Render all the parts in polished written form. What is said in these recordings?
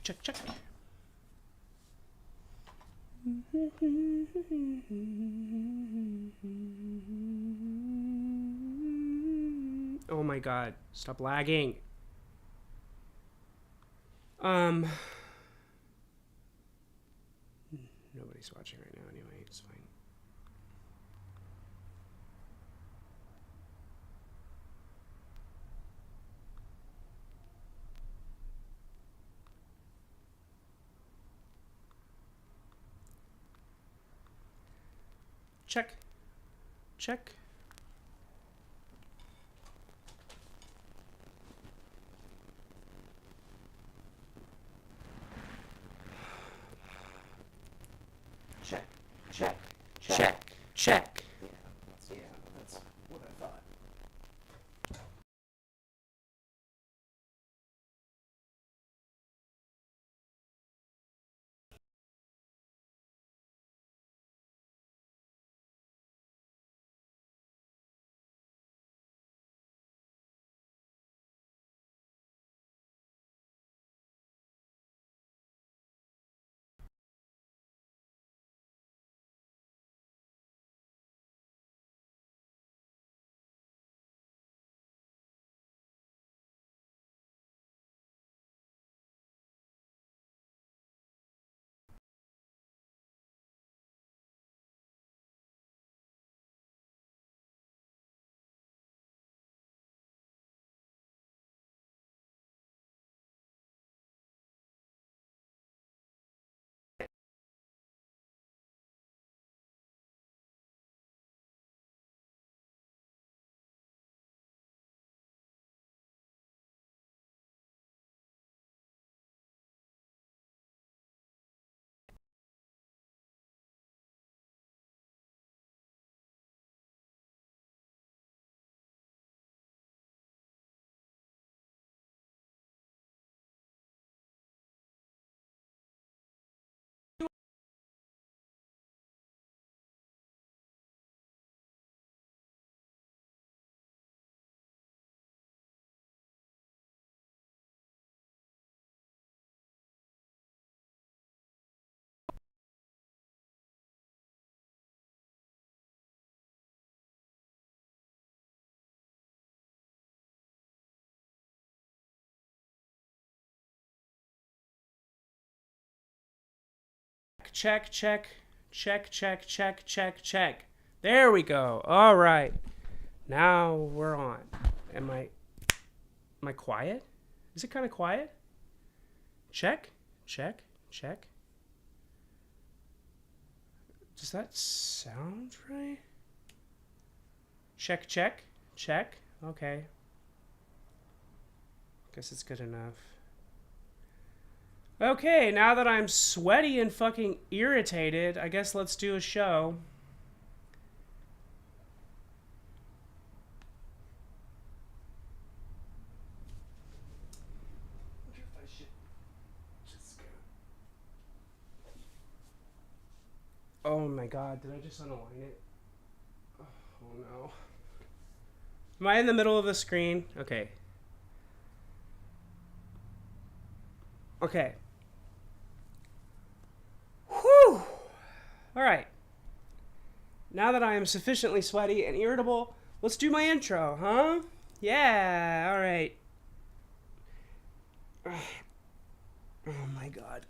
check, check. Oh my god, stop lagging. Nobody's watching right now anyway, it's fine. Check. Check. Check. Check. Check. Check. Yeah, that's what I thought. Check, check, check, check, check, check, check. There we go. All right. Now we're on. Am I quiet? Is it kind of quiet? Check, check, check. Does that sound right? Check, check, check. Okay. Guess it's good enough. Okay, now that I'm sweaty and fucking irritated, I guess let's do a show. I wonder if I should just go. Oh my god, did I just unalign it? Oh no. Am I in the middle of the screen? Okay. Okay. Whew! Alright. Now that I am sufficiently sweaty and irritable, let's do my intro, huh? Yeah, alright. Oh my god.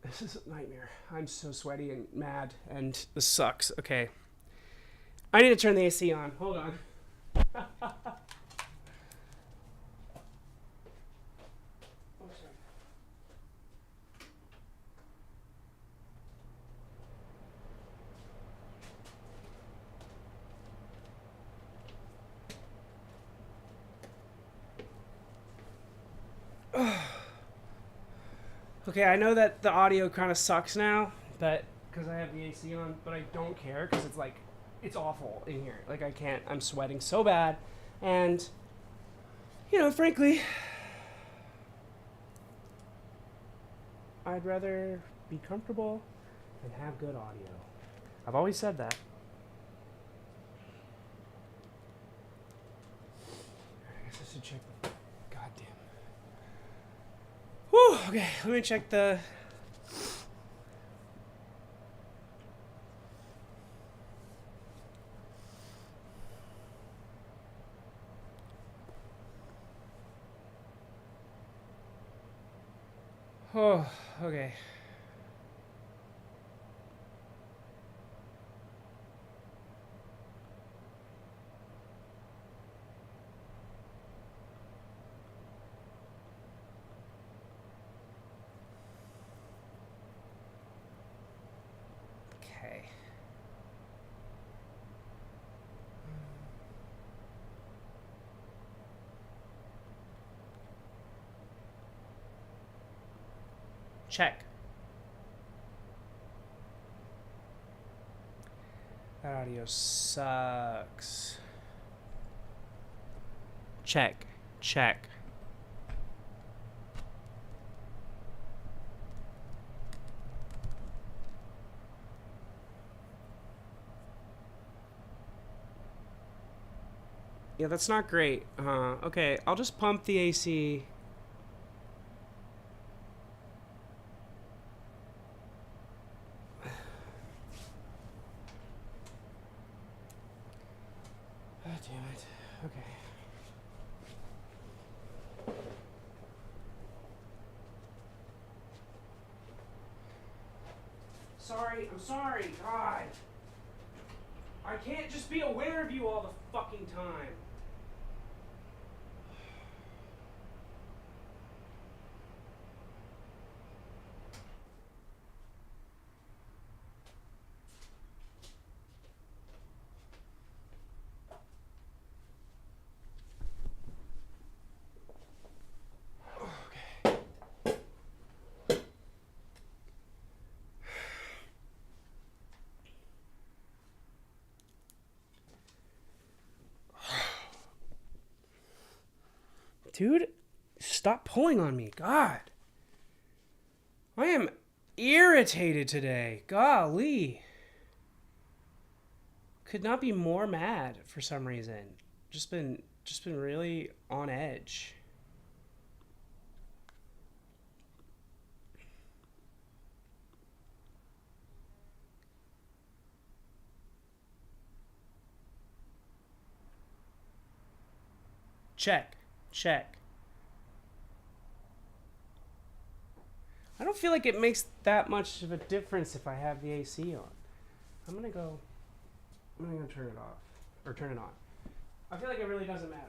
This is a nightmare. I'm so sweaty and mad, and this sucks. Okay. I need to turn the AC on. Hold on. Okay, I know that the audio kind of sucks now, but because I have the AC on, but I don't care because it's like, it's awful in here. Like I can't, I'm sweating so bad, and you know, frankly, I'd rather be comfortable and have good audio. I've always said that. I guess I should check the goddamn. Whew. Okay, let me check the... Oh, okay. Okay. Check. That audio sucks. Check. Check. Yeah, that's not great. Okay, I'll just pump the AC. Oh, damn it. Okay. I'm sorry, God. I can't just be aware of you all the fucking time. Dude, stop pulling on me. God. I am irritated today. Golly. Could not be more mad for some reason. Just been really on edge. Check. Check. I don't feel like it makes that much of a difference if I have the AC on. I'm gonna turn it off. Or turn it on. I feel like it really doesn't matter.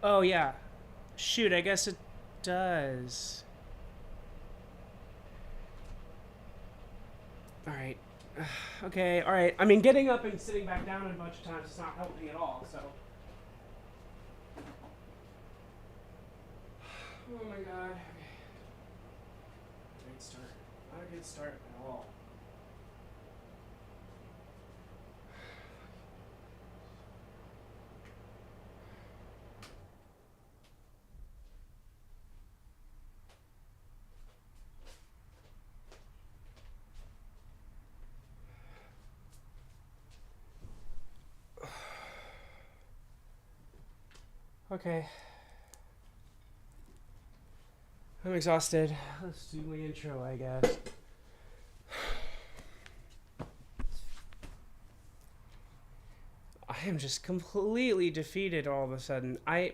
Oh, yeah. Shoot, I guess it does. Alright. Okay, alright. I mean, getting up and sitting back down a bunch of times is not helping at all, so... Oh my god. Okay. Great start. Not a good start at all. Okay. I'm exhausted. Let's do the intro, I guess. I am just completely defeated all of a sudden. I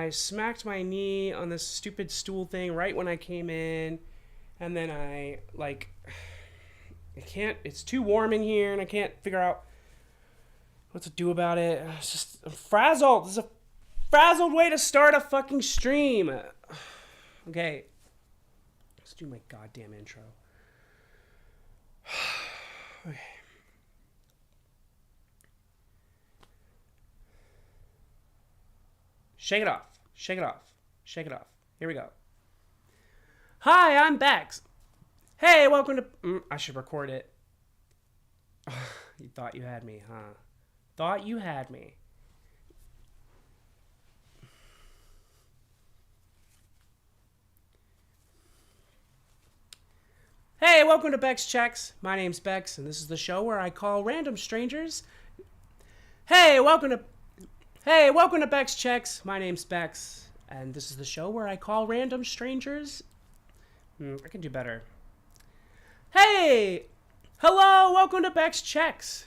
smacked my knee on this stupid stool thing right when I came in, and then I can't, it's too warm in here and I can't figure out what to do about it. It's just, I'm frazzled. This is a frazzled way to start a fucking stream. Okay. Let's do my goddamn intro. Okay. Shake it off. Shake it off. Shake it off. Here we go. Hi, I'm Bex. Hey, welcome to... I should record it. You thought you had me, huh? Thought you had me. Hey, welcome to BEX CHECKS. My name's Bex, and this is the show where I call random strangers. Hey, welcome to BEX CHECKS. My name's Bex, and this is the show where I call random strangers. I can do better. Hey, hello, welcome to BEX CHECKS.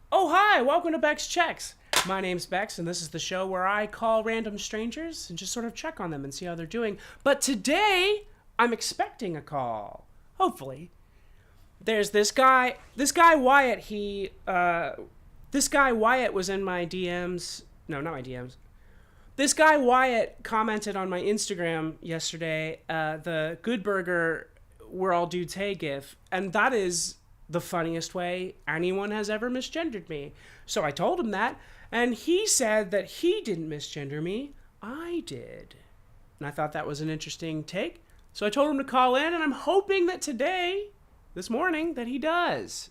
Oh, hi, welcome to BEX CHECKS. My name's Bex, and this is the show where I call random strangers and just sort of check on them and see how they're doing. But today, I'm expecting a call. Hopefully. There's this guy Wyatt, this guy Wyatt was in my DMs. No, not my DMs. This guy Wyatt commented on my Instagram yesterday, the Good Burger We're All Dudes Hey gif, and that is the funniest way anyone has ever misgendered me. So I told him that, and he said that he didn't misgender me, I did. And I thought that was an interesting take. So I told him to call in, and I'm hoping that today, this morning, that he does.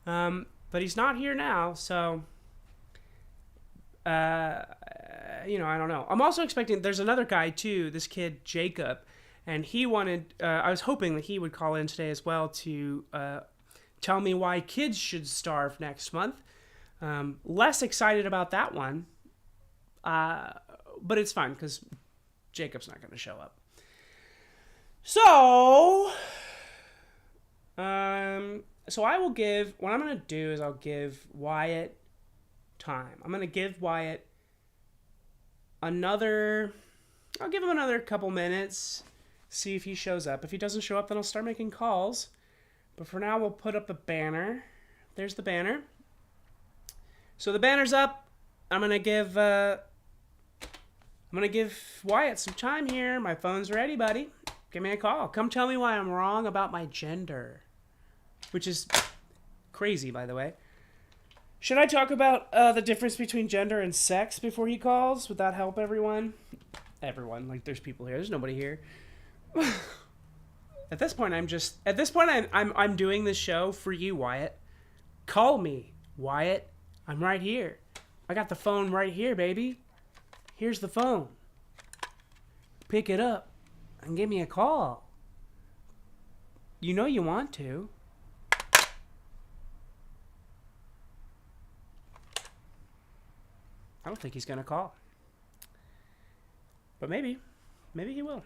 But he's not here now, so... I don't know. I'm also expecting, there's another guy too, this kid, Jacob, and he wanted, I was hoping that he would call in today as well to tell me why kids should starve next month. Less excited about that one, but it's fine because Jacob's not going to show up. So I will give, what I'm going to do is I'll give Wyatt time. I'm going to give Wyatt I'll give him another couple minutes, see if he shows up. If he doesn't show up, then I'll start making calls. But for now, we'll put up a banner. There's the banner. So the banner's up. I'm gonna give Wyatt some time here. My phone's ready, buddy. Give me a call. Come tell me why I'm wrong about my gender, which is crazy, by the way. Should I talk about the difference between gender and sex before he calls? Would that help everyone? Everyone, like there's people here. There's nobody here. At this point, I'm doing this show for you, Wyatt. Call me, Wyatt. I'm right here. I got the phone right here, baby. Here's the phone. Pick it up and give me a call. You know you want to. I don't think he's going to call. But maybe. Maybe he will.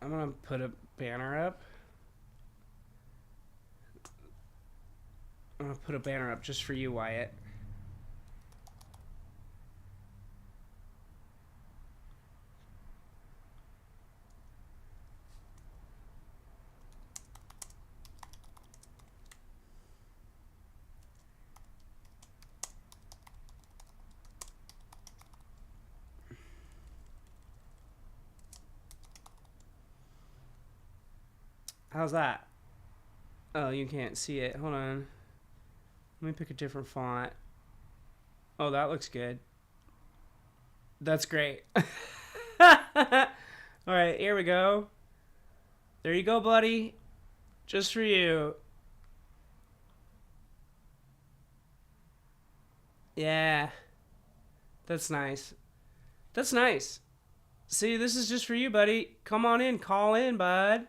I'm going to put a banner up. I'm going to put a banner up just for you, Wyatt. How's that? Oh, you can't see it. Hold on. Let me pick a different font. Oh, that looks good. That's great. All right, here we go. There you go, buddy. Just for you. Yeah. That's nice. That's nice. See, this is just for you, buddy. Come on in. Call in, bud.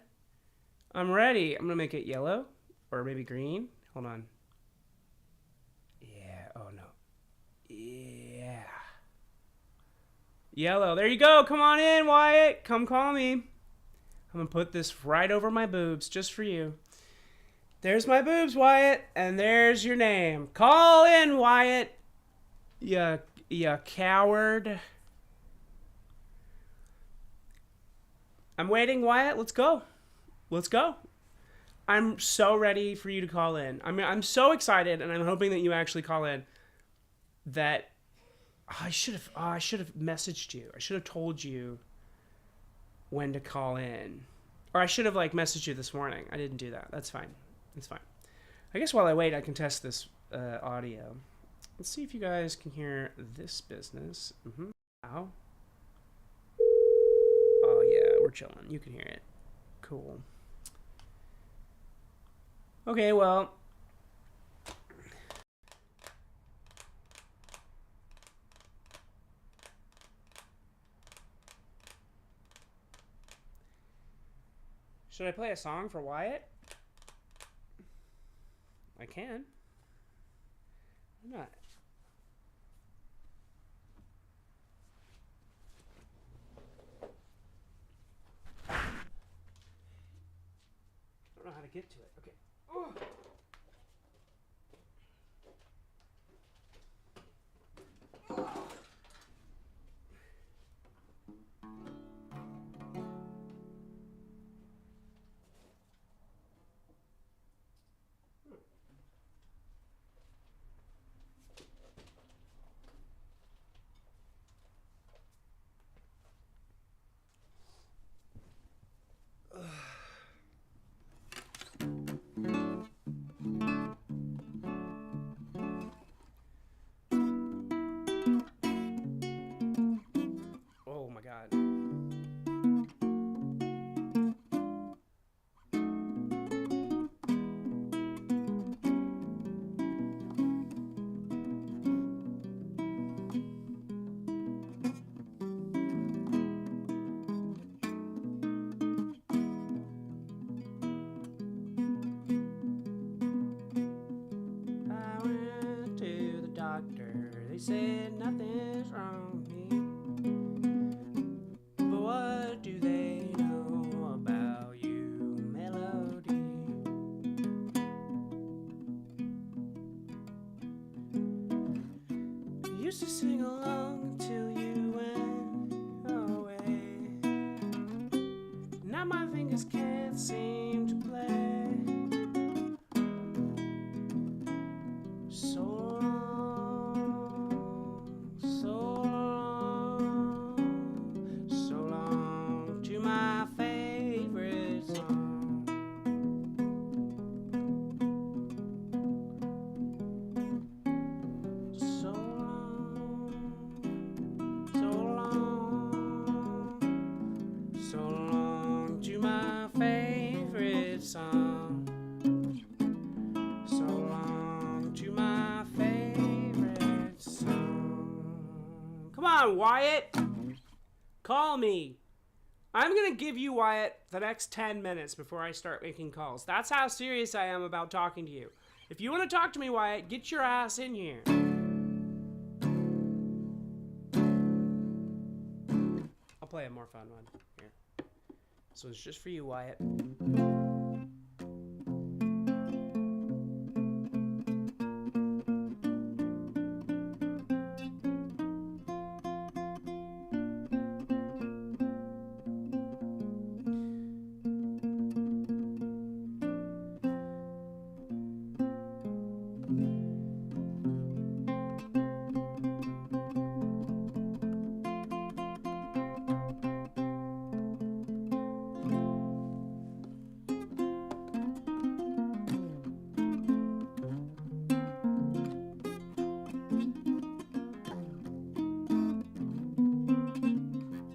I'm ready. I'm going to make it yellow. Or maybe green. Hold on. Yeah. Oh, no. Yeah. Yellow. There you go. Come on in, Wyatt. Come call me. I'm going to put this right over my boobs just for you. There's my boobs, Wyatt. And there's your name. Call in, Wyatt. You coward. I'm waiting, Wyatt. Let's go. Let's go. I'm so ready for you to call in. I'm so excited, and I'm hoping that you actually call in. That I should have messaged you. I should have told you when to call in, or I should have messaged you this morning. I didn't do that. That's fine. It's fine. I guess while I wait, I can test this audio. Let's see if you guys can hear this business. Ow. Oh, yeah, we're chilling. You can hear it. Cool. Okay, well. Should I play a song for Wyatt? I can. Why not? I don't know how to get to it. Okay. Oh. Oh my God. I went to the doctor. They said nothing's wrong with me. But what do they know about you, Melody? I used to sing along till you went away. Now my fingers can't seem to play. So long, so long, so long to my favorite song. So long, so long, so long to my favorite song. So long to my favorite song. Come on, Wyatt. Call me. I'm going to give you, Wyatt, the next 10 minutes before I start making calls. That's how serious I am about talking to you. If you want to talk to me, Wyatt, get your ass in here. I'll play a more fun one. Here. This one's just for you, Wyatt.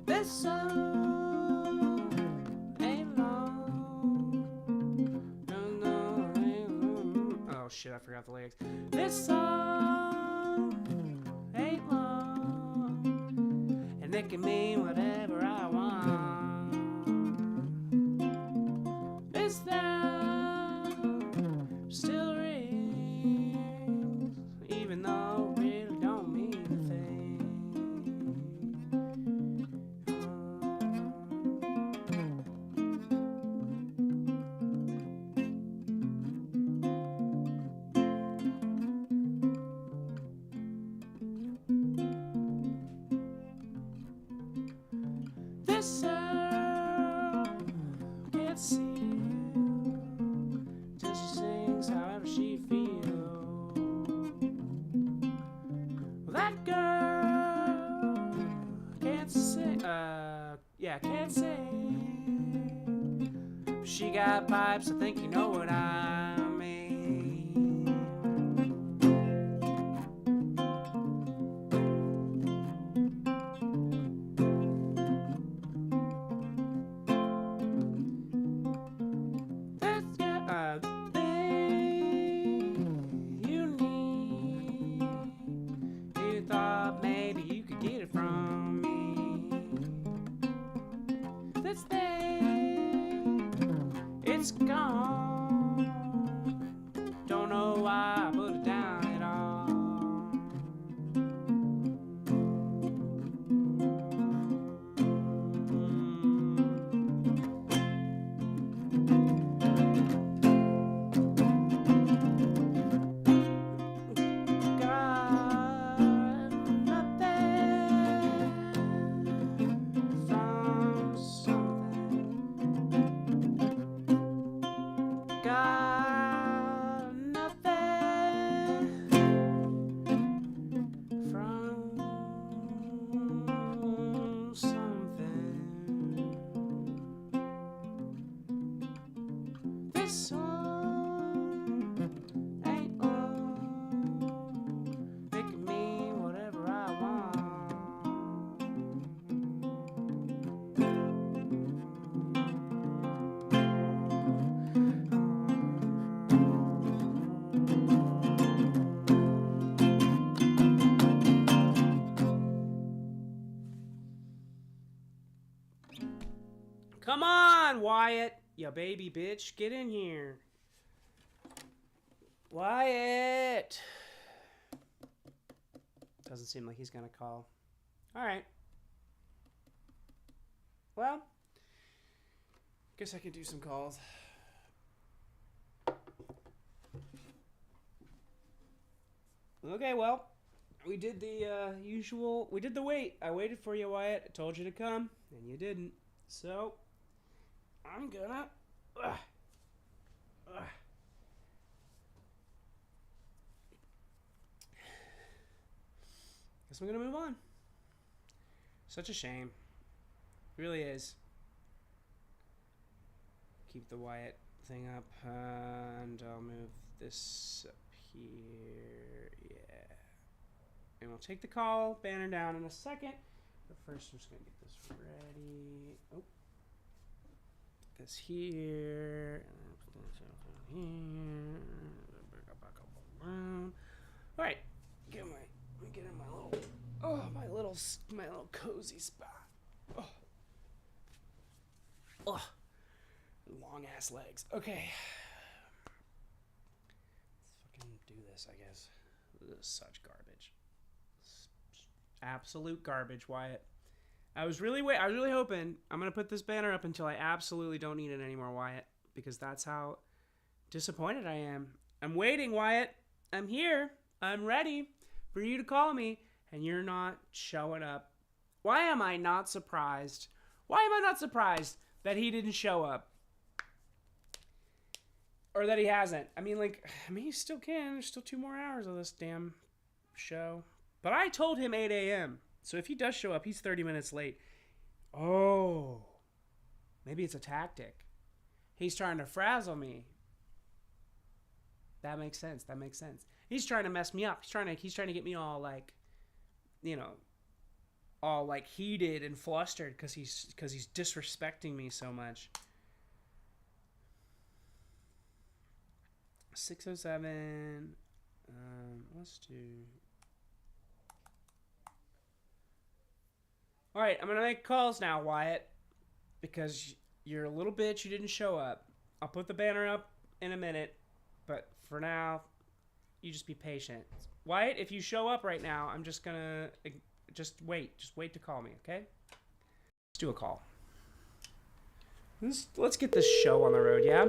This song ain't long. No, ain't long. Oh shit, I forgot the lyrics. This song ain't long, and it can mean whatever I want. This sound still rings, even though it really don't mean a thing. This sound can't see till she sings however she feels. Well, that girl can't sing. Can't sing. She got pipes, I think you know what I mean. It's gone. Don't know why I put it down at all. Got nothing from something. Got nothing from something. This song ain't long. It can mean whatever I want. Come on, Wyatt, you baby bitch, get in here. Wyatt. Doesn't seem like he's gonna call. All right. Well, guess I could do some calls. Okay, well, we did the usual. We did the wait. I waited for you, Wyatt. I told you to come, and you didn't. So, I'm gonna. Guess I'm gonna move on. Such a shame. It really is. Keep the Wyatt thing up, and I'll move this up here. Yeah. And we'll take the call banner down in a second. But first, I'm just gonna get this ready. Oh. Put this here. And put this over here. All right. Let me get in my little cozy spot. Oh. Long ass legs. Okay. Let's fucking do this, I guess. This is such garbage. Absolute garbage, Wyatt. I was really hoping I'm gonna put this banner up until I absolutely don't need it anymore, Wyatt, because that's how disappointed I am. I'm waiting, Wyatt. I'm here. I'm ready for you to call me, and you're not showing up. Why am I not surprised? Why am I not surprised that he didn't show up? Or that he hasn't. I mean, he still can. There's still 2 more hours of this damn show. But I told him 8 a.m. So if he does show up, he's 30 minutes late. Oh. Maybe it's a tactic. He's trying to frazzle me. That makes sense. He's trying to mess me up. He's trying to get me all all heated and flustered because he's disrespecting me so much. 607. Let's do. All right, I'm gonna make calls now, Wyatt, because you're a little bitch. You didn't show up. I'll put the banner up in a minute, but for now, you just be patient. Wyatt, if you show up right now, I'm just gonna just wait to call me, okay? Let's do a call. Let's get this show on the road, yeah?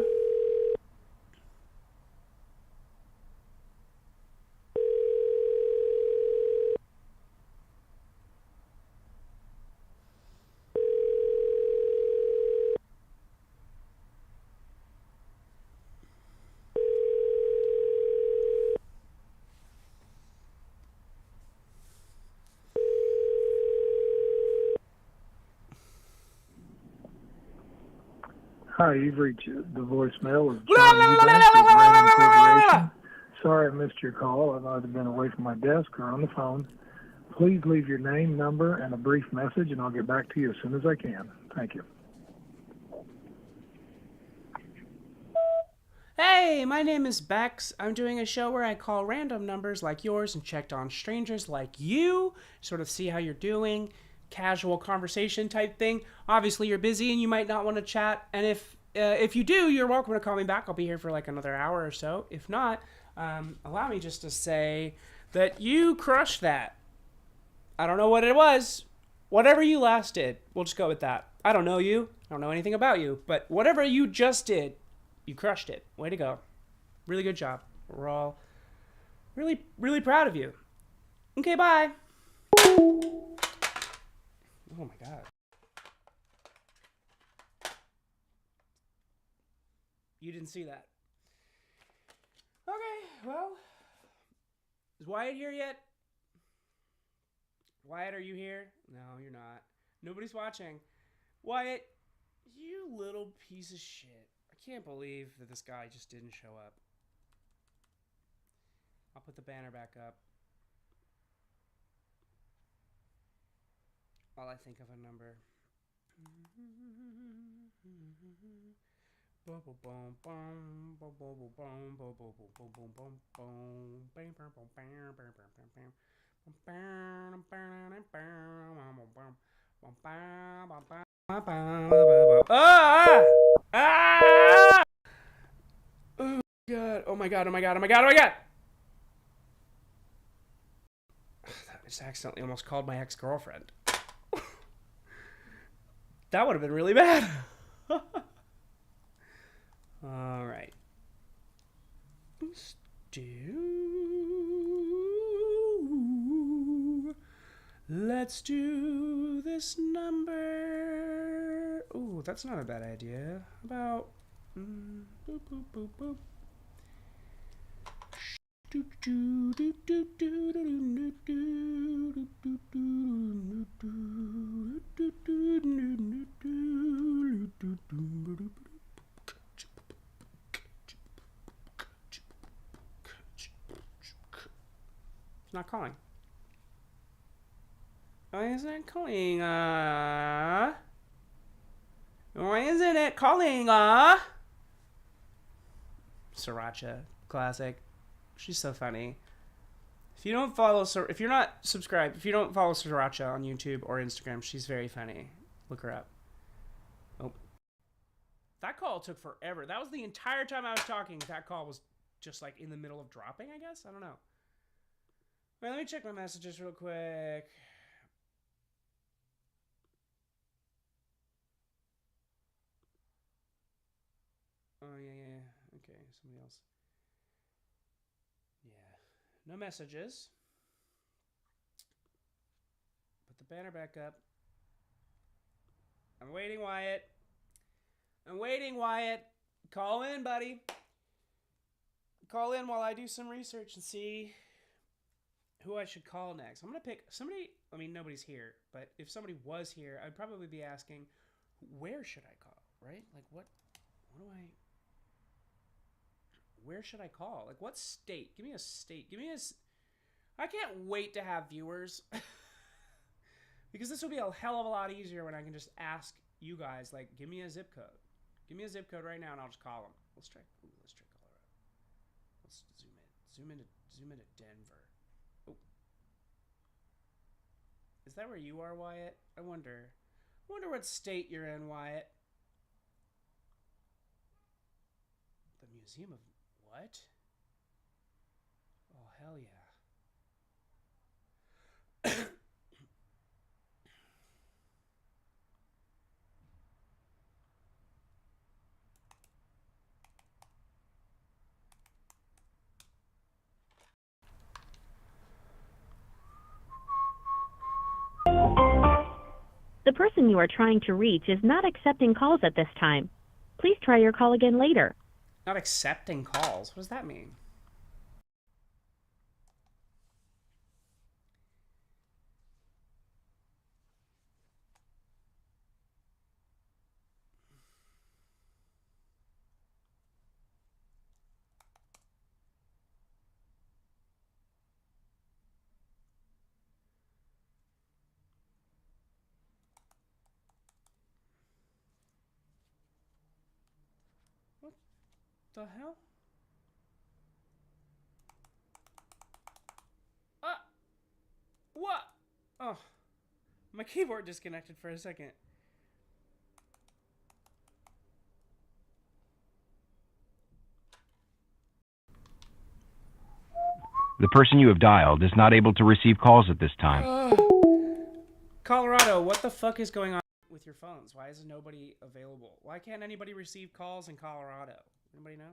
Hi, you've reached the voicemail of John Eubanks with Random Corporation. Sorry I missed your call. I've either been away from my desk or on the phone. Please leave your name, number, and a brief message, and I'll get back to you as soon as I can. Thank you. Hey, my name is Bex. I'm doing a show where I call random numbers like yours and checked on strangers like you, sort of see how you're doing. Casual conversation type thing. Obviously you're busy and you might not want to chat, and if If you do, you're welcome to call me back. I'll be here for like another hour or so. If not, allow me just to say that you crushed that. I don't know what it was. Whatever you last did, we'll just go with that. I don't know you. I don't know anything about you. But whatever you just did, you crushed it. Way to go. Really good job. We're all really, really proud of you. Okay, bye. Oh my God. You didn't see that. Okay, well. Is Wyatt here yet? Wyatt, are you here? No, you're not. Nobody's watching. Wyatt, you little piece of shit. I can't believe that this guy just didn't show up. I'll put the banner back up while I think of a number. Ah! Ah! Oh God! Oh my God! Oh my God! Oh my God! Oh my God! I just accidentally almost called my ex-girlfriend. That would have been really bad. All right. Let's do this number. Ooh, that's not a bad idea. How about boop boop boop boop. It's not calling. Why isn't it calling? Why isn't it calling? Sriracha, classic. She's so funny. If you don't follow, if you're not subscribed, if you don't follow Sriracha on YouTube or Instagram, she's very funny. Look her up. Oh, that call took forever. That was the entire time I was talking. That call was just like in the middle of dropping, I guess. I don't know. Wait, let me check my messages real quick. Oh, yeah. Okay, somebody else. Yeah. No messages. Put the banner back up. I'm waiting, Wyatt. I'm waiting, Wyatt. Call in, buddy. Call in while I do some research and see who I should call next. I'm going to pick somebody. I mean, nobody's here, but if somebody was here, I'd probably be asking, where should I call, right? Like, where should I call? Like, what state? Give me a state. I can't wait to have viewers. Because this will be a hell of a lot easier when I can just ask you guys, like, give me a zip code. Give me a zip code right now, and I'll just call them. Let's try Colorado. Let's zoom into Denver. Oh, is that where you are, Wyatt? I wonder what state you're in, Wyatt. The Museum of what? Oh, hell yeah. The person you are trying to reach is not accepting calls at this time. Please try your call again later. Not accepting calls? What does that mean? What the hell? What? Oh, my keyboard disconnected for a second. The person you have dialed is not able to receive calls at this time. Colorado, what the fuck is going on with your phones? Why is nobody available? Why can't anybody receive calls in Colorado? Anybody know?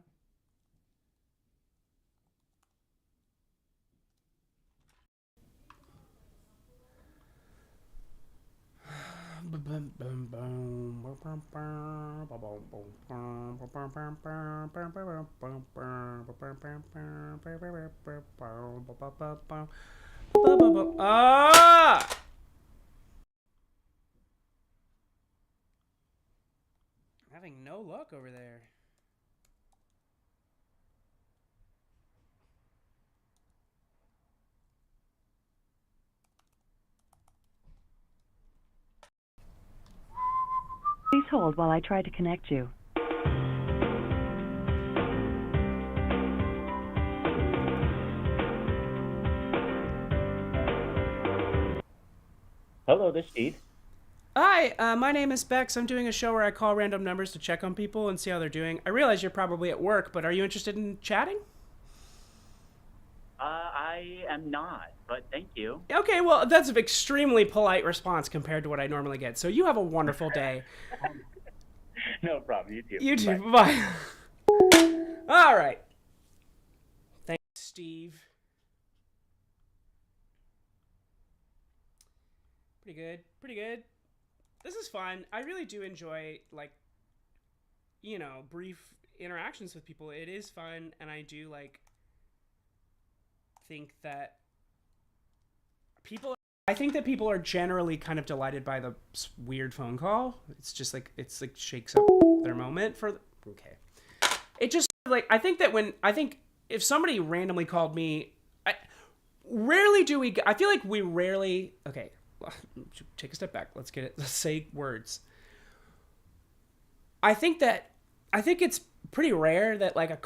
Ah! I'm having no luck over there. Please hold while I try to connect you. Hello, this is Steve. Hi, my name is Bex. I'm doing a show where I call random numbers to check on people and see how they're doing. I realize you're probably at work, but are you interested in chatting? I am not, but thank you. Okay, well, that's an extremely polite response compared to what I normally get. So you have a wonderful day. No problem. You too. You too. Bye. All right. Thanks, Steve. Pretty good. Pretty good. This is fun. I really do enjoy, like, you know, brief interactions with people. It is fun, and I do, like, think that people are generally kind of delighted by the weird phone call. It's just like, it's like shakes up their moment for, okay. It just, like, I think if somebody randomly called me, I feel like we rarely, okay, take a step back. Let's say words. I think it's pretty rare that an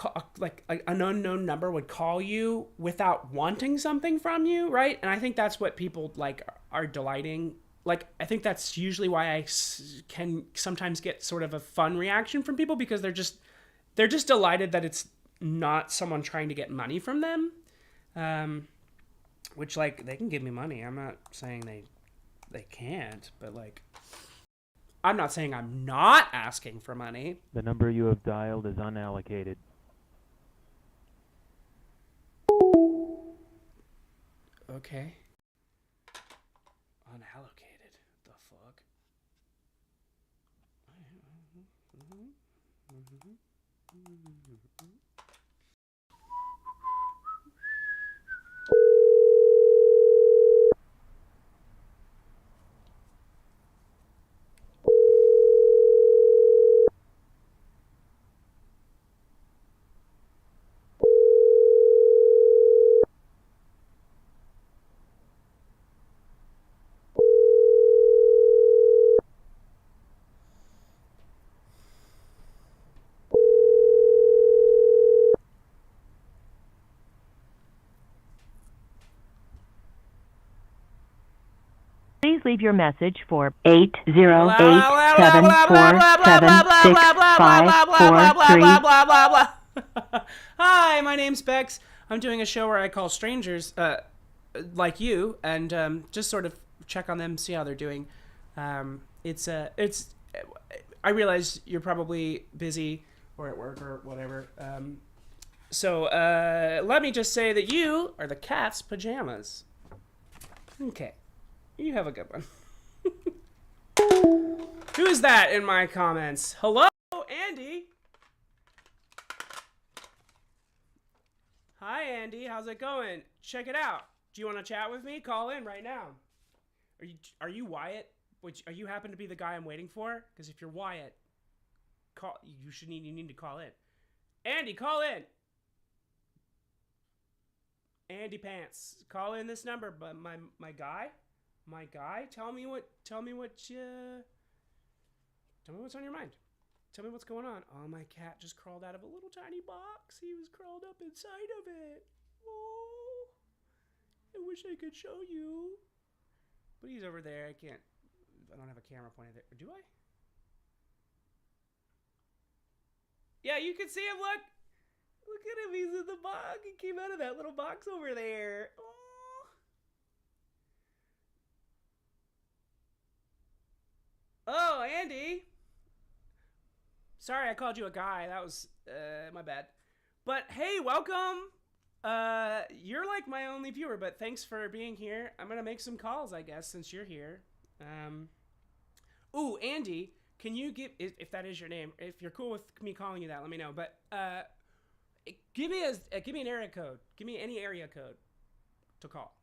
unknown number would call you without wanting something from you, right? And I think that's what people like are delighting. Like, I think that's usually why I can sometimes get sort of a fun reaction from people, because they're just delighted that it's not someone trying to get money from them. Which, like, they can give me money. I'm not saying they can't, but, like, I'm not saying I'm not asking for money. The number you have dialed is unallocated. Okay. Unallocated. The fuck? Please leave your message for 808-747-65543. Hi, my name's Bex. I'm doing a show where I call strangers, like you, and just sort of check on them, see how they're doing. I realize you're probably busy or at work or whatever. So let me just say that you are the cat's pajamas. Okay. You have a good one. Who is that in my comments? Hello, Andy. Hi, Andy. How's it going? Check it out. Do you want to chat with me? Call in right now. Are you Wyatt? Are you happen to be the guy I'm waiting for? Because if you're Wyatt, you need to call in. Andy, call in. Andy Pants, call in this number. But my guy. Tell me what's on your mind. Tell me what's going on. Oh, my cat just crawled out of a little tiny box. He was crawled up inside of it. Oh, I wish I could show you. But he's over there. I don't have a camera pointed there. Do I? Yeah, you can see him. Look. Look at him. He's in the box. He came out of that little box over there. Oh. Oh, Andy. Sorry, I called you a guy. That was my bad. But hey, welcome. You're like my only viewer, but thanks for being here. I'm gonna make some calls, I guess, since you're here. Ooh, Andy, can you give, if that is your name, if you're cool with me calling you that, let me know. But give me an area code. Give me any area code to call.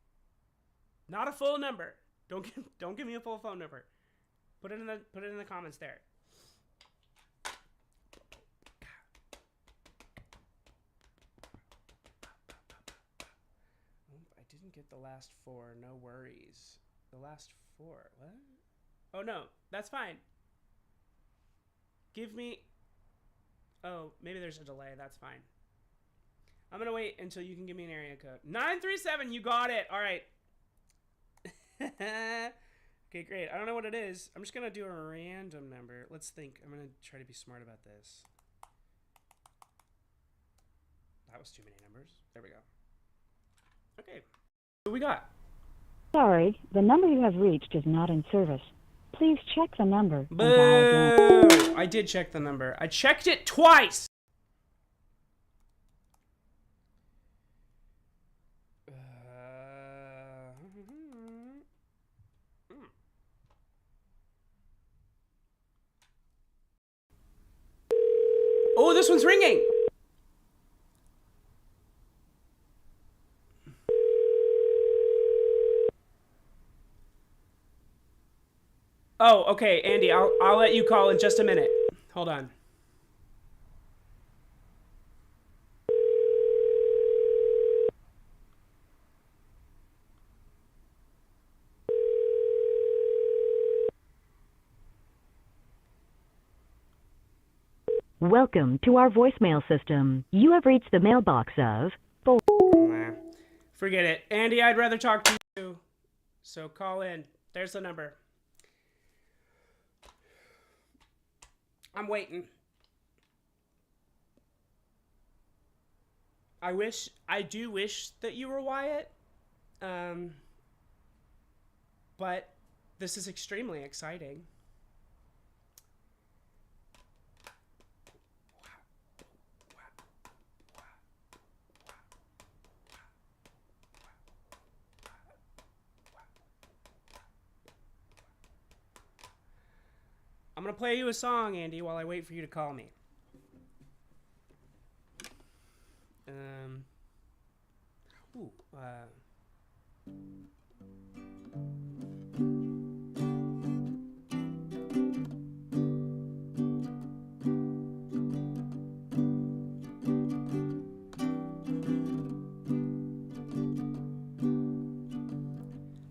Not a full number. Don't give me a full phone number. Put it in the comments there. I didn't get the last 4. No worries. The last 4. What? Oh no, that's fine. Give me. Oh, maybe there's a delay. That's fine. I'm gonna wait until you can give me an area code. 937. You got it. All right. Okay, great. I don't know what it is. I'm just gonna do a random number. Let's think. I'm gonna try to be smart about this. That was too many numbers. There we go. Okay. What we got? Sorry, the number you have reached is not in service. Please check the number and dial Boo! again. I did check the number. I checked it twice! Oh, this one's ringing! Oh, okay, Andy, I'll let you call in just a minute. Hold on. Welcome to our voicemail system. You have reached the mailbox of... Nah, forget it. Andy, I'd rather talk to you. So call in. There's the number. I'm waiting. I do wish that you were Wyatt. But this is extremely exciting. I'm gonna play you a song, Andy, while I wait for you to call me.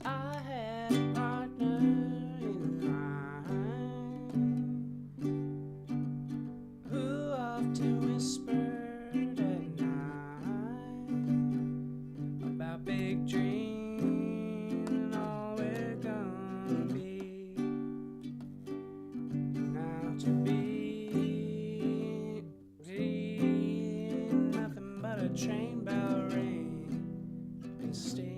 I had a partner in crime who often whispered at night about big dreams and all we're gonna be. Now to be nothing but a train bell ring and steam.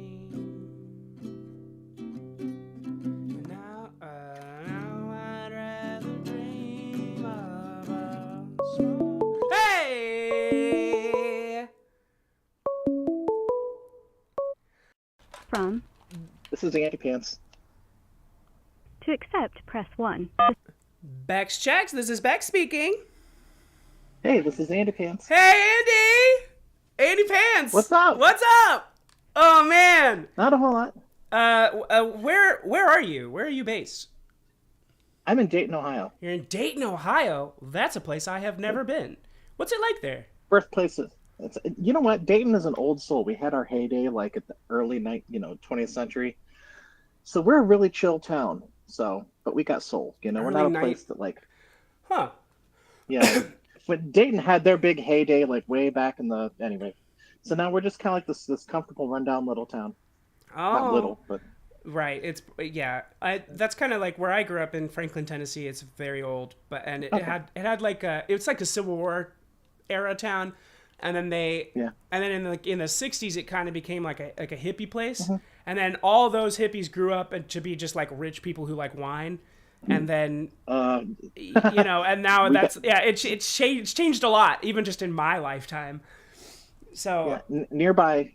And now I'd rather dream of a small... Hey! From. This is Andy Pants. To accept, press 1. BEX Checks, this is Bex speaking. Hey, this is Andy Pants. Hey, Andy! Andy Pants! What's up? What's up? Oh, man! Not a whole lot. Where are you? Where are you based? I'm in Dayton, Ohio. You're in Dayton, Ohio? That's a place I have never been. What's it like there? Birthplaces. You know what? Dayton is an old soul. We had our heyday like at the early 20th century. So we're a really chill town. So, but we got soul. We're not a place that like. Huh? Yeah. When Dayton had their big heyday, like way back in the anyway. So now we're just kind of like this comfortable rundown little town. Oh. Not little, but. Right. It's that's kind of like where I grew up in Franklin, Tennessee. It's very old, but it had like it's like a Civil War era town. and then Yeah. and then in the 60s it kind of became like a hippie place, Mm-hmm. and then all those hippies grew up to be just like rich people who like wine, and then and now it's changed a lot, even just in my lifetime. So nearby,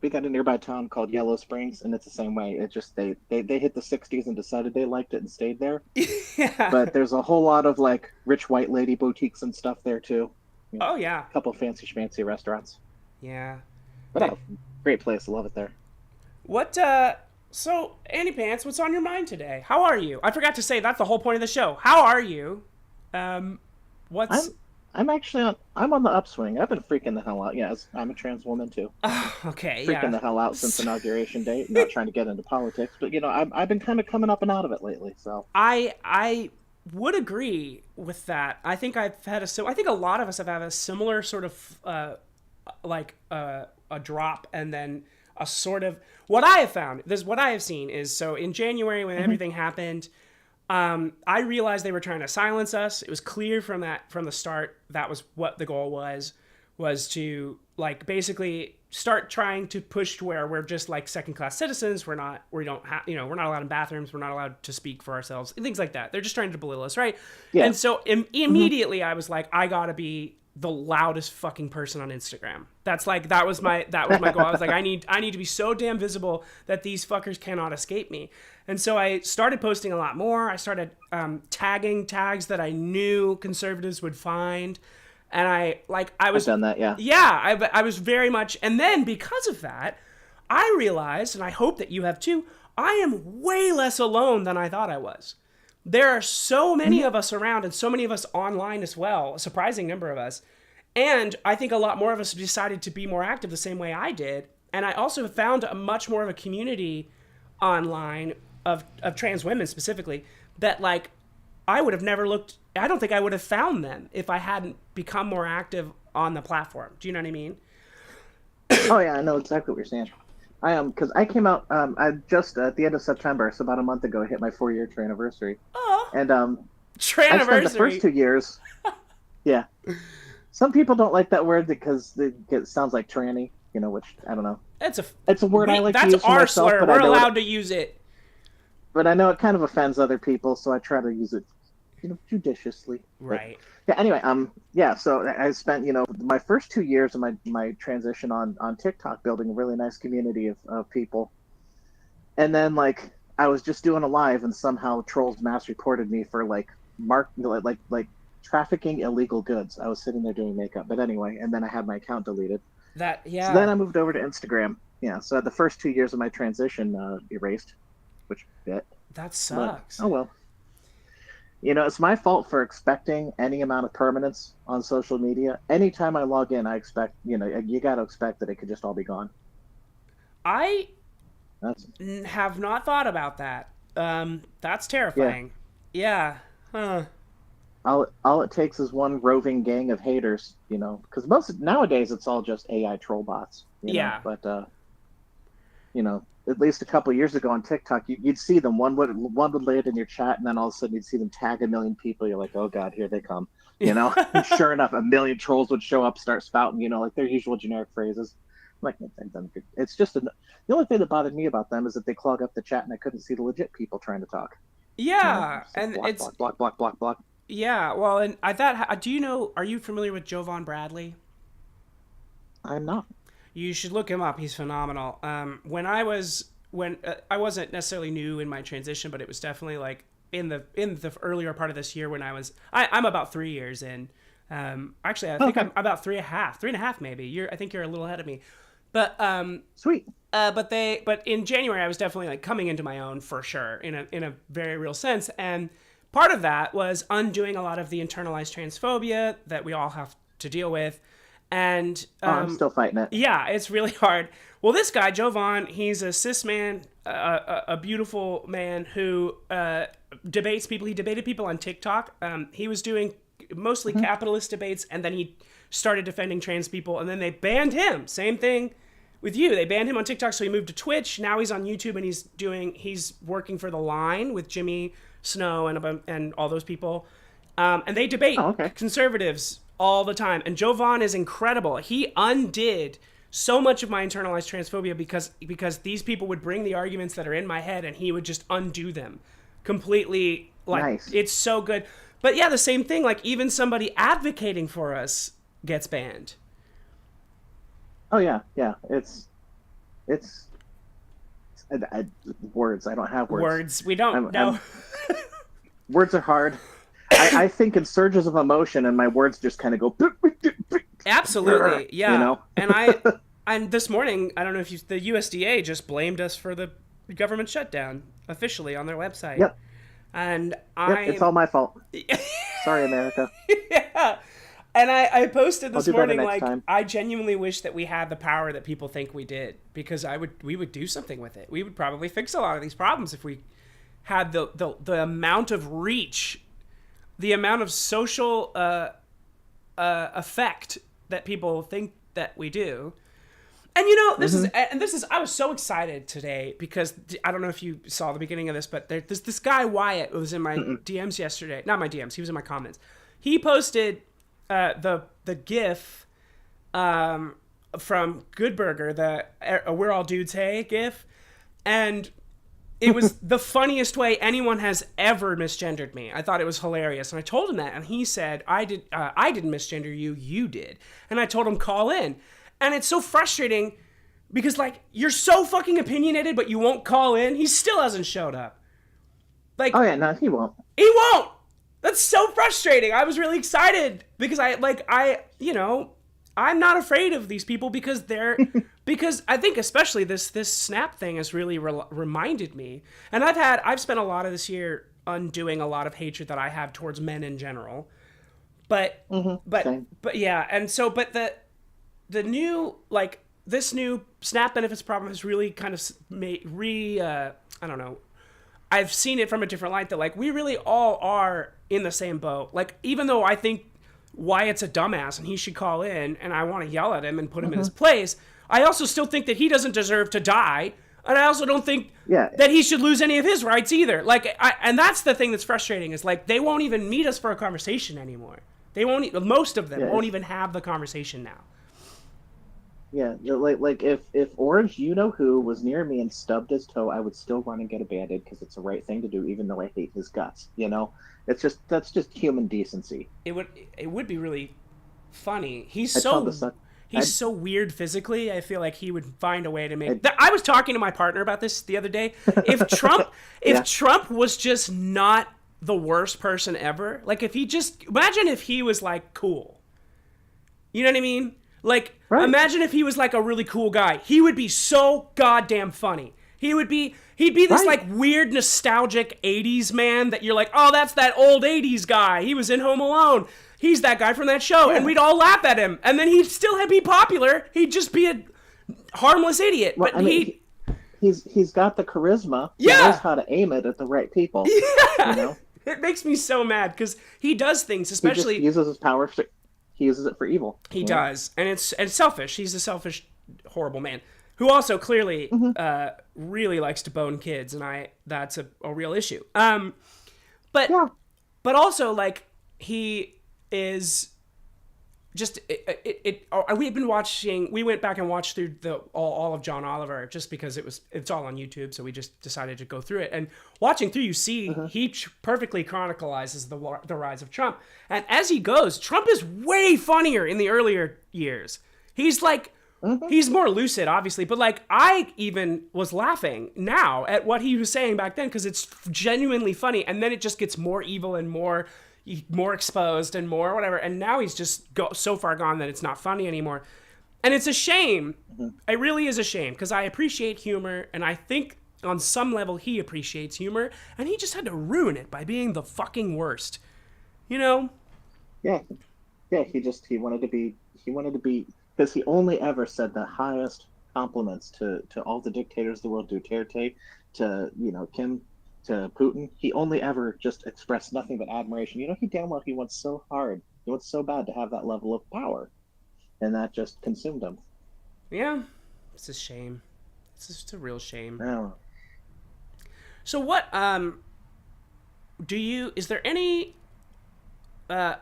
we got a nearby town called Yellow Springs, and it's the same way. It just they hit the 60s and decided they liked it and stayed there. yeah. But there's a whole lot of like rich white lady boutiques and stuff there too. Oh yeah. A couple fancy schmancy restaurants. Yeah. But great place. I love it there. What so Andy Pants, what's on your mind today? How are you? I forgot to say that's the whole point of the show. How are you? What's I'm actually I'm on the upswing. I've been freaking the hell out. Yes, I'm a trans woman too. Okay, freaking the hell out since inauguration day. Not trying to get into politics, but I've been kind of coming up and out of it lately. So I would agree with that. I think I think a lot of us have had a similar sort of a drop and then a sort of what I have found. What I have seen is, so in January when everything happened, I realized they were trying to silence us. It was clear from the start that was what the goal was to like basically start trying to push to where we're just like second class citizens. We're not allowed in bathrooms. We're not allowed to speak for ourselves, things like that. They're just trying to belittle us, right? Yeah. And so immediately I was like, I gotta be the loudest fucking person on Instagram. That was my goal. I was like, I need to be so damn visible that these fuckers cannot escape me. And so I started posting a lot more. I started tagging tags that I knew conservatives would find. And I've done that, yeah. Yeah, I was very much, and then because of that, I realized, and I hope that you have too, I am way less alone than I thought I was. There are so many of us around and so many of us online as well, a surprising number of us. And I think a lot more of us have decided to be more active the same way I did. And I also found a much more of a community online of trans women specifically that like I would have never looked. I don't think I would have found them if I hadn't become more active on the platform. Do you know what I mean? Oh yeah, I know exactly what you're saying. Because I came out, I just at the end of September, so about a month ago, hit my 4-year anniversary. Oh. And I spent the first 2 years. Yeah. Some people don't like that word because it sounds like tranny, which I don't know. It's a word I like to use for myself, slur. But we're allowed to use it. But I know it kind of offends other people, so I try to use it, judiciously. Right. But, yeah. Anyway, so I spent, my first 2 years of my transition on TikTok building a really nice community of people, and then like I was just doing a live, and somehow trolls mass reported me for like trafficking illegal goods. I was sitting there doing makeup, but anyway, and then I had my account deleted. So then I moved over to Instagram. Yeah. So the first 2 years of my transition erased, which bit. That sucks. But, oh well. It's my fault for expecting any amount of permanence on social media. Anytime I log in, I expect, you got to expect that it could just all be gone. I have not thought about that. That's terrifying. Yeah. Huh. All it takes is one roving gang of haters, because nowadays it's all just AI troll bots. Yeah. But, at least a couple of years ago on TikTok, you'd see them. One would land in your chat, and then all of a sudden you'd see them tag 1 million people. You're like, oh god, here they come. And sure enough, 1 million trolls would show up, start spouting, like their usual generic phrases. I'm like, it's just the only thing that bothered me about them is that they clog up the chat, and I couldn't see the legit people trying to talk. Yeah, and block, it's block. Yeah, well, and I thought, do you know? Are you familiar with Jovan Bradley? I'm not. You should look him up. He's phenomenal. When I wasn't necessarily new in my transition, but it was definitely like in the earlier part of this year when I'm about 3 years in. Actually, I think I'm about 3.5 maybe. I think you're a little ahead of me, but sweet. But in January I was definitely like coming into my own for sure in a very real sense, and part of that was undoing a lot of the internalized transphobia that we all have to deal with. And I'm still fighting it. Yeah, it's really hard. Well, this guy, Jovan, he's a cis man, a beautiful man who debates people. He debated people on TikTok. He was doing mostly capitalist debates, and then he started defending trans people, and then they banned him. Same thing with you. They banned him on TikTok, so he moved to Twitch. Now he's on YouTube, and he's working for The Line with Jimmy Snow and all those people. And they debate conservatives all the time. And Jovan is incredible. He undid so much of my internalized transphobia because these people would bring the arguments that are in my head and he would just undo them completely. Like, nice. It's so good. But yeah, the same thing. Like, even somebody advocating for us gets banned. Oh yeah. It's words. I don't have words. We don't know. Words are hard. I think in surges of emotion, and my words just kind of go. Absolutely, yeah. You know? And this morning, I don't know if the USDA just blamed us for the government shutdown officially on their website. Yep. And it's all my fault. Sorry, America. Yeah. And I posted this morning, like, time. I genuinely wish that we had the power that people think we did, because we would do something with it. We would probably fix a lot of these problems if we had the amount of reach, the amount of social effect that people think that we do. And this is I was so excited today because I don't know if you saw the beginning of this, but there's this guy Wyatt who was in my DMs yesterday. Not my DMs, he was in my comments. He posted the GIF from Good Burger, the "We're all dudes, hey" GIF, and it was the funniest way anyone has ever misgendered me. I thought it was hilarious, and I told him that, and he said, I didn't misgender you, you did. And I told him, call in. And it's so frustrating because, like, you're so fucking opinionated, but you won't call in. He still hasn't showed up. Like, oh yeah, no, he won't. He won't. That's so frustrating. I was really excited because I'm not afraid of these people because because I think especially this Snap thing has really reminded me. And I've spent a lot of this year undoing a lot of hatred that I have towards men in general. But yeah, and so the new, like, this new SNAP benefits problem has really kind of I don't know. I've seen it from a different light that, like, we really all are in the same boat. Like, even though I think Wyatt's a dumbass and he should call in and I want to yell at him and put him in his place, I also still think that he doesn't deserve to die. And I also don't think that he should lose any of his rights either. Like, and that's the thing that's frustrating is, like, they won't even meet us for a conversation anymore. They won't. Most of them won't even have the conversation now. Yeah, like if Orange, who was near me and stubbed his toe, I would still run and get a Band-Aid because it's the right thing to do, even though I hate his guts. That's just human decency. It would be really funny. He's so weird physically. I feel like he would find a way to make. I was talking to my partner about this the other day. If Trump was just not the worst person ever, like, if he just imagine if he was, like, cool. You know what I mean? Like, imagine if he was, like, a really cool guy. He would be so goddamn funny. He'd be this, like, weird, nostalgic 80s man that you're like, oh, that's that old 80s guy. He was in Home Alone. He's that guy from that show. Yeah. And we'd all laugh at him. And then he'd still be popular. He'd just be a harmless idiot. Well, but he's got the charisma. Yeah. He knows how to aim it at the right people. Yeah. It makes me so mad because he does things, especially... He just uses his power... He uses it for evil. He does, and it's selfish. He's a selfish, horrible man who also clearly really likes to bone kids, and that's a real issue. But also, like, he is just we've been watching. We went back and watched through all of John Oliver just because it's all on YouTube, so we just decided to go through it. And watching through, you see he perfectly chronicalizes the rise of Trump. And as he goes, Trump is way funnier in the earlier years. He's like he's more lucid, obviously, but, like, I even was laughing now at what he was saying back then because it's genuinely funny, and then it just gets more evil and more exposed and more whatever, and now he's just so far gone that it's not funny anymore. And it's a shame. It really is a shame because I appreciate humor, and I think on some level he appreciates humor, and he just had to ruin it by being the fucking worst. Yeah, he wanted to be because he only ever said the highest compliments to all the dictators of the world, Duterte, to Kim, to Putin. He only ever just expressed nothing but admiration. He damn well he wants so hard. He wants so bad to have that level of power. And that just consumed him. Yeah. It's a shame. It's just a real shame. Oh. So what, is there any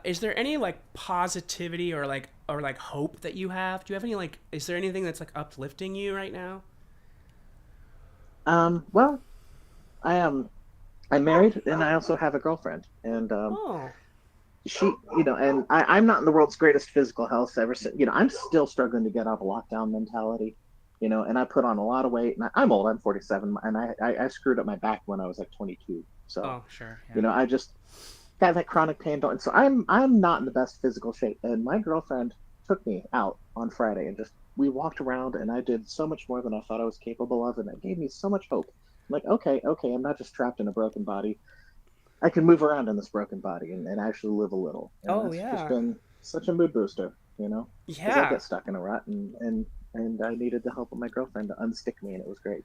is there any like positivity or like hope that you have? Do you have any like? Is there anything that's like uplifting you right now? Well, I'm married and I also have a girlfriend, and she, and I'm not in the world's greatest physical health ever since, I'm still struggling to get out of lockdown mentality, and I put on a lot of weight, and I'm old, I'm 47, and I screwed up my back when I was like 22. So, sure. Yeah. I just got that chronic pain. And so I'm not in the best physical shape. And my girlfriend took me out on Friday and we walked around, and I did so much more than I thought I was capable of. And it gave me so much hope. I'm like, okay, I'm not just trapped in a broken body. I can move around in this broken body and actually live a little. And it's just been such a mood booster, Yeah. Because I get stuck in a rut, and I needed the help of my girlfriend to unstick me, and it was great.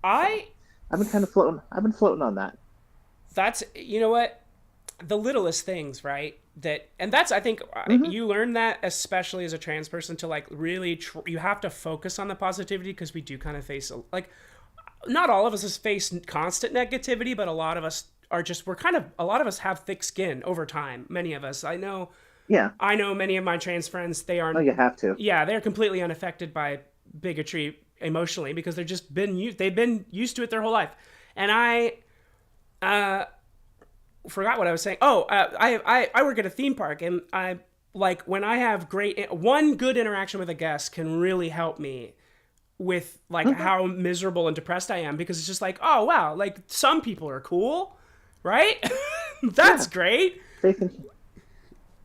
I've been kind of floating. I've been floating on that. That's, you know what? The littlest things, right? That's, I think, you learn that, especially as a trans person, to like really, you have to focus on the positivity, because we do kind of face, like, not all of us face constant negativity, but a lot of us are a lot of us have thick skin over time. Many of us, I know many of my trans friends, they aren't. Oh, you have to. Yeah, they're completely unaffected by bigotry emotionally, because they've been used to it their whole life. And I forgot what I was saying. I work at a theme park, and I like when I have one good interaction with a guest can really help me with like how miserable and depressed I am, because it's just like, oh wow, like some people are cool, right? That's great.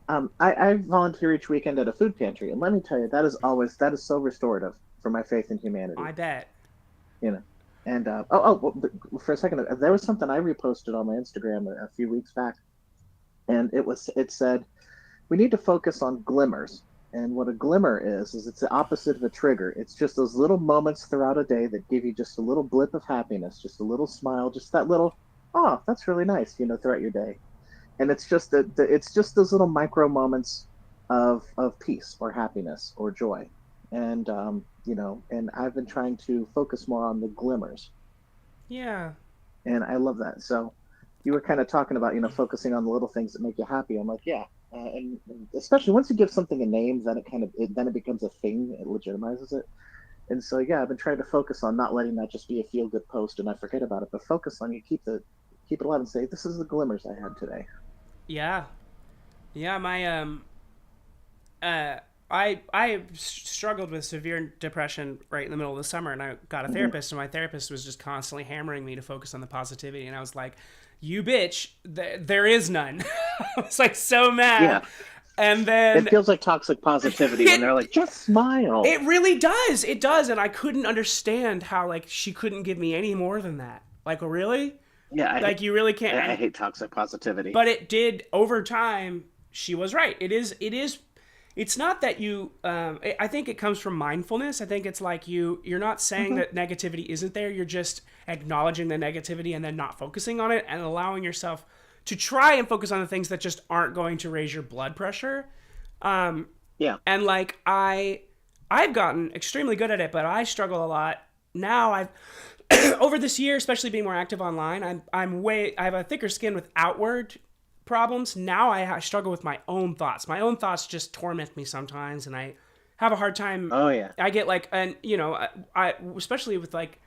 I volunteer each weekend at a food pantry, and let me tell you, that is so restorative for my faith in humanity. I bet. And for a second, there was something I reposted on my Instagram a few weeks back, and it said we need to focus on glimmers. And what a glimmer is it's the opposite of a trigger. It's just those little moments throughout a day that give you just a little blip of happiness, just a little smile, just that little, oh, that's really nice, throughout your day. And it's just it's just those little micro moments of peace or happiness or joy. And and I've been trying to focus more on the glimmers. Yeah. And I love that. So you were kind of talking about, focusing on the little things that make you happy. I'm like, yeah. And especially once you give something a name, then it becomes a thing. It legitimizes it. And so, yeah, I've been trying to focus on not letting that just be a feel good post and I forget about it, but focus on, you keep it alive and say, this is the glimmers I had today. Yeah. Yeah. My, I struggled with severe depression right in the middle of the summer, and I got a therapist, and my therapist was just constantly hammering me to focus on the positivity. And I was like, you bitch, there is none. I was like so mad. Yeah. And then it feels like toxic positivity when they're like, just smile. It really does. It does. And I couldn't understand how like she couldn't give me any more than that. Like, really? Yeah. You really can't. I hate toxic positivity. But it did over time. She was right. It's not that you, I think it comes from mindfulness. I think it's like you're not saying that negativity isn't there. You're just acknowledging the negativity and then not focusing on it and allowing yourself to try and focus on the things that just aren't going to raise your blood pressure. Yeah. And like, I've gotten extremely good at it, but I struggle a lot. Now I've, over this year, especially being more active online, I have a thicker skin with outward problems. Now I struggle with my own thoughts. My own thoughts just torment me sometimes, and I have a hard time. Oh yeah. I get like, and I especially with like,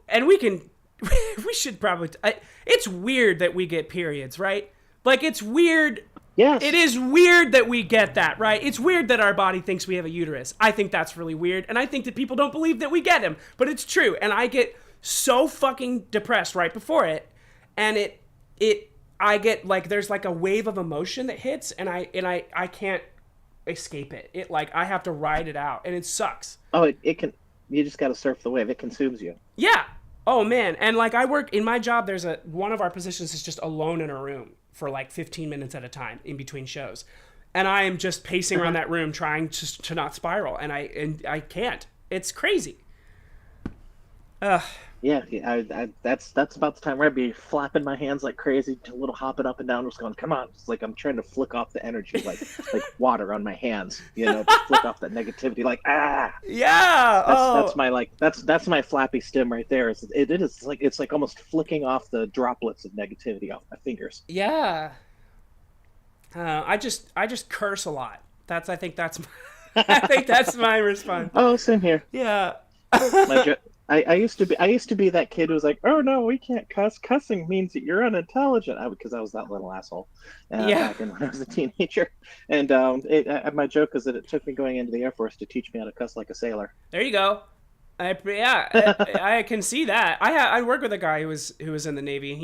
and we should probably. It's weird that we get periods, right? Like it's weird. Yes. It is weird that we get that, right? It's weird that our body thinks we have a uterus. I think that's really weird, and I think that people don't believe that we get them, but it's true. And I get so fucking depressed right before it, and I get like there's like a wave of emotion that hits, and I can't escape it. It like I have to ride it out, and it sucks. Oh, it can. You just got to surf the wave. It consumes you. Yeah. Oh man. And like I work in my job. There's one of our positions is just alone in a room for like 15 minutes at a time in between shows, and I am just pacing around that room trying to not spiral, and I can't. It's crazy. Yeah, I that's about the time where I'd be flapping my hands like crazy, a little hopping up and down, just going, come on. It's like I'm trying to flick off the energy, like water on my hands, to flick off that negativity, like, ah. Yeah. That's my flappy stem right there. It's like almost flicking off the droplets of negativity off my fingers. Yeah. I just curse a lot. I think that's my response. Oh, same here. Yeah. I used to be that kid who was like, oh no, we can't cuss. Cussing means that you're unintelligent. Because I was that little asshole back when I was a teenager. And my joke is that it took me going into the Air Force to teach me how to cuss like a sailor. There you go. I can see that. I work with a guy who was in the Navy, and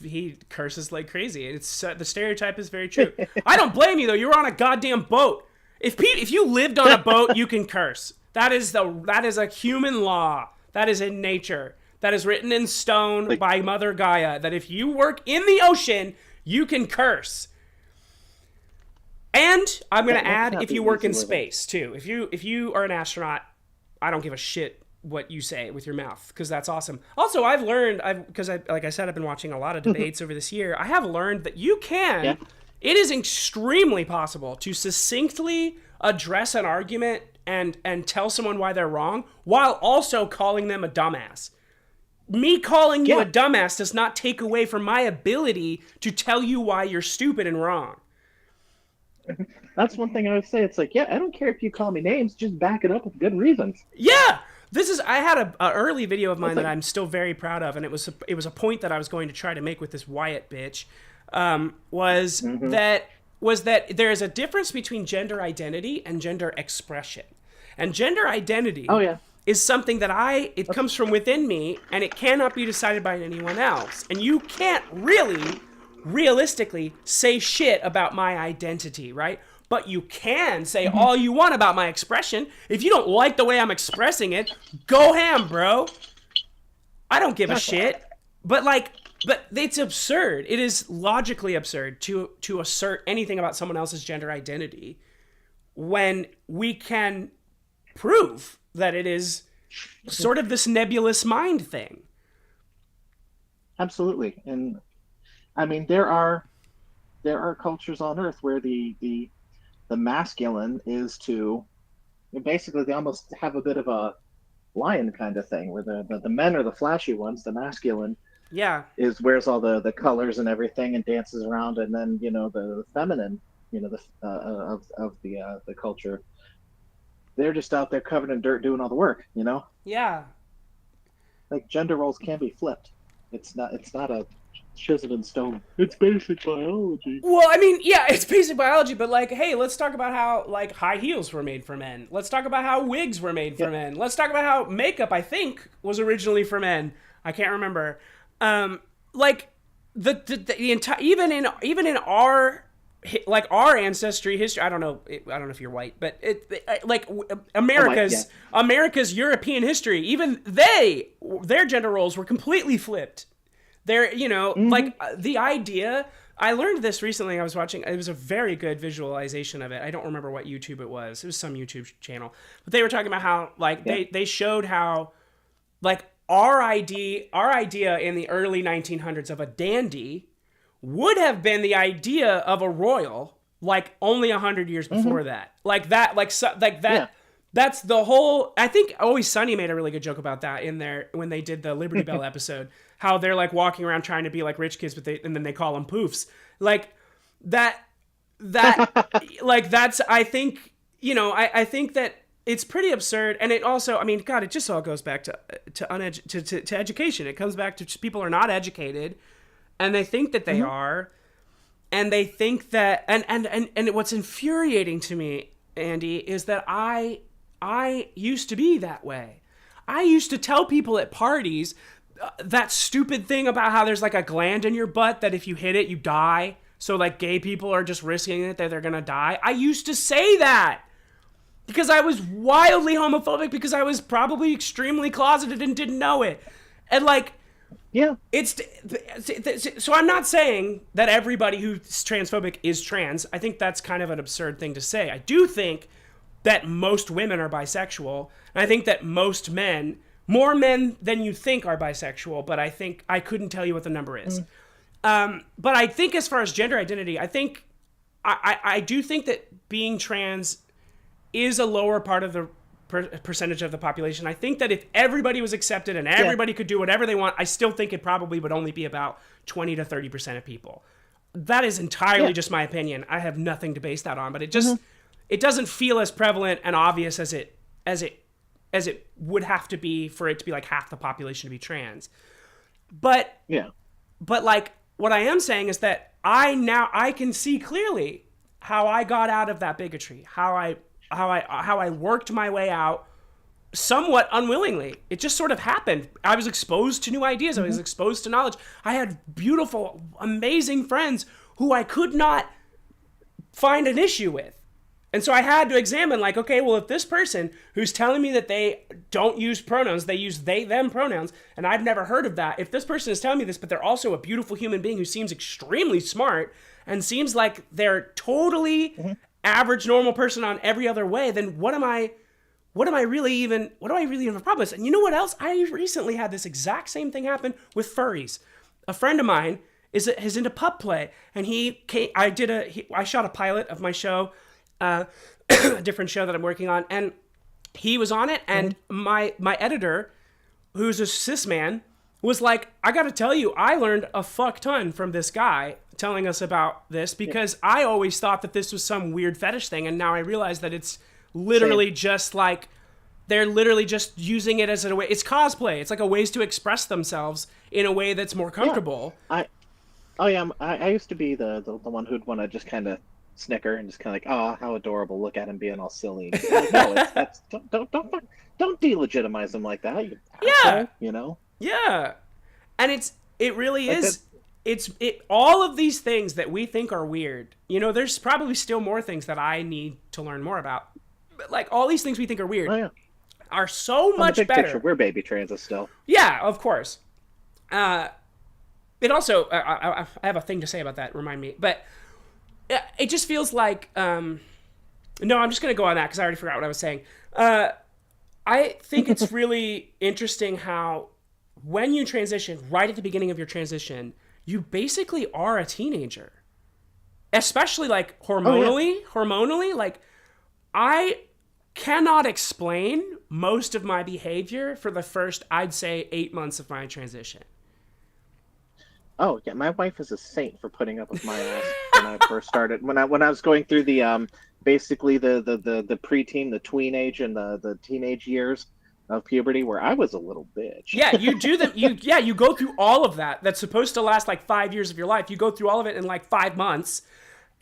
he curses like crazy. It's the stereotype is very true. I don't blame you though. You were on a goddamn boat. If you lived on a boat, you can curse. That is a human law. That is in nature. That is written in stone by Mother Gaia. That if you work in the ocean, you can curse. And I'm going to add, if you work in space too. If you are an astronaut, I don't give a shit what you say with your mouth, because that's awesome. Also, I've learned, like I said, I've been watching a lot of debates over this year. I have learned that you can. Yeah. It is extremely possible to succinctly address an argument and tell someone why they're wrong while also calling them a dumbass. Me calling you a dumbass does not take away from my ability to tell you why you're stupid and wrong. That's one thing I would say. It's like, I don't care if you call me names, just back it up with good reasons. Yeah. I had an early video of mine that I'm still very proud of, and it was a point that I was going to try to make with this Wyatt bitch, was that there is a difference between gender identity and gender expression. And gender identity is something that it comes from within me, and it cannot be decided by anyone else. And you can't really, realistically, say shit about my identity, right? But you can say all you want about my expression. If you don't like the way I'm expressing it, go ham, bro. I don't give a shit. But it's absurd. It is logically absurd to assert anything about someone else's gender identity when we can prove that it is sort of this nebulous mind thing. Absolutely. And I mean, there are cultures on Earth where the masculine is to basically, they almost have a bit of a lion kind of thing, where the men are the flashy ones, the masculine wears all the colors and everything and dances around, and then the feminine of the culture, they're just out there covered in dirt doing all the work. Like, gender roles can be flipped. It's not a chiseled in stone. It's basic biology. Well, I mean, yeah, it's basic biology, but hey, let's talk about how high heels were made for men. Let's talk about how wigs were made for men. Let's talk about how makeup, I think, was originally for men. I can't remember. The entire, even in our ancestry history, I don't know if you're white, but America's European history, even their gender roles were completely flipped. They're, the idea, I learned this recently. I was watching, it was a very good visualization of it. I don't remember what YouTube it was. It was some YouTube channel. But they were talking about how, they showed how, our idea in the early 1900s of a dandy would have been the idea of a royal, only 100 years before that. That's the whole. I think Always Sunny made a really good joke about that in there when they did the Liberty Bell episode. How they're walking around trying to be like rich kids, and then they call them poofs. That's. I think I think that it's pretty absurd, and it also. I mean, God, it just all goes back to education. It comes back to people are not educated, and they think that they are, and they think that and what's infuriating to me, Andy, is that I used to be that way. I used to tell people at parties that stupid thing about how there's a gland in your butt that if you hit it, you die. So gay people are just risking it that they're going to die. I used to say that because I was wildly homophobic, because I was probably extremely closeted and didn't know it. And so I'm not saying that everybody who's transphobic is trans. I think that's kind of an absurd thing to say. I do think that most women are bisexual, and I think that most men, more men than you think, are bisexual, but I think I couldn't tell you what the number is. But I think as far as gender identity, I think I do think that being trans is a lower part of the percentage of the population. I think that if everybody was accepted and everybody could do whatever they want, I still think it probably would only be about 20 to 30% of people. that is entirely Yeah. just my opinion. I have nothing to base that on, but it just it doesn't feel as prevalent and obvious as it would have to be for it to be like half the population to be trans. But Yeah. but like what I am saying is that I can see clearly how I got out of that bigotry, how I worked my way out somewhat unwillingly. It just sort of happened. I was exposed to new ideas. I was exposed to knowledge. I had beautiful, amazing friends who I could not find an issue with. And so I had to examine, like, okay, well, if this person who's telling me that they don't use pronouns, they use they, them pronouns, and I've never heard of that. If this person is telling me this, but they're also a beautiful human being who seems extremely smart and seems like they're totally average, normal person on every other way, then what do I really even have a problem with? And you know what else? I recently had this exact same thing happen with furries. A friend of mine is into pup play, and I shot a pilot of my show, a different show that I'm working on, and he was on it, and my editor, who's a cis man, was like, I gotta tell you, I learned a fuck ton from this guy telling us about this, because I always thought that this was some weird fetish thing, and now I realize that it's literally just like, they're literally just using it as a way, it's cosplay, it's like a ways to express themselves in a way that's more comfortable. I used to be the one who'd want to just kind of snicker and just kind of like, oh, how adorable, look at him being all silly. Like, no, that's don't delegitimize him like that, you asshole, you know? Yeah. And it really like is, all of these things that we think are weird, you know, there's probably still more things that I need to learn more about. But like all these things we think are weird are so much better. Picture, we're baby transes still. Yeah, of course. It also, I have a thing to say about that, remind me, but it just feels like, no, I'm just going to go on that because I already forgot what I was saying. I think it's really interesting how when you transition, right at the beginning of your transition, you basically are a teenager. Especially like hormonally, like I cannot explain most of my behavior for the first, I'd say, 8 months of my transition. Oh yeah, my wife is a saint for putting up with my ass when I first started. When I was going through the basically the preteen, the tween age, and the teenage years of puberty, where I was a little bitch. Yeah, you do them. You go through all of that. That's supposed to last like 5 years of your life. You go through all of it in like 5 months,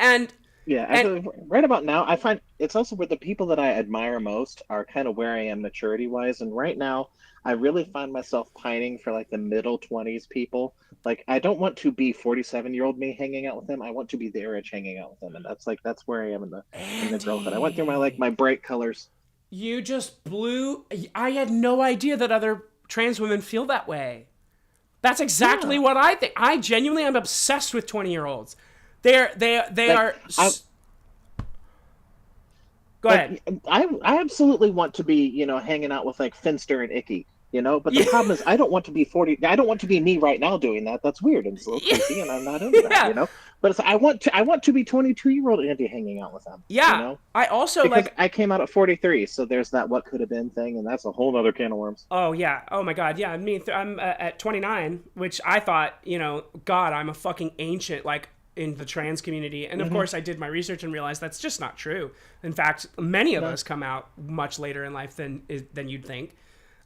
and actually, right about now, I find it's also where the people that I admire most are kind of where I am maturity wise, and right now, I really find myself pining for like the middle 20s people. Like, I don't want to be 47-year-old me hanging out with them. I want to be their age hanging out with them, and that's where I am in the growth. And I went through my bright colors. You just blew. I had no idea that other trans women feel that way. That's exactly what I think. I genuinely am obsessed with 20-year-olds. They are. Go ahead. I absolutely want to be, hanging out with like Finster and Icky, but the problem is I don't want to be 40. I don't want to be me right now doing that. That's weird and so creepy, and I'm not into that, But it's, I want to be 22-year-old Andy hanging out with them. Yeah. I also because I came out at 43, so there's that what could have been thing, and that's a whole other can of worms. Oh yeah. Oh my God. Yeah. I mean, I'm at 29, which I thought, God, I'm a fucking ancient, like, in the trans community. And of course I did my research and realized that's just not true. In fact, many of us come out much later in life than you'd think.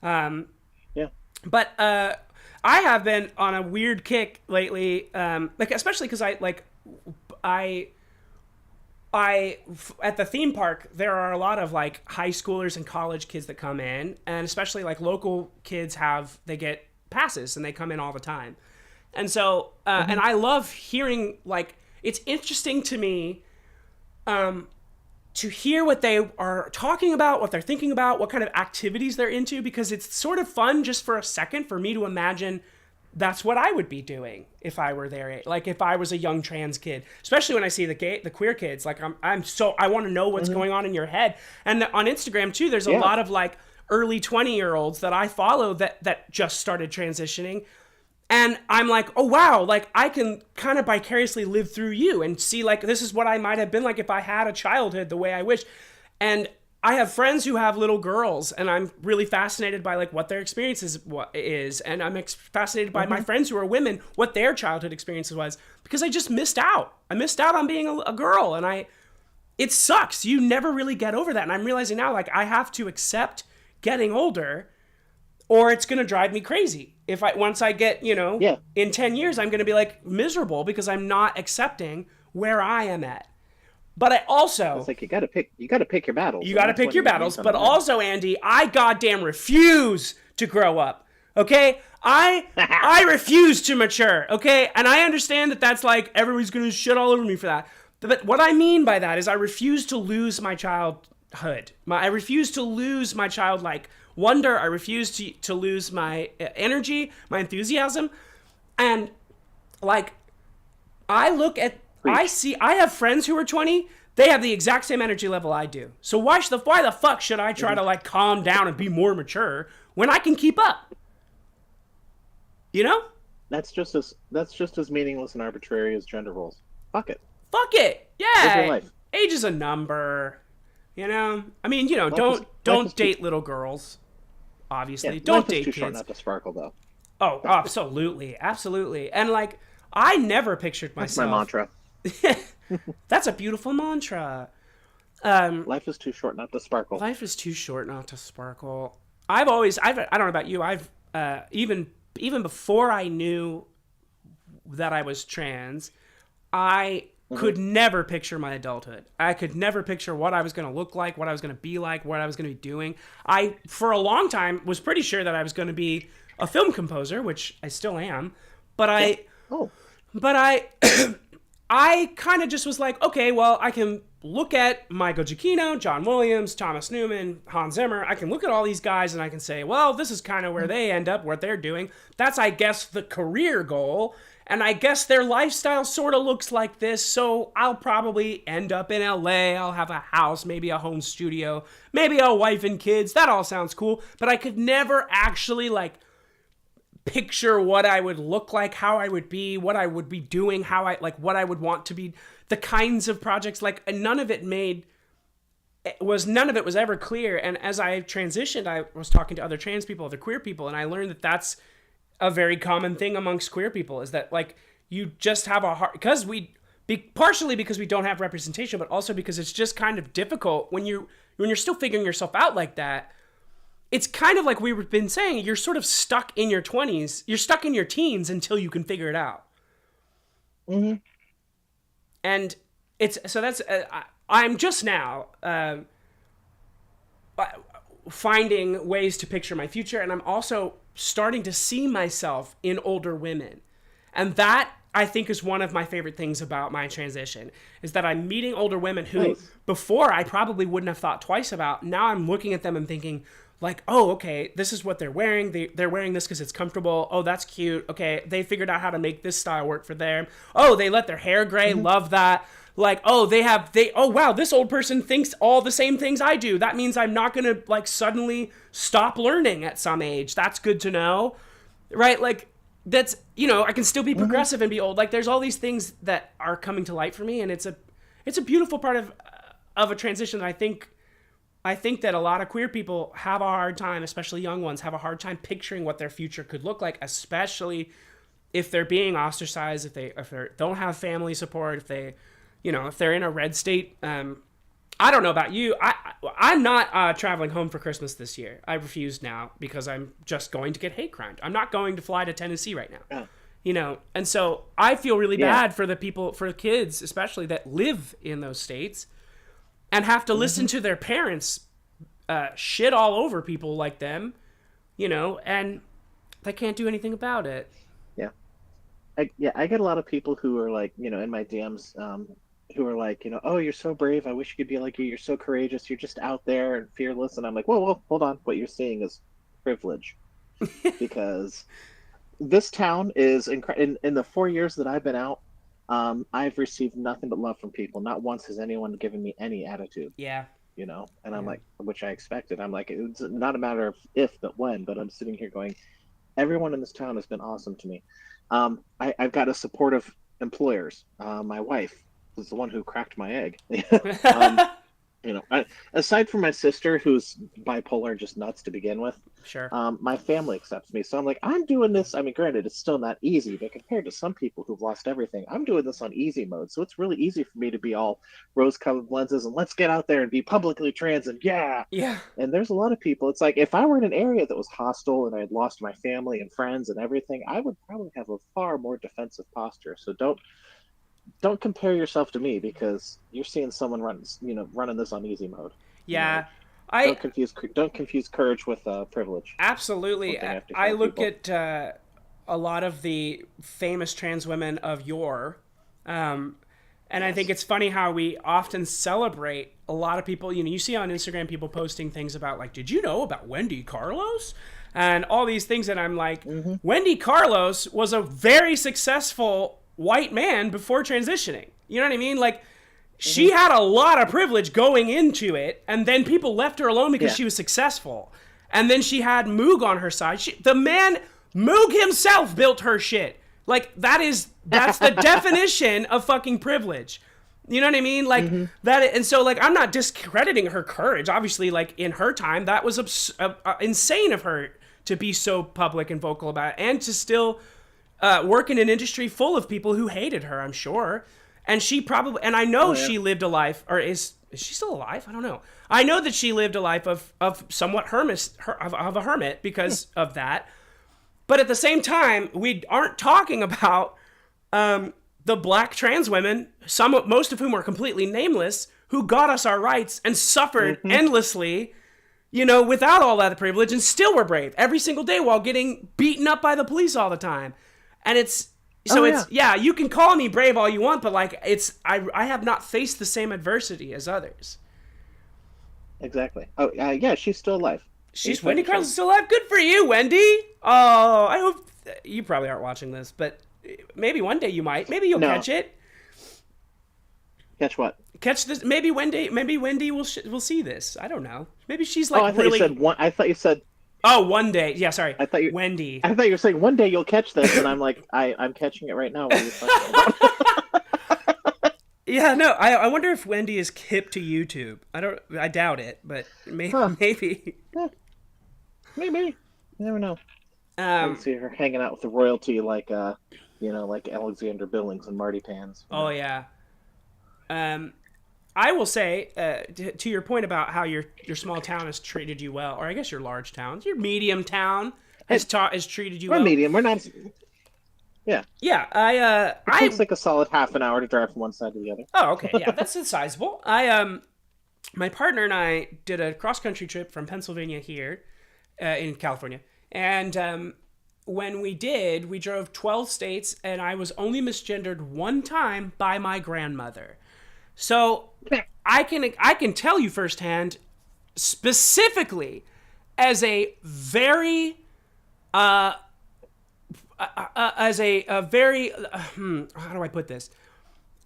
But I have been on a weird kick lately, like especially because I at the theme park there are a lot of like high schoolers and college kids that come in, and especially like local kids they get passes and they come in all the time. And so, and I love hearing, like, it's interesting to me to hear what they are talking about, what they're thinking about, what kind of activities they're into, because it's sort of fun just for a second for me to imagine that's what I would be doing if I were their age. Like, if I was a young trans kid, especially when I see the queer kids, like, I want to know what's going on in your head. And on Instagram, too, there's a lot of, like, early 20-year-olds that I follow that just started transitioning. And I'm like, oh, wow, like, I can kind of vicariously live through you and see, like, this is what I might have been like if I had a childhood the way I wish. And I have friends who have little girls, and I'm really fascinated by like what their experiences is, and I'm fascinated by my friends who are women, what their childhood experiences was, because I just missed out. I missed out on being a girl, and it sucks. You never really get over that, and I'm realizing now like I have to accept getting older, or it's gonna drive me crazy. Once I get, in 10 years, I'm gonna be like miserable because I'm not accepting where I am at. But I also... It's like you gotta pick your battles. You gotta pick your battles, but also, Andy, I goddamn refuse to grow up, okay? I refuse to mature, okay? And I understand that that's like, everybody's gonna shit all over me for that. But what I mean by that is I refuse to lose my childhood. I refuse to lose my childlike wonder. I refuse to lose my energy, my enthusiasm. And, like, I look at... I have friends who are 20. They have the exact same energy level I do. So why the fuck should I try to like calm down and be more mature when I can keep up? You know? That's just as meaningless and arbitrary as gender roles. Fuck it. Fuck it. Yeah. Live your life. Age is a number. You know? I mean, don't date little girls. Obviously, yeah, don't life date is too kids. short not to sparkle, though. Oh, absolutely, absolutely. And like, I never pictured myself. That's my mantra. That's a beautiful mantra. Life is too short not to sparkle. Life is too short not to sparkle. I don't know about you. I've even before I knew that I was trans, I could never picture my adulthood. I could never picture what I was going to look like, what I was going to be like, what I was going to be doing. I, for a long time, was pretty sure that I was going to be a film composer, which I still am. But I kind of just was like, okay, well, I can look at Michael Giacchino, John Williams, Thomas Newman, Hans Zimmer. I can look at all these guys and I can say, well, this is kind of where they end up, what they're doing. That's, I guess, the career goal. And I guess their lifestyle sort of looks like this. So I'll probably end up in LA. I'll have a house, maybe a home studio, maybe a wife and kids. That all sounds cool. But I could never actually, like, picture what I would look like, how I would be, what I would be doing, what I would want to be, the kinds of projects, like, none of it was ever clear. And as I transitioned, I was talking to other trans people, other queer people, and I learned that that's a very common thing amongst queer people, is that, like, you just have a hard, partially because we don't have representation, but also because it's just kind of difficult when you're still figuring yourself out like that. It's kind of like we've been saying, you're sort of stuck in your 20s. You're stuck in your teens until you can figure it out. Mm-hmm. And I'm just now finding ways to picture my future. And I'm also starting to see myself in older women. And that, I think, is one of my favorite things about my transition, is that I'm meeting older women who before I probably wouldn't have thought twice about. Now I'm looking at them and thinking, like, oh, okay, this is what they're wearing. They're wearing this because it's comfortable. Oh, that's cute. Okay, they figured out how to make this style work for them. Oh, they let their hair gray. Love that. Like, oh, oh, wow, this old person thinks all the same things I do. That means I'm not going to, like, suddenly stop learning at some age. That's good to know, right? Like, that's, I can still be progressive and be old. Like, there's all these things that are coming to light for me, and it's a beautiful part of a transition that I think that a lot of queer people have a hard time, especially young ones, have a hard time picturing what their future could look like, especially if they're being ostracized, if they don't have family support, if they're in a red state. I don't know about you. I'm not traveling home for Christmas this year. I refuse now because I'm just going to get hate crimed. I'm not going to fly to Tennessee right now. And so I feel really bad for the kids, especially that live in those states and have to listen to their parents shit all over people like them, and they can't do anything about it. Yeah. I get a lot of people who are like, in my DMs, who are like, oh, you're so brave. I wish you could be like you. You're so courageous. You're just out there and fearless. And I'm like, whoa, hold on. What you're seeing is privilege. Because this town is incredible. In the 4 years that I've been out, I've received nothing but love from people. Not once has anyone given me any attitude. Yeah. And I'm like, which I expected. I'm like, it's not a matter of if, but when. But I'm sitting here going, everyone in this town has been awesome to me. I've got a supportive employers. My wife was the one who cracked my egg. Aside from my sister, who's bipolar and just nuts to begin with, Sure. my family accepts me. So I'm like, I'm doing this. I mean, granted, it's still not easy, but compared to some people who've lost everything, I'm doing this on easy mode. So it's really easy for me to be all rose-colored lenses and let's get out there and be publicly trans and yeah. Yeah. And there's a lot of people. It's like if I were in an area that was hostile and I had lost my family and friends and everything, I would probably have a far more defensive posture. So don't compare yourself to me because you're seeing someone running this on easy mode. Yeah. Don't confuse courage with privilege. Absolutely. I look at a lot of the famous trans women of yore, and I think it's funny how we often celebrate a lot of people. You see on Instagram people posting things about like, did you know about Wendy Carlos? And all these things, and I'm like, Wendy Carlos was a very successful white man before transitioning. You know what I mean? Like, she had a lot of privilege going into it, and then people left her alone because she was successful. And then she had Moog on her side. The man, Moog himself, built her shit. Like, that's the definition of fucking privilege. You know what I mean? Like, that, and so, like, I'm not discrediting her courage. Obviously, like, in her time, that was insane of her to be so public and vocal about it, and to still work in an industry full of people who hated her, I'm sure. And she probably, and I know she lived a life, or is she still alive? I don't know. I know that she lived a life of somewhat of a hermit because of that. But at the same time, we aren't talking about the black trans women, most of whom are completely nameless, who got us our rights and suffered endlessly, without all that privilege, and still were brave every single day while getting beaten up by the police all the time. And you can call me brave all you want, but like I have not faced the same adversity as others. Exactly. Oh, yeah, she's still alive. Wendy Carlos is still alive. Good for you, Wendy. Oh, I hope you probably aren't watching this, but maybe one day you might. Maybe you'll catch it. Catch what? Catch this. Maybe Wendy will see this. I don't know. Maybe she's like I thought you said. Oh, one day. Yeah, sorry. Wendy. I thought you were saying one day you'll catch this, and I'm like, I'm catching it right now. What are you talking about? Yeah, no. I wonder if Wendy is hip to YouTube. I doubt it, but maybe. Maybe. Maybe. You never know. I can see her hanging out with the royalty, like like Alexander Billings and Marty Pans. Oh yeah. I will say, to your point about how your small town has treated you well, or I guess your large town, your medium town has treated you well. We're medium. We're not. Yeah. Yeah. It takes like a solid half an hour to drive from one side to the other. Oh, okay. Yeah, that's sizable. My partner and I did a cross country trip from Pennsylvania here, in California, and when we did, we drove 12 states, and I was only misgendered one time by my grandmother. So I can tell you firsthand, specifically, as a very how do I put this?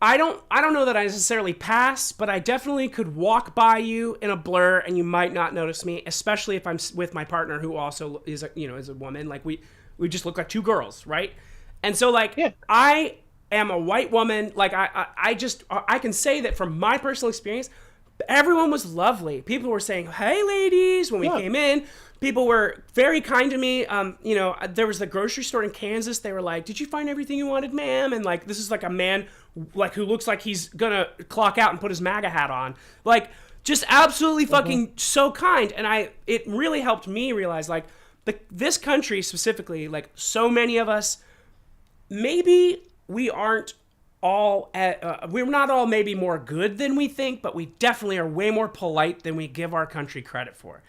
I don't know that I necessarily pass, but I definitely could walk by you in a blur and you might not notice me, especially if I'm with my partner who also is a woman. Like we just look like two girls, right? And so I am a white woman. Like I can say that from my personal experience, everyone was lovely. People were saying, "Hey, ladies," when we came in. People were very kind to me. There was the grocery store in Kansas. They were like, "Did you find everything you wanted, ma'am?" And like, this is like a man like who looks like he's gonna clock out and put his MAGA hat on. Like, just absolutely fucking so kind. And it really helped me realize like this country specifically, like so many of us, maybe we aren't all we're not all maybe more good than we think, but we definitely are way more polite than we give our country credit for.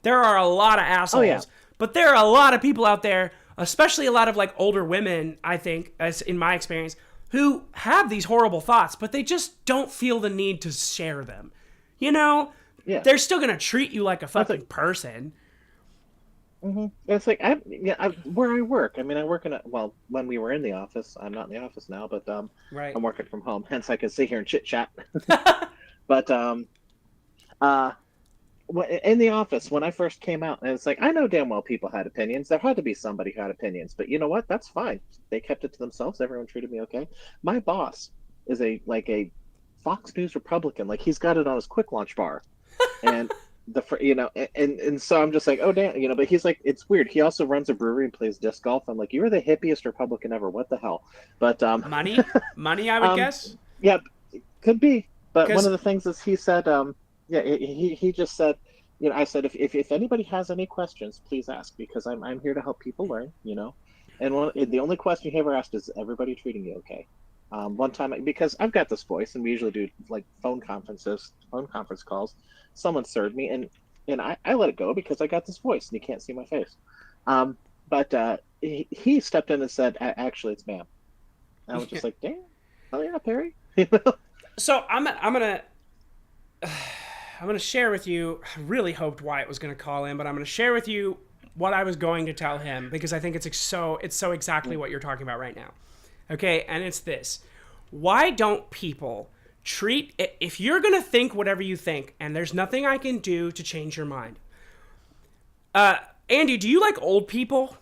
There are a lot of assholes, but there are a lot of people out there, especially a lot of like older women, I think, as in my experience, who have these horrible thoughts, but they just don't feel the need to share them. They're still going to treat you like a fucking person. Mm-hmm. It's like where I work. I mean, I work when we were in the office. I'm not in the office now, but right. I'm working from home. Hence, I can sit here and chit chat. But in the office when I first came out, and it's like I know damn well people had opinions. There had to be somebody who had opinions, but you know what? That's fine. They kept it to themselves. Everyone treated me okay. My boss is a Fox News Republican. Like, he's got it on his quick launch bar. And and so I'm just like, oh damn, but he's like, it's weird. He also runs a brewery and plays disc golf. I'm like, you're the hippiest Republican ever. What the hell? But money, I would guess. Yeah, could be. But one 'Cause- of the things is he said, he just said, I said, if anybody has any questions, please ask, because I'm here to help people learn, And the only question he ever asked is everybody treating you okay? One time, because I've got this voice, and we usually do like phone conference calls. Someone served me, and I let it go because I got this voice, and you can't see my face. But he stepped in and said, "Actually, it's ma'am." And I was just like, "Damn, oh yeah, Perry." So I'm gonna share with you. I really hoped Wyatt was gonna call in, but I'm gonna share with you what I was going to tell him, because I think it's so exactly what you're talking about right now. Okay, and it's this. Why don't people treat, if you're going to think whatever you think, and there's nothing I can do to change your mind. Andy, do you like old people?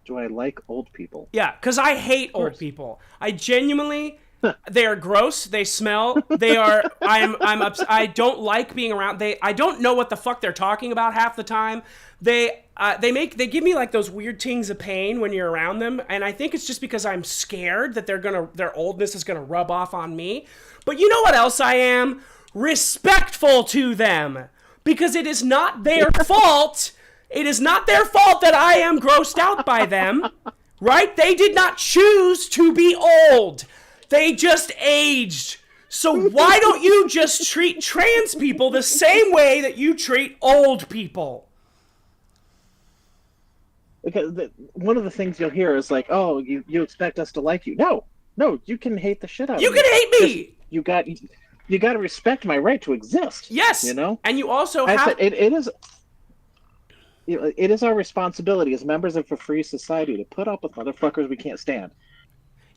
Do I like old people? Yeah, because I hate old people. I genuinely, they are gross. They smell. They are, I don't like being around. I don't know what the fuck they're talking about half the time. They give me like those weird tings of pain when you're around them, and I think it's just because I'm scared that their oldness is gonna rub off on me. But you know what else I am? Respectful to them, because it is not their fault. It is not their fault that I am grossed out by them, right? They did not choose to be old. They just aged. So why don't you just treat trans people the same way that you treat old people? Because one of the things you'll hear is like, oh, you expect us to like you. No, you can hate the shit out of me. You can hate me! Just, you got to respect my right to exist. Yes! And you also have... It is our responsibility as members of a free society to put up with motherfuckers we can't stand.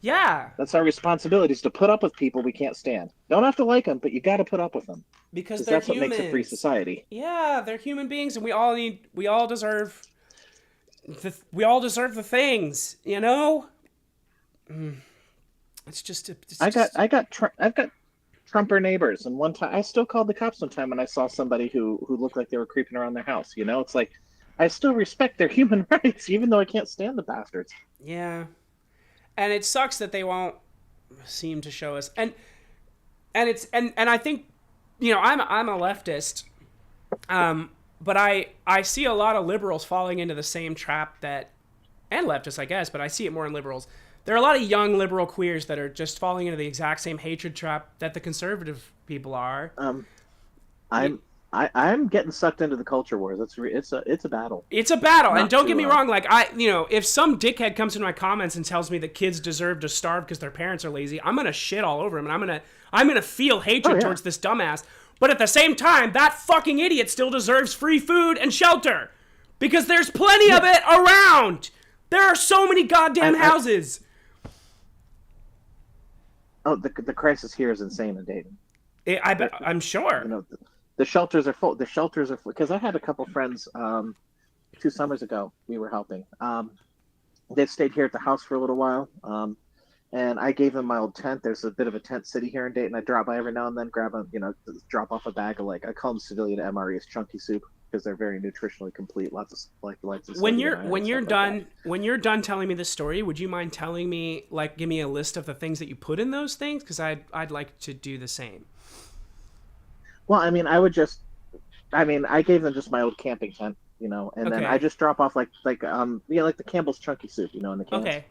Yeah. That's our responsibility, is to put up with people we can't stand. Don't have to like them, but you got to put up with them. Because they're that's humans. What makes a free society. Yeah, they're human beings, and we all deserve the things, It's just. I've got Trumper neighbors, and one time I still called the cops one time when I saw somebody who looked like they were creeping around their house. It's like I still respect their human rights, even though I can't stand the bastards. Yeah, and it sucks that they won't seem to show us. And I think, I'm a leftist, but I see a lot of liberals falling into the same trap and leftists, I guess, but I see it more in liberals. There are a lot of young liberal queers that are just falling into the exact same hatred trap that the conservative people are. I'm getting sucked into the culture wars. It's a battle. It's a battle, and don't get me wrong. Like if some dickhead comes into my comments and tells me that kids deserve to starve because their parents are lazy, I'm gonna shit all over him, and I'm gonna feel hatred towards this dumbass. But at the same time, that fucking idiot still deserves free food and shelter, because there's plenty of it around. There are so many goddamn houses. The crisis here is insane in Dayton. I'm sure. The shelters are full. Because I had a couple friends 2 summers ago. We were helping. They stayed here at the house for a little while, and I gave them my old tent. There's a bit of a tent city here in Dayton. I drop by every now and then, drop off a bag of I call them civilian MREs, chunky soup, because they're very nutritionally complete. Lots of when you're done telling me this story, would you mind telling me, give me a list of the things that you put in those things? Because I'd like to do the same. Well, I gave them just my old camping tent, and then I just drop off like the Campbell's chunky soup, in the cans. Okay.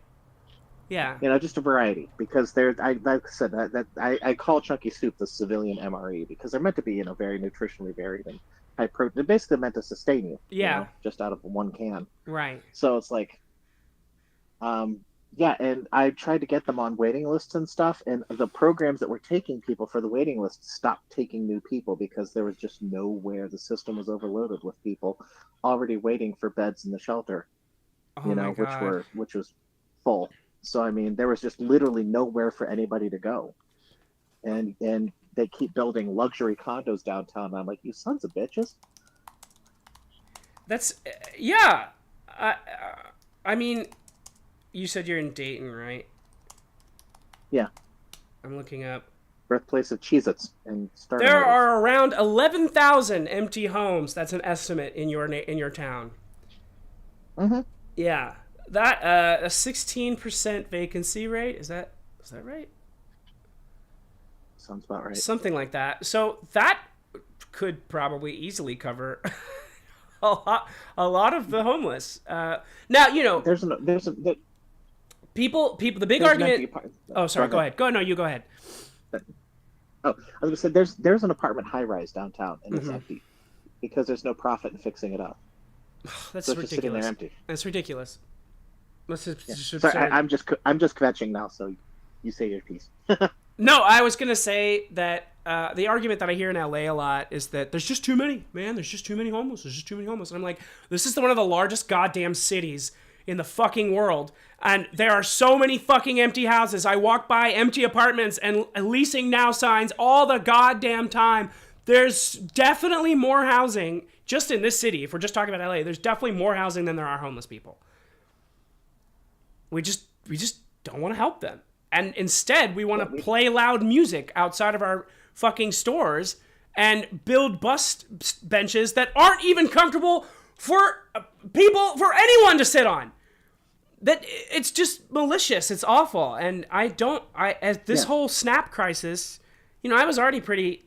Yeah. Just a variety, because like I said, I call chunky soup the civilian MRE, because they're meant to be, very nutritionally varied and high protein. They're basically meant to sustain you. Yeah. Just out of one can. Right. So it's like, and I tried to get them on waiting lists and stuff, and the programs that were taking people for the waiting list stopped taking new people because there was just nowhere. The system was overloaded with people already waiting for beds in the shelter, which was full. So there was just literally nowhere for anybody to go, and they keep building luxury condos downtown. And I'm like, you sons of bitches. That's You said you're in Dayton, right? Yeah. I'm looking up. Birthplace of Cheez-Its and Starter There Noodles. are around 11,000 empty homes. That's an estimate in your town. Mm-hmm. Yeah, that a 16% vacancy rate. Is that right? Sounds about right. Something like that. So that could probably easily cover a lot of the homeless. Now people. The big argument. Oh, sorry. Go ahead. No, you go ahead. Oh, I was gonna say there's an apartment high rise downtown and it's empty because there's no profit in fixing it up. That's so ridiculous. It's just sitting there empty. That's ridiculous. Sorry, I'm just kvetching now, so you say your piece. No, I was gonna say that the argument that I hear in LA a lot is that there's just too many, man. There's just too many homeless. There's just too many homeless. And I'm like, this is one of the largest goddamn cities in the fucking world, and there are so many fucking empty houses. I walk by empty apartments and leasing now signs all the goddamn time. There's definitely more housing just in this city. If we're just talking about LA, there's definitely more housing than there are homeless people. We just don't want to help them. And instead, we want to play loud music outside of our fucking stores and build bus benches that aren't even comfortable for anyone to sit on. That it's just malicious. It's awful. And as this whole SNAP crisis, I was already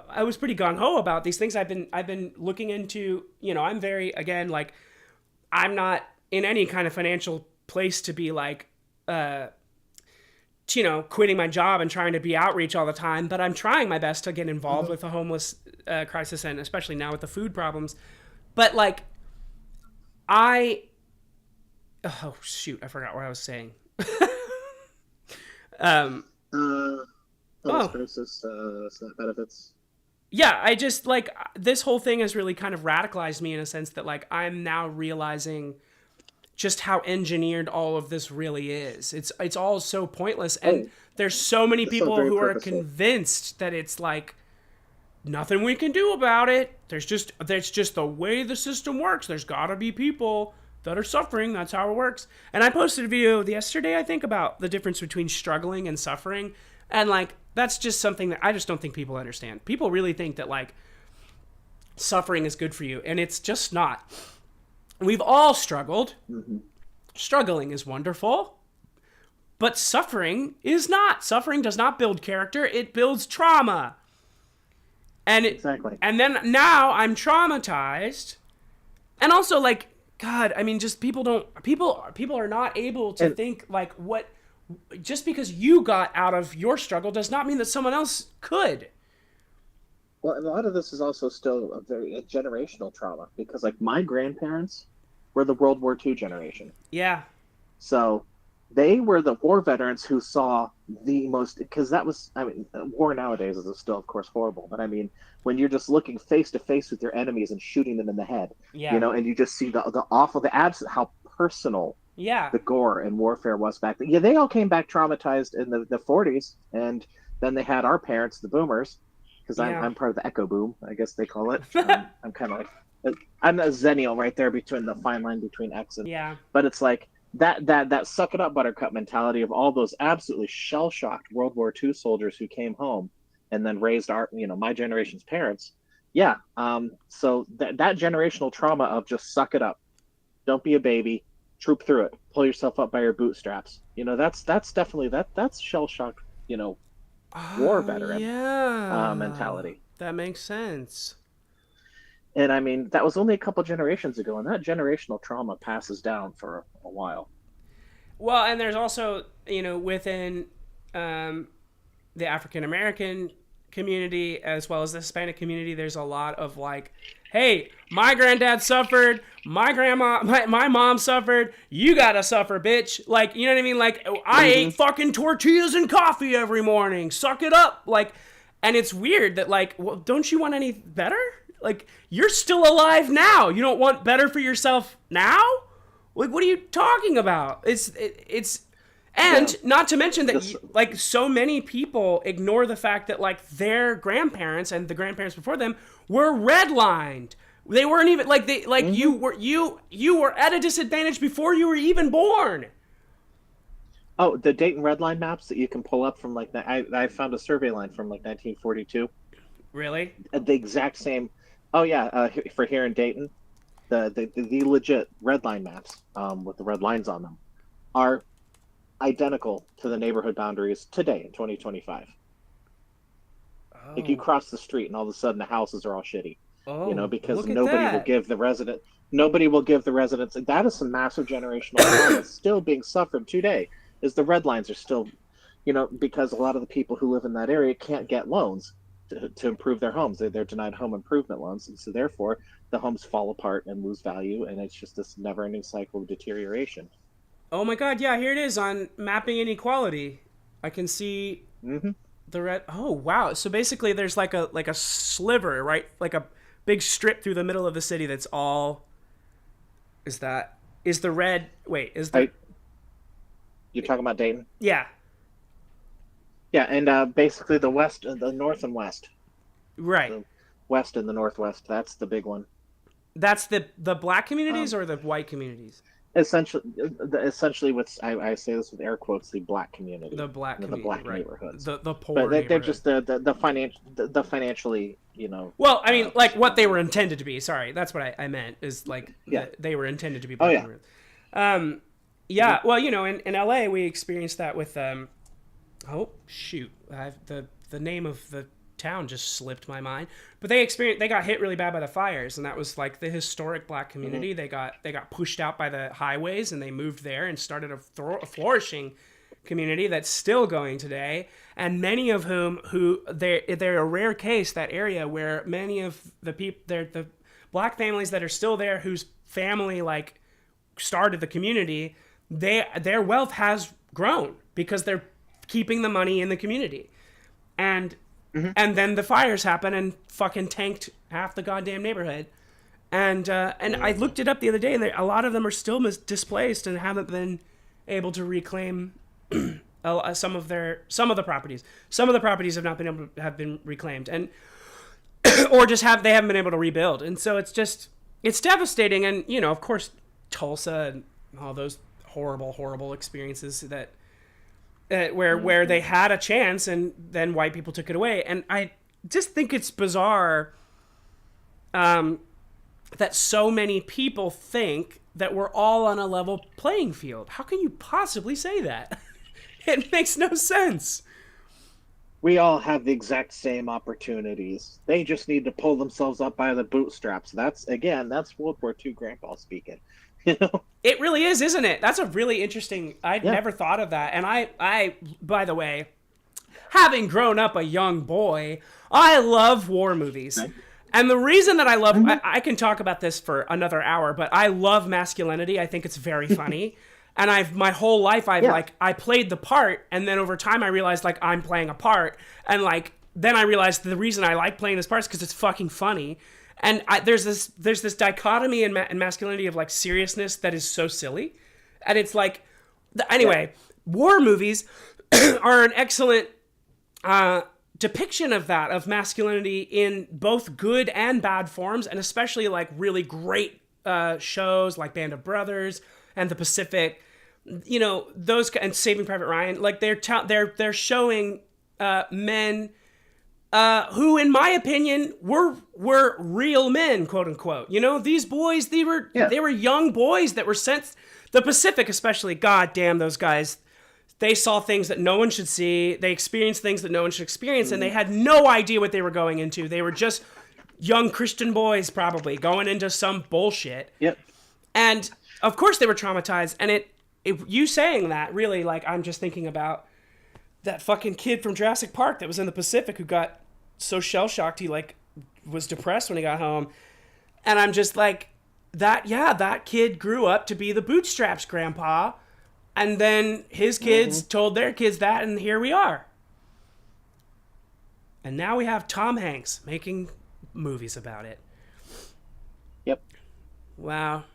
I was pretty gung-ho about these things. I've been looking into, I'm very, again, like, I'm not in any kind of financial place to be like, quitting my job and trying to be outreach all the time, but I'm trying my best to get involved with the homeless crisis, and especially now with the food problems. But like, I forgot what I was saying. Versus benefits. Yeah, I just like this whole thing has really kind of radicalized me in a sense that like I'm now realizing just how engineered all of this really is. It's all so pointless, and there's so many people who are convinced that it's like nothing we can do about it. That's just the way the system works. There's got to be people that are suffering. That's how it works. And I posted a video yesterday, I think, about the difference between struggling and suffering, and like that's just something that I just don't think people understand. People really think that like suffering is good for you, and it's just not. We've all struggled. Mm-hmm. Struggling is wonderful, but suffering is not. Suffering does not build character. It builds trauma. Exactly. And then now I'm traumatized. And also like, God, I mean, just people are not able to think like just because you got out of your struggle does not mean that someone else could. Well, and a lot of this is also still a generational trauma, because like my grandparents were the World War II generation. Yeah. So they were the war veterans who saw the most, because that was, I mean, war nowadays is still, of course, horrible. But I mean, when you're just looking face to face with your enemies and shooting them in the head, and you just see the awful, how personal the gore and warfare was back then. Yeah, they all came back traumatized in the 40s, and then they had our parents, the boomers, because I'm part of the echo boom, I guess they call it. I'm kind of like, I'm a zennial right there between the fine line between X and but it's like that suck it up buttercup mentality of all those absolutely shell-shocked World War II soldiers who came home and then raised our my generation's parents. So that generational trauma of just suck it up, don't be a baby, troop through it, pull yourself up by your bootstraps, that's definitely that's shell-shocked war veteran mentality. That makes sense. And I mean, that was only a couple generations ago, and that generational trauma passes down for a while. Well, and there's also, within the African American community as well as the Hispanic community, there's a lot of like, hey, my granddad suffered, my grandma, my mom suffered, you gotta suffer, bitch. Like, you know what I mean? Like, I ate fucking tortillas and coffee every morning. Suck it up. Like, and it's weird that like, well, don't you want any better? Like, you're still alive now. You don't want better for yourself now? Like, what are you talking about? Not to mention that so many people ignore the fact that like their grandparents and the grandparents before them were redlined. They weren't even like you were at a disadvantage before you were even born. Oh, the Dayton red line maps that you can pull up from like that. I found a survey line from like 1942. Really? The exact same. Oh yeah, for here in Dayton, the legit red line maps with the red lines on them are identical to the neighborhood boundaries today in 2025. Like you Oh. cross the street and all of a sudden the houses are all shitty. Oh, Because look at nobody will that. give the resident, nobody will give the residents. That is some massive generational trauma still being suffered today. Is the red lines are still, because a lot of the people who live in that area can't get loans to improve their homes. They're denied home improvement loans, and so therefore the homes fall apart and lose value, and it's just this never-ending cycle of deterioration. Oh my God, yeah, here it is on mapping inequality. I can see Mm-hmm. the red. Oh wow! So basically, there's like a sliver, right? Like a big strip through the middle of the city that's all. Is the red? Wait, is the You're talking about Dayton? yeah? Yeah, and basically the west, the north and west, Right. the west and the northwest. That's the big one. That's the black communities or the white communities? Essentially, what's I say this with air quotes, the black community, The black the community, black right? neighborhoods. The poor But they're neighborhood. just the financially, Well, I mean, like what they were intended to be. Sorry, that's what I meant. Is like they were intended to be. Black neighborhoods. Yeah. Well, in LA we experienced that with oh shoot, the name of the town just slipped my mind. But they got hit really bad by the fires, and that was like the historic black community. Mm-hmm. They got pushed out by the highways, and they moved there and started a flourishing community that's still going today. And many of whom they're a rare case, that area where many of the people, they're the black families that are still there, whose family like started the community. Their wealth has grown because they're keeping the money in the community. And then the fires happen and fucking tanked half the goddamn neighborhood. And I looked it up the other day, and a lot of them are still displaced and haven't been able to reclaim some of the properties. Some of the properties have not been able to have been reclaimed, and or just they haven't been able to rebuild. And so it's devastating. And of course, Tulsa and all those horrible experiences that. Where they had a chance and then white people took it away. And I just think it's bizarre that so many people think that we're all on a level playing field. How can you possibly say that? It makes no sense. We all have the exact same opportunities. They just need to pull themselves up by the bootstraps. That's World War II grandpa speaking. It really is, isn't it? That's a really interesting. I'd never thought of that. And I, by the way, having grown up a young boy, I love war movies. Right. And the reason that I love, I can talk about this for another hour, but I love masculinity. I think it's very funny. And my whole life, I played the part, and then over time I realized like I'm playing a part, and like then I realized the reason I like playing this part is because it's fucking funny. And there's this dichotomy in masculinity of like seriousness that is so silly, and it's like, anyway, war movies are an excellent depiction of that, of masculinity in both good and bad forms, and especially like really great shows like Band of Brothers and The Pacific, those, and Saving Private Ryan. Like they're showing men. Who, in my opinion, were real men, quote unquote. These boys, they were young boys that were sent. The Pacific, especially, goddamn, those guys, they saw things that no one should see. They experienced things that no one should experience, and they had no idea what they were going into. They were just young Christian boys, probably going into some bullshit. Yep. And of course, they were traumatized. And you saying that, really, like, I'm just thinking about that fucking kid from Jurassic Park that was in the Pacific who got so shell-shocked he like was depressed when he got home. And I'm just like, that kid grew up to be the bootstraps grandpa, and then his kids told their kids that, and here we are. And now we have Tom Hanks making movies about it. Yep. Wow.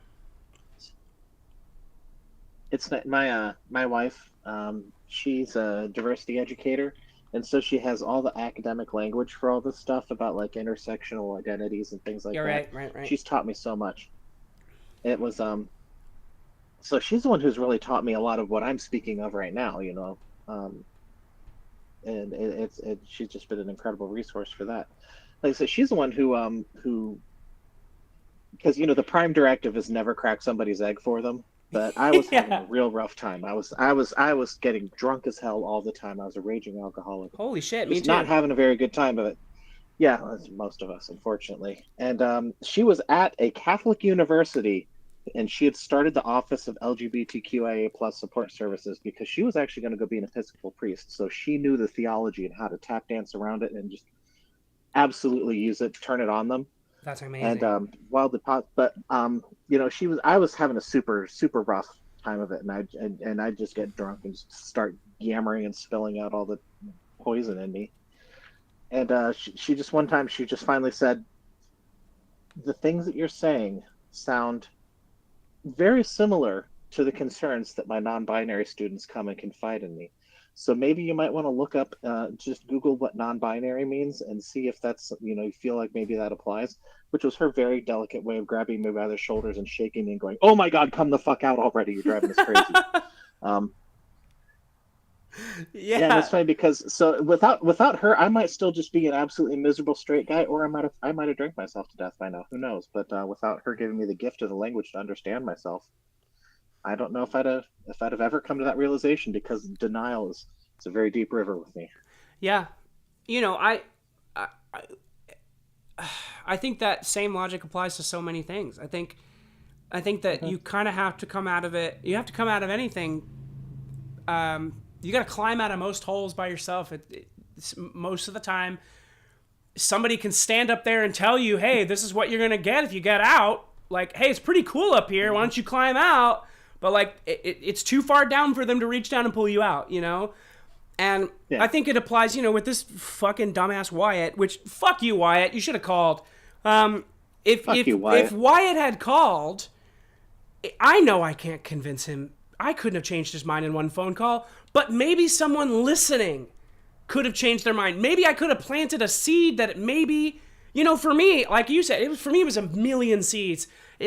It's my wife. She's a diversity educator, and so she has all the academic language for all this stuff about like intersectional identities and things like that. Right. She's taught me so much. It was So she's the one who's really taught me a lot of what I'm speaking of right now, and she's just been an incredible resource for that. Like I said, she's the one who because the prime directive is never crack somebody's egg for them. But I was having a real rough time. I was getting drunk as hell all the time. I was a raging alcoholic. Holy shit, me Just too. not having a very good time of it. Yeah, that's most of us, unfortunately. And she was at a Catholic university, and she had started the Office of LGBTQIA plus support services because she was actually going to go be an Episcopal priest. So she knew the theology and how to tap dance around it and just absolutely use it, turn it on them. That's amazing. And I was having a super rough time of it, and I just get drunk and just start yammering and spilling out all the poison in me. And she just one time she just finally said, the things that you're saying sound very similar to the concerns that my non-binary students come and confide in me. So maybe you might want to look up, just Google what non-binary means and see if that's, you feel like maybe that applies, which was her very delicate way of grabbing me by the shoulders and shaking me and going, oh my God, come the fuck out already. You're driving us crazy. Yeah, and it's funny because without her, I might still just be an absolutely miserable straight guy, or I might have drank myself to death by now. Who knows? But without her giving me the gift of the language to understand myself, I don't know if I'd have ever come to that realization, because denial is a very deep river with me. Yeah, I think that same logic applies to so many things. I think that you kind of have to come out of it. You have to come out of anything. You got to climb out of most holes by yourself. Most of the time, somebody can stand up there and tell you, hey, this is what you're going to get if you get out. Like, hey, it's pretty cool up here. Why don't you climb out? But like, it's too far down for them to reach down and pull you out, And I think it applies, with this fucking dumbass Wyatt, which, fuck you, Wyatt. You should have called. If Wyatt had called, I know I can't convince him. I couldn't have changed his mind in one phone call, but maybe someone listening could have changed their mind. Maybe I could have planted a seed that maybe, for me, like you said, it was a million seeds.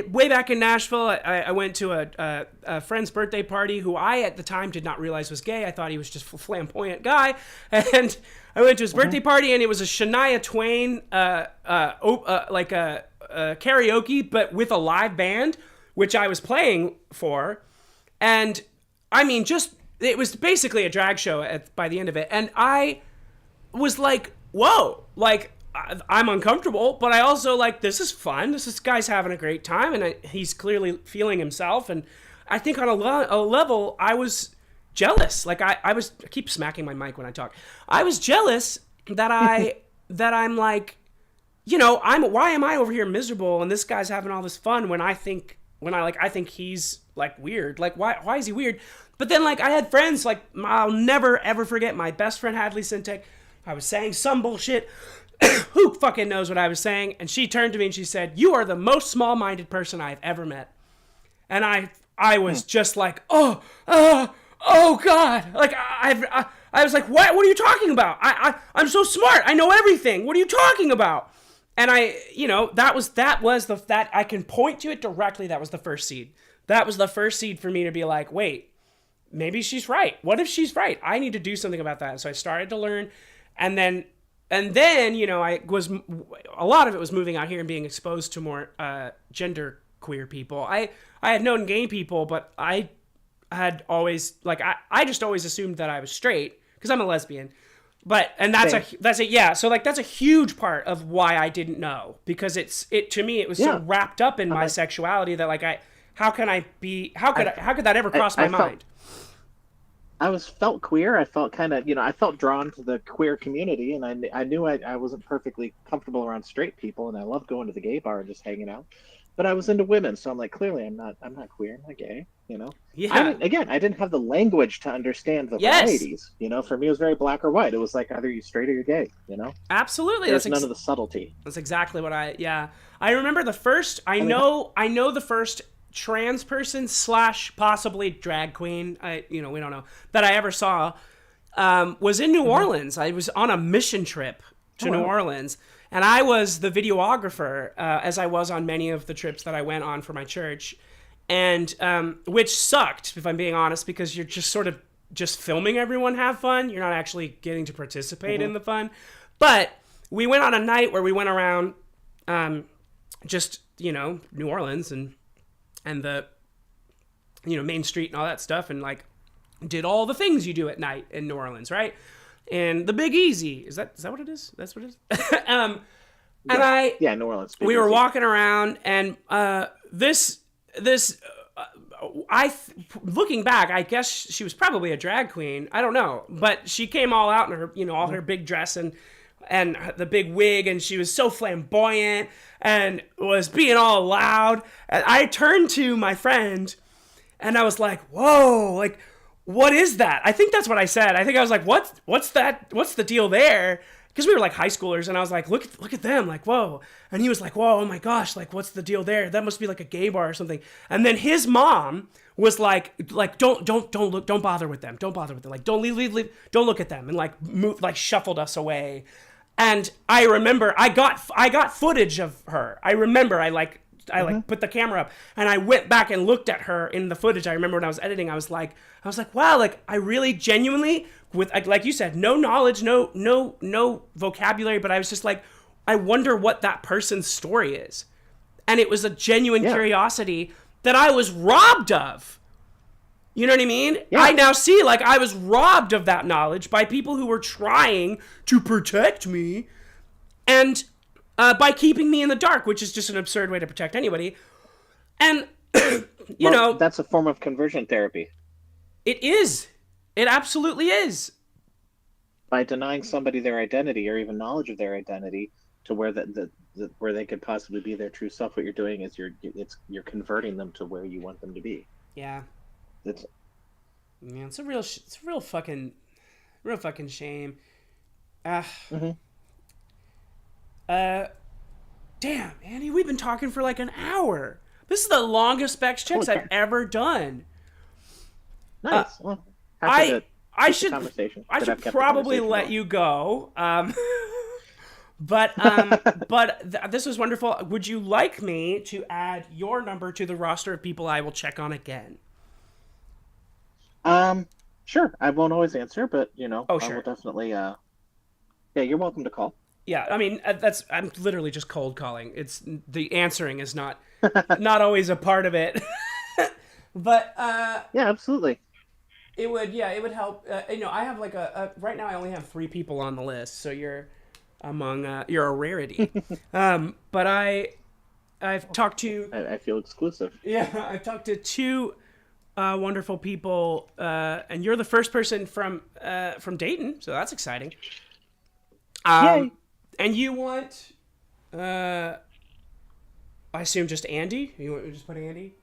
Way back in Nashville, I went to a friend's birthday party who I, at the time, did not realize was gay. I thought he was just a flamboyant guy. And I went to his birthday party, and it was a Shania Twain, like a karaoke, but with a live band, which I was playing for. And, I mean, it was basically a drag show by the end of it. And I was like, whoa, like, I'm uncomfortable, but I also like, this is fun. This guy's having a great time, and he's clearly feeling himself. And I think on a level, I was jealous. Like I keep smacking my mic when I talk. I was jealous that I'm like, why am I over here miserable and this guy's having all this fun when I think he's like weird. Like why is he weird? But then like I had friends, like I'll never ever forget my best friend Hadley Sintek. I was saying some bullshit. Who fucking knows what I was saying? And she turned to me and she said, "You are the most small-minded person I've ever met." And I was just like, oh God. Like I was like, what are you talking about? I'm so smart. I know everything. What are you talking about? And that I can point to it directly. That was the first seed. That was the first seed for me to be like, wait, maybe she's right. What if she's right? I need to do something about that. And so I started to learn, and then a lot of it was moving out here and being exposed to more gender queer people. I had known gay people, but I had always I just always assumed that I was straight because I'm a lesbian. That's a huge part of why I didn't know, because to me it was so wrapped up in my sexuality that how could that ever cross my mind? I felt queer. I felt kind of, I felt drawn to the queer community, and I knew I wasn't perfectly comfortable around straight people, and I loved going to the gay bar and just hanging out. But I was into women, so I'm like, clearly I'm not queer, I'm not gay, Yeah. I didn't have the language to understand the varieties. For me it was very black or white. It was like either you're straight or you're gay, Absolutely. There's none of the subtlety. That's exactly what I remember the first, I know the first trans person / possibly drag queen, we don't know, that I ever saw, was in New Orleans. I was on a mission trip to New Orleans, and I was the videographer, as I was on many of the trips that I went on for my church. and which sucked, if I'm being honest, because you're just sort of just filming everyone have fun. You're not actually getting to participate in the fun. But we went on a night where we went around just, New Orleans and the, Main Street and all that stuff, and like did all the things you do at night in New Orleans, right? And the Big Easy, is that what it is? That's what it is. And New Orleans. We were walking around, and looking back, I guess she was probably a drag queen. I don't know, but she came all out in her, all her big dress and the big wig, and she was so flamboyant and was being all loud. And I turned to my friend, and I was like, "Whoa! Like, what is that?" I think that's what I said. I think I was like, "What's that? What's the deal there?" Because we were like high schoolers, and I was like, look at them, like, whoa. And he was like, whoa, oh my gosh, like, what's the deal there? That must be like a gay bar or something. And then his mom was like, don't look, don't bother with them, like, don't leave, don't look at them, and like move, like shuffled us away. And I remember I got footage of her. I remember I put the camera up, and I went back and looked at her in the footage. I remember when I was editing, I was like, wow, like I really genuinely, with like you said, no knowledge, no vocabulary, but I was just like, I wonder what that person's story is. And it was a genuine curiosity that I was robbed of. You know what I mean? Yeah. I now see, like, I was robbed of that knowledge by people who were trying to protect me, and by keeping me in the dark, which is just an absurd way to protect anybody. And, you know... That's a form of conversion therapy. It is. It absolutely is. By denying somebody their identity or even knowledge of their identity to where where they could possibly be their true self, what you're doing is you're converting them to where you want them to be. Yeah. It's a real fucking shame. Damn, Andy, we've been talking for like an hour. This is the longest BEX Checks I've ever done. Nice. I should probably let you go. But this was wonderful. Would you like me to add your number to the roster of people I will check on again? Sure. I won't always answer, but sure. I will definitely. Yeah, you're welcome to call. Yeah, I mean I'm literally just cold calling. It's the answering is not always a part of it. But yeah, absolutely. It would help. I have like right now I only have 3 people on the list, so you're you're a rarity. But I've talked to. I feel exclusive. Yeah, I've talked to 2 wonderful people, and you're the first person from Dayton, so that's exciting. Yay. And you want, I assume just Andy? You want to just put Andy?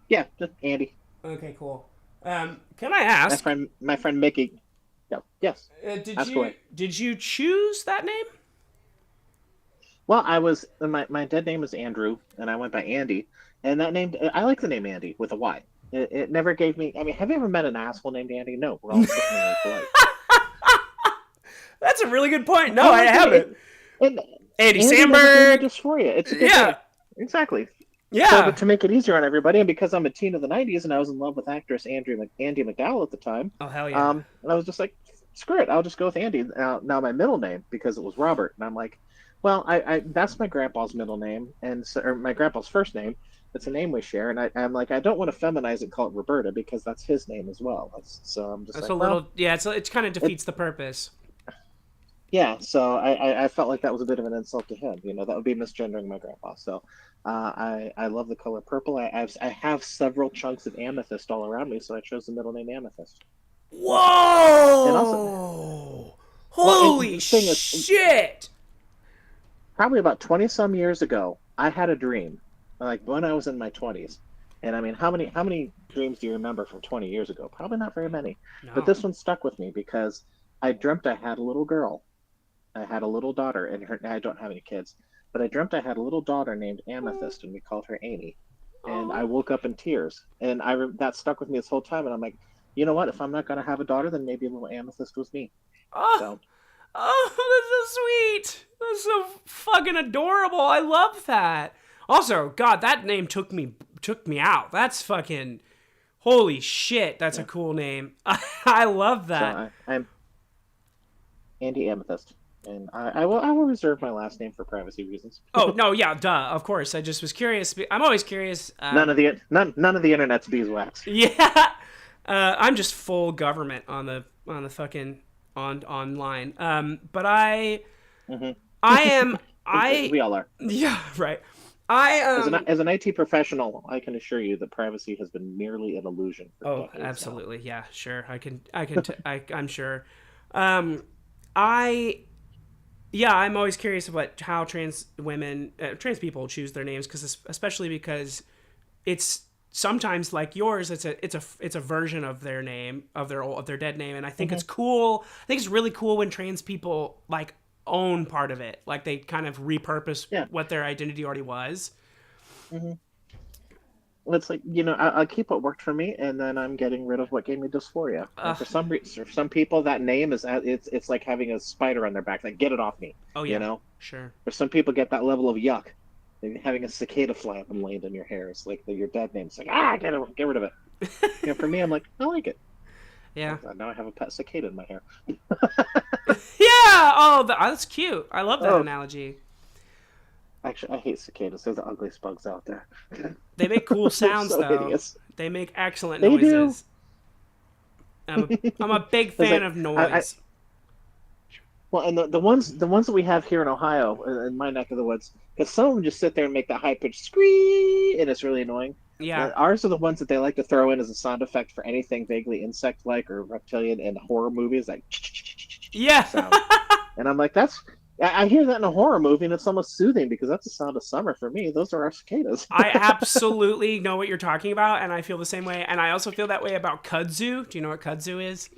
Yeah, just Andy. Okay, cool. Can I ask? My friend Mickey. Yeah, yes. Did you choose that name? Well, my dead name is Andrew, and I went by Andy, and that name, I like the name Andy with a Y. It never gave me. I mean, have you ever met an asshole named Andy? No, we're all really polite. That's a really good point. No, I haven't. Andy Samberg. Dysphoria. It's a good name. Exactly. Yeah. So, to make it easier on everybody, and because I'm a teen of the '90s, and I was in love with actress Andy McDowell at the time. Oh hell yeah. And I was just like, screw it, I'll just go with Andy. Now my middle name, because it was Robert, and I'm like, well, I that's my grandpa's middle name, and or my grandpa's first name. It's a name we share, and I'm like, I don't want to feminize it and call it Roberta because that's his name as well. So I'm just that's like, a little, yeah. It kind of defeats the purpose. Yeah, so I felt like that was a bit of an insult to him. That would be misgendering my grandpa. So I love the color purple. I have several chunks of amethyst all around me, so I chose the middle name Amethyst. Whoa! And also, holy shit! Probably about 20-some years ago, I had a dream, like when I was in my 20s. And I mean, how many dreams do you remember from 20 years ago? Probably not very many. No. But this one stuck with me because I dreamt I had a little girl. I had a little daughter, and I don't have any kids, but I dreamt I had a little daughter named Amethyst, and we called her Amy. And I woke up in tears, and that stuck with me this whole time. And I'm like, you know what? If I'm not going to have a daughter, then maybe little Amethyst was me. Oh, that's so sweet. That's so fucking adorable. I love that. Also, God, that name took me took me out. That's fucking holy shit. That's a cool name. I love that. So I'm Andy Amethyst, and I will reserve my last name for privacy reasons. Oh no, yeah, duh. Of course. I just was curious. I'm always curious. None of the internet's beeswax. Yeah. I'm just full government on the fucking online. But I am. We all are. Yeah, right. As an IT professional, I can assure you that privacy has been merely an illusion. For decades absolutely. Now. Yeah, sure. I'm sure. I'm always curious about how trans people choose their names, especially because it's sometimes like yours. It's a version of their name, of their dead name, and I think it's cool. I think it's really cool when trans people like own part of it, like they kind of repurpose what their identity already was. Well, it's like, I'll keep what worked for me, and then I'm getting rid of what gave me dysphoria. For some people, that name is it's like having a spider on their back. Like, get it off me. Oh yeah, sure. For some people, get that level of yuck. Having a cicada fly and land in your hair. It's like your dead name. It's like, get rid of it. For me, I'm like, I like it. Yeah. Now I have a pet cicada in my hair. Yeah. Oh, that's cute. I love that analogy. Actually, I hate cicadas. They're the ugliest bugs out there. They make cool sounds, though. Hideous. They make excellent They noises. Do. I'm a big fan of noise. Well, and the ones that we have here in Ohio, in my neck of the woods, because some of them just sit there and make that high pitched scream, and it's really annoying. Yeah. Ours are the ones that they like to throw in as a sound effect for anything vaguely insect-like or reptilian in horror movies, like yeah. sound. And I'm like, I hear that in a horror movie, and it's almost soothing because that's the sound of summer for me. Those are our cicadas. I absolutely know what you're talking about, and I feel the same way. And I also feel that way about kudzu. Do you know what kudzu is?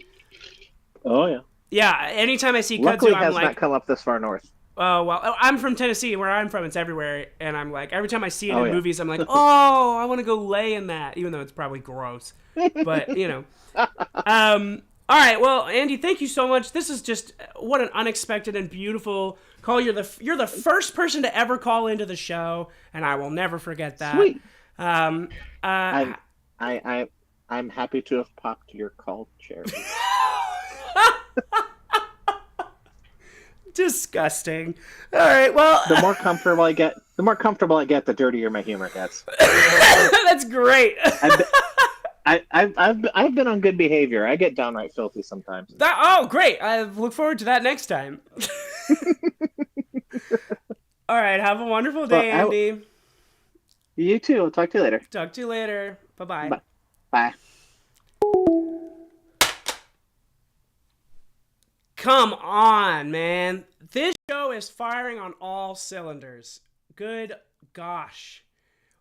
Oh yeah. Yeah. Anytime I see Luckily, kudzu, it has I'm not come up this far north. Oh, well, I'm from Tennessee. Where I'm from, it's everywhere. And I'm like, every time I see it in yeah. movies, I'm like, oh, I want to go lay in that, even though it's probably gross. But, all right. Well, Andy, thank you so much. This is just what an unexpected and beautiful call. You're the first person to ever call into the show, and I will never forget that. Sweet. I'm happy to have popped your call chair. Disgusting. All right. Well, the more comfortable I get, the dirtier my humor gets. That's great. I've been on good behavior. I get downright filthy sometimes. Great. I look forward to that next time. All right. Have a wonderful day, Andy. You too. I'll talk to you later. Talk to you later. Bye-bye. Bye. Bye. Come on, man. This show is firing on all cylinders. Good gosh.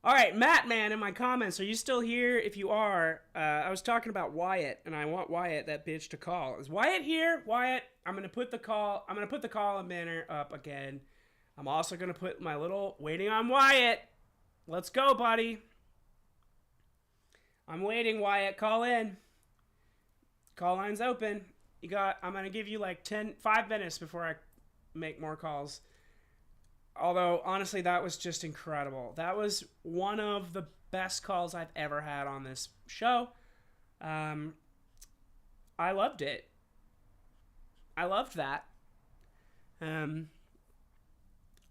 All right, Matt, man, in my comments, are you still here? If you are, I was talking about Wyatt, and I want Wyatt, that bitch, to call. Is Wyatt here? Wyatt, I'm gonna put the call banner up again. I'm also gonna put my little waiting on Wyatt. Let's go, buddy. I'm waiting, Wyatt. Call in. Call line's open. I'm gonna give you like 5 minutes before I make more calls. Although, honestly, that was just incredible. That was one of the best calls I've ever had on this show. I loved it. I loved that.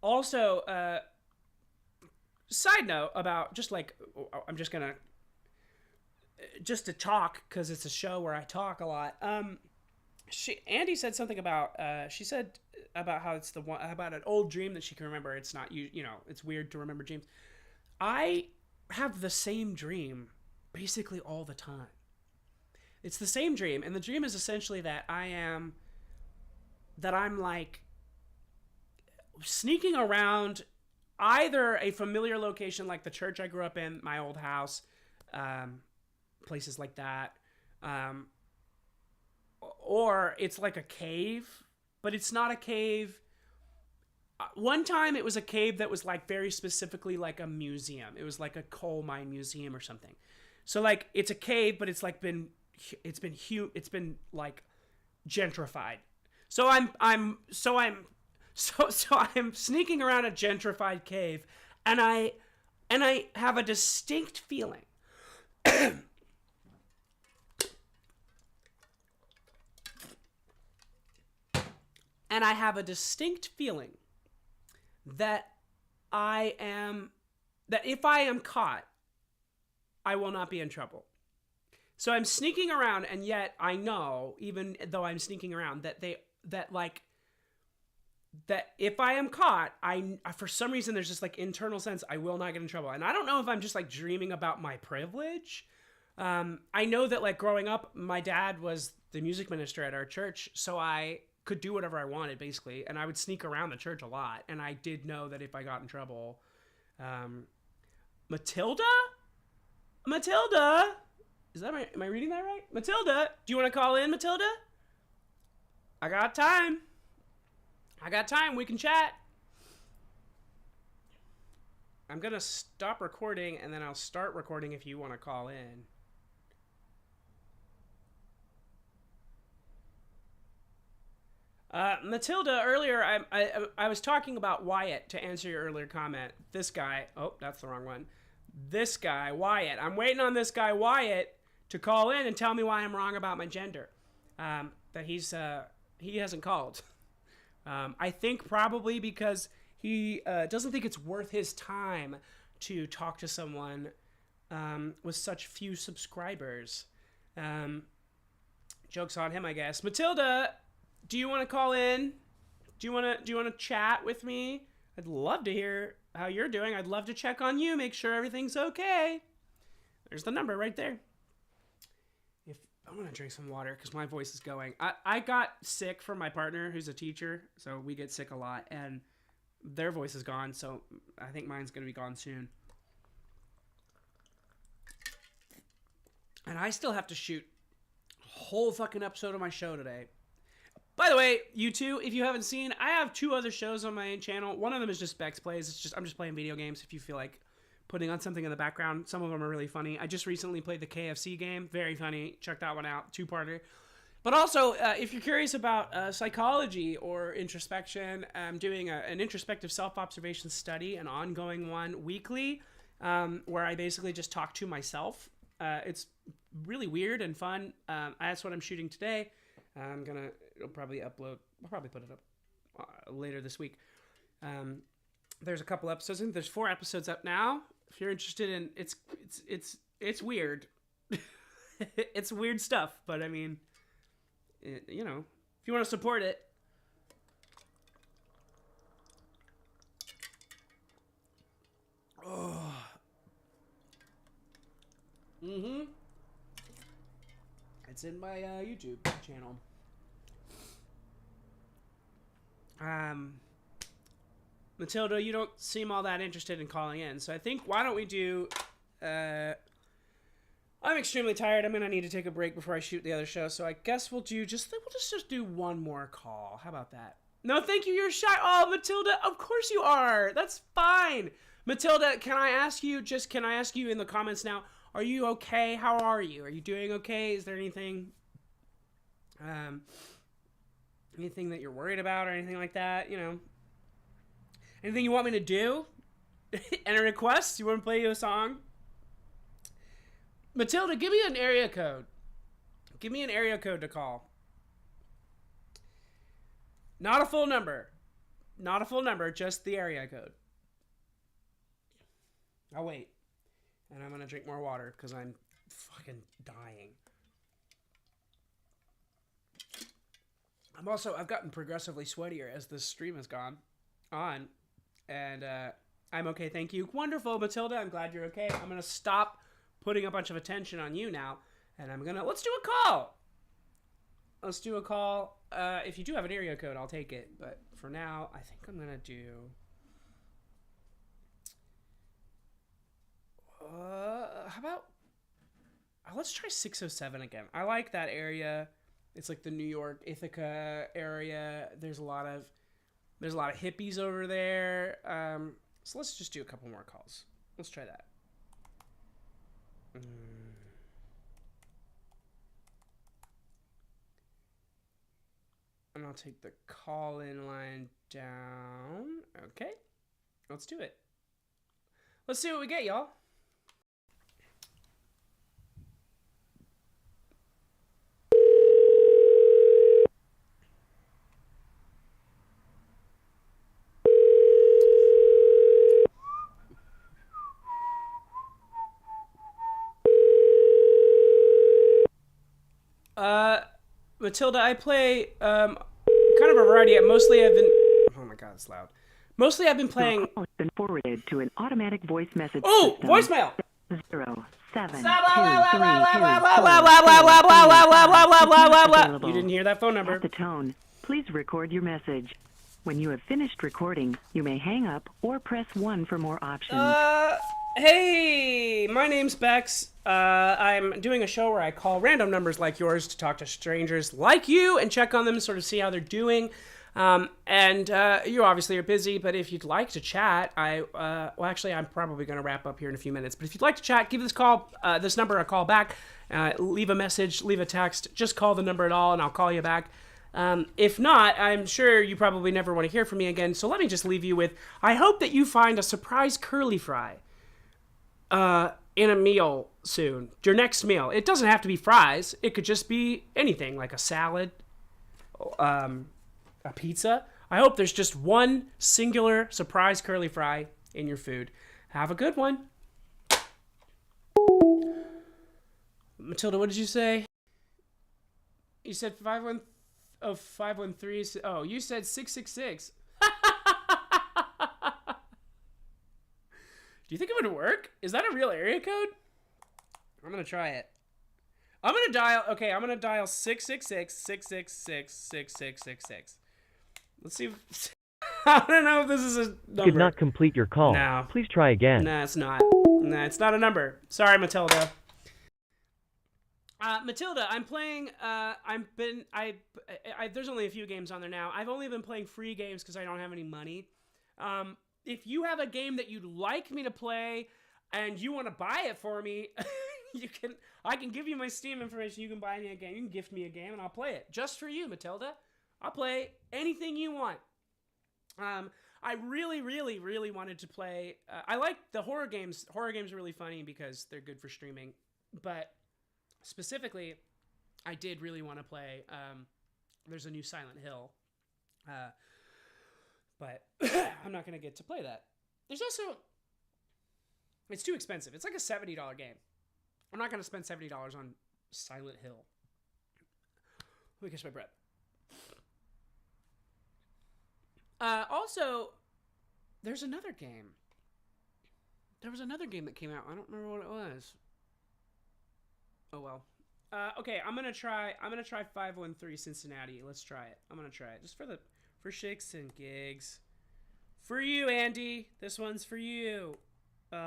Also, side note about just to talk, because it's a show where I talk a lot. Andy said something about she said about how it's about an old dream that she can remember. It's not it's weird to remember dreams. I have the same dream basically all the time. It's the same dream, and the dream is essentially that I'm like sneaking around either a familiar location like the church I grew up in, my old house, places like that, or it's like a cave, but it's not a cave. One time it was a cave that was like very specifically like a museum. It was like a coal mine museum or something. So like it's a cave, but it's like it's been like gentrified. So I'm sneaking around a gentrified cave, and And I have a distinct feeling and I have a distinct feeling that that if I am caught, I will not be in trouble. So I'm sneaking around, and yet I know, even though I'm sneaking around, that if I am caught, for some reason there's just like internal sense I will not get in trouble. And I don't know if I'm just like dreaming about my privilege. I know that like growing up, my dad was the music minister at our church, so I could do whatever I wanted basically, and I would sneak around the church a lot. And I did know that if I got in trouble, Matilda, is that right? Am I reading that right? Matilda, do you want to call in, Matilda? I got time. We can chat. I'm going to stop recording, and then I'll start recording if you want to call in. Matilda, earlier, I was talking about Wyatt to answer your earlier comment. This guy, oh, that's the wrong one. This guy, Wyatt. I'm waiting on this guy, Wyatt, to call in and tell me why I'm wrong about my gender. That he hasn't called. I think probably because he doesn't think it's worth his time to talk to someone with such few subscribers. Joke's on him, I guess. Matilda, do you want to call in? Do you want to chat with me? I'd love to hear how you're doing. I'd love to check on you, make sure everything's okay. There's the number right there. I'm going to drink some water because my voice is going. I got sick from my partner who's a teacher, so we get sick a lot, and their voice is gone, so I think mine's going to be gone soon. And I still have to shoot a whole fucking episode of my show today. By the way, you two, if you haven't seen, I have 2 other shows on my channel. One of them is just BEX Plays. I'm just playing video games if you feel like putting on something in the background. Some of them are really funny. I just recently played the KFC game. Very funny. Check that one out. 2-parter. But also, if you're curious about psychology or introspection, I'm doing an introspective self-observation study, an ongoing one weekly, where I basically just talk to myself. It's really weird and fun. That's what I'm shooting today. I'll probably put it up later this week. There's a couple episodes, and there's 4 episodes up now. If you're interested in, it's weird. It's weird stuff, but I mean, if you want to support it. Oh. It's in my YouTube channel. Matilda, you don't seem all that interested in calling in, so I think why don't we do, I'm extremely tired. I'm gonna need to take a break before I shoot the other show, so I guess we'll just do one more call. How about that? No, thank you, you're shy. Oh, Matilda, of course you are. That's fine. Matilda, can I ask you in the comments now, are you okay? How are you? Are you doing okay? Is there anything, anything that you're worried about or anything like that, Anything you want me to do? Any requests? You want to play you a song? Matilda, give me an area code. Give me an area code to call. Not a full number. Not a full number, just the area code. I'll wait. And I'm going to drink more water because I'm fucking dying. I've gotten progressively sweatier as this stream has gone on. And I'm okay, thank you. Wonderful, Matilda. I'm glad you're okay. I'm going to stop putting a bunch of attention on you now. And let's do a call. Let's do a call. If you do have an area code, I'll take it. But for now, I think I'm going to do... how about... let's try 607 again. I like that area. It's like the New York, Ithaca area. There's a lot of hippies over there. So let's just do a couple more calls. Let's try that. And I'll take the call-in line down. Okay. Let's do it. Let's see what we get, y'all. Matilda, I play kind of a variety. Mostly I've been. Oh my God, it's loud. Mostly I've been playing. Your call has been forwarded to an automatic voice message Oh, system. voicemail. 0 7 2 3 2 You didn't hear that phone number. At the tone, please record your message. When you have finished recording, you may hang up or press 1 for more options. Hey, my name's Bex. I'm doing a show where I call random numbers like yours to talk to strangers like you and check on them and sort of see how they're doing. You obviously are busy, but if you'd like to chat, well, actually, I'm probably going to wrap up here in a few minutes. But if you'd like to chat, give this number a call back. Leave a message, leave a text. Just call the number at all, and I'll call you back. If not, I'm sure you probably never want to hear from me again. So let me just leave you with, I hope that you find a surprise curly fry in a meal soon. Your next meal. It doesn't have to be fries. It could just be anything, like a salad, a pizza. I hope there's just one singular surprise curly fry in your food. Have a good one. Matilda, what did you say? You said 513. Oh, you said 666. Do you think it would work? Is that a real area code? I'm going to try it. I'm going to dial 666-666-666-6666. Let's see if, I don't know if this is a number. Did not complete your call. No. Please try again. Nah, it's not. Nah, it's not a number. Sorry, Matilda. Matilda, I'm playing, there's only a few games on there now. I've only been playing free games because I don't have any money. If you have a game that you'd like me to play and you want to buy it for me, I can give you my Steam information. You can buy me a game. You can gift me a game and I'll play it just for you, Matilda. I'll play anything you want. I really, really, really wanted to play, I like the horror games. Horror games are really funny because they're good for streaming, but specifically, I did really want to play, there's a new Silent Hill, but I'm not going to get to play that. There's also, it's too expensive. It's like a $70 game. I'm not going to spend $70 on Silent Hill. Let me catch my breath. Also, there's another game. There was another game that came out. I don't remember what it was. Oh well. Okay, I'm gonna try 513 Cincinnati. Let's try it. I'm gonna try it just for shits and gigs. For you, Andy. This one's for you. What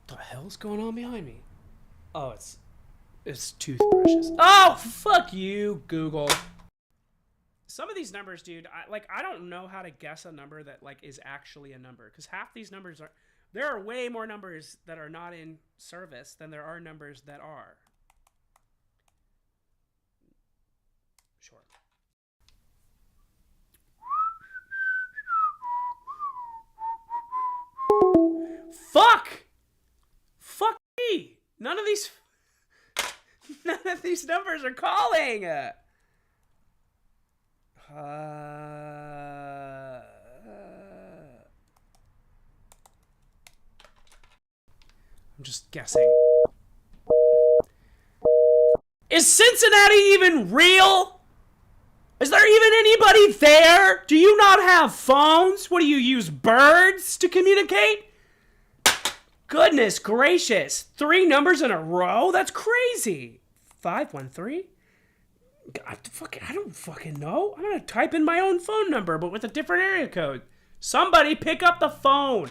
the hell's going on behind me? Oh, it's toothbrushes. Oh, fuck you, Google. Some of these numbers, dude, I don't know how to guess a number that is actually a number, because half these numbers there are way more numbers that are not in service than there are numbers that are. Sure. Fuck me. None of these numbers are calling. I'm just guessing. Is Cincinnati even real? Is there even anybody there? Do you not have phones? What do you use, birds to communicate? Goodness gracious. 3 numbers in a row? That's crazy. 513? I don't fucking know. I'm gonna type in my own phone number, but with a different area code. Somebody pick up the phone.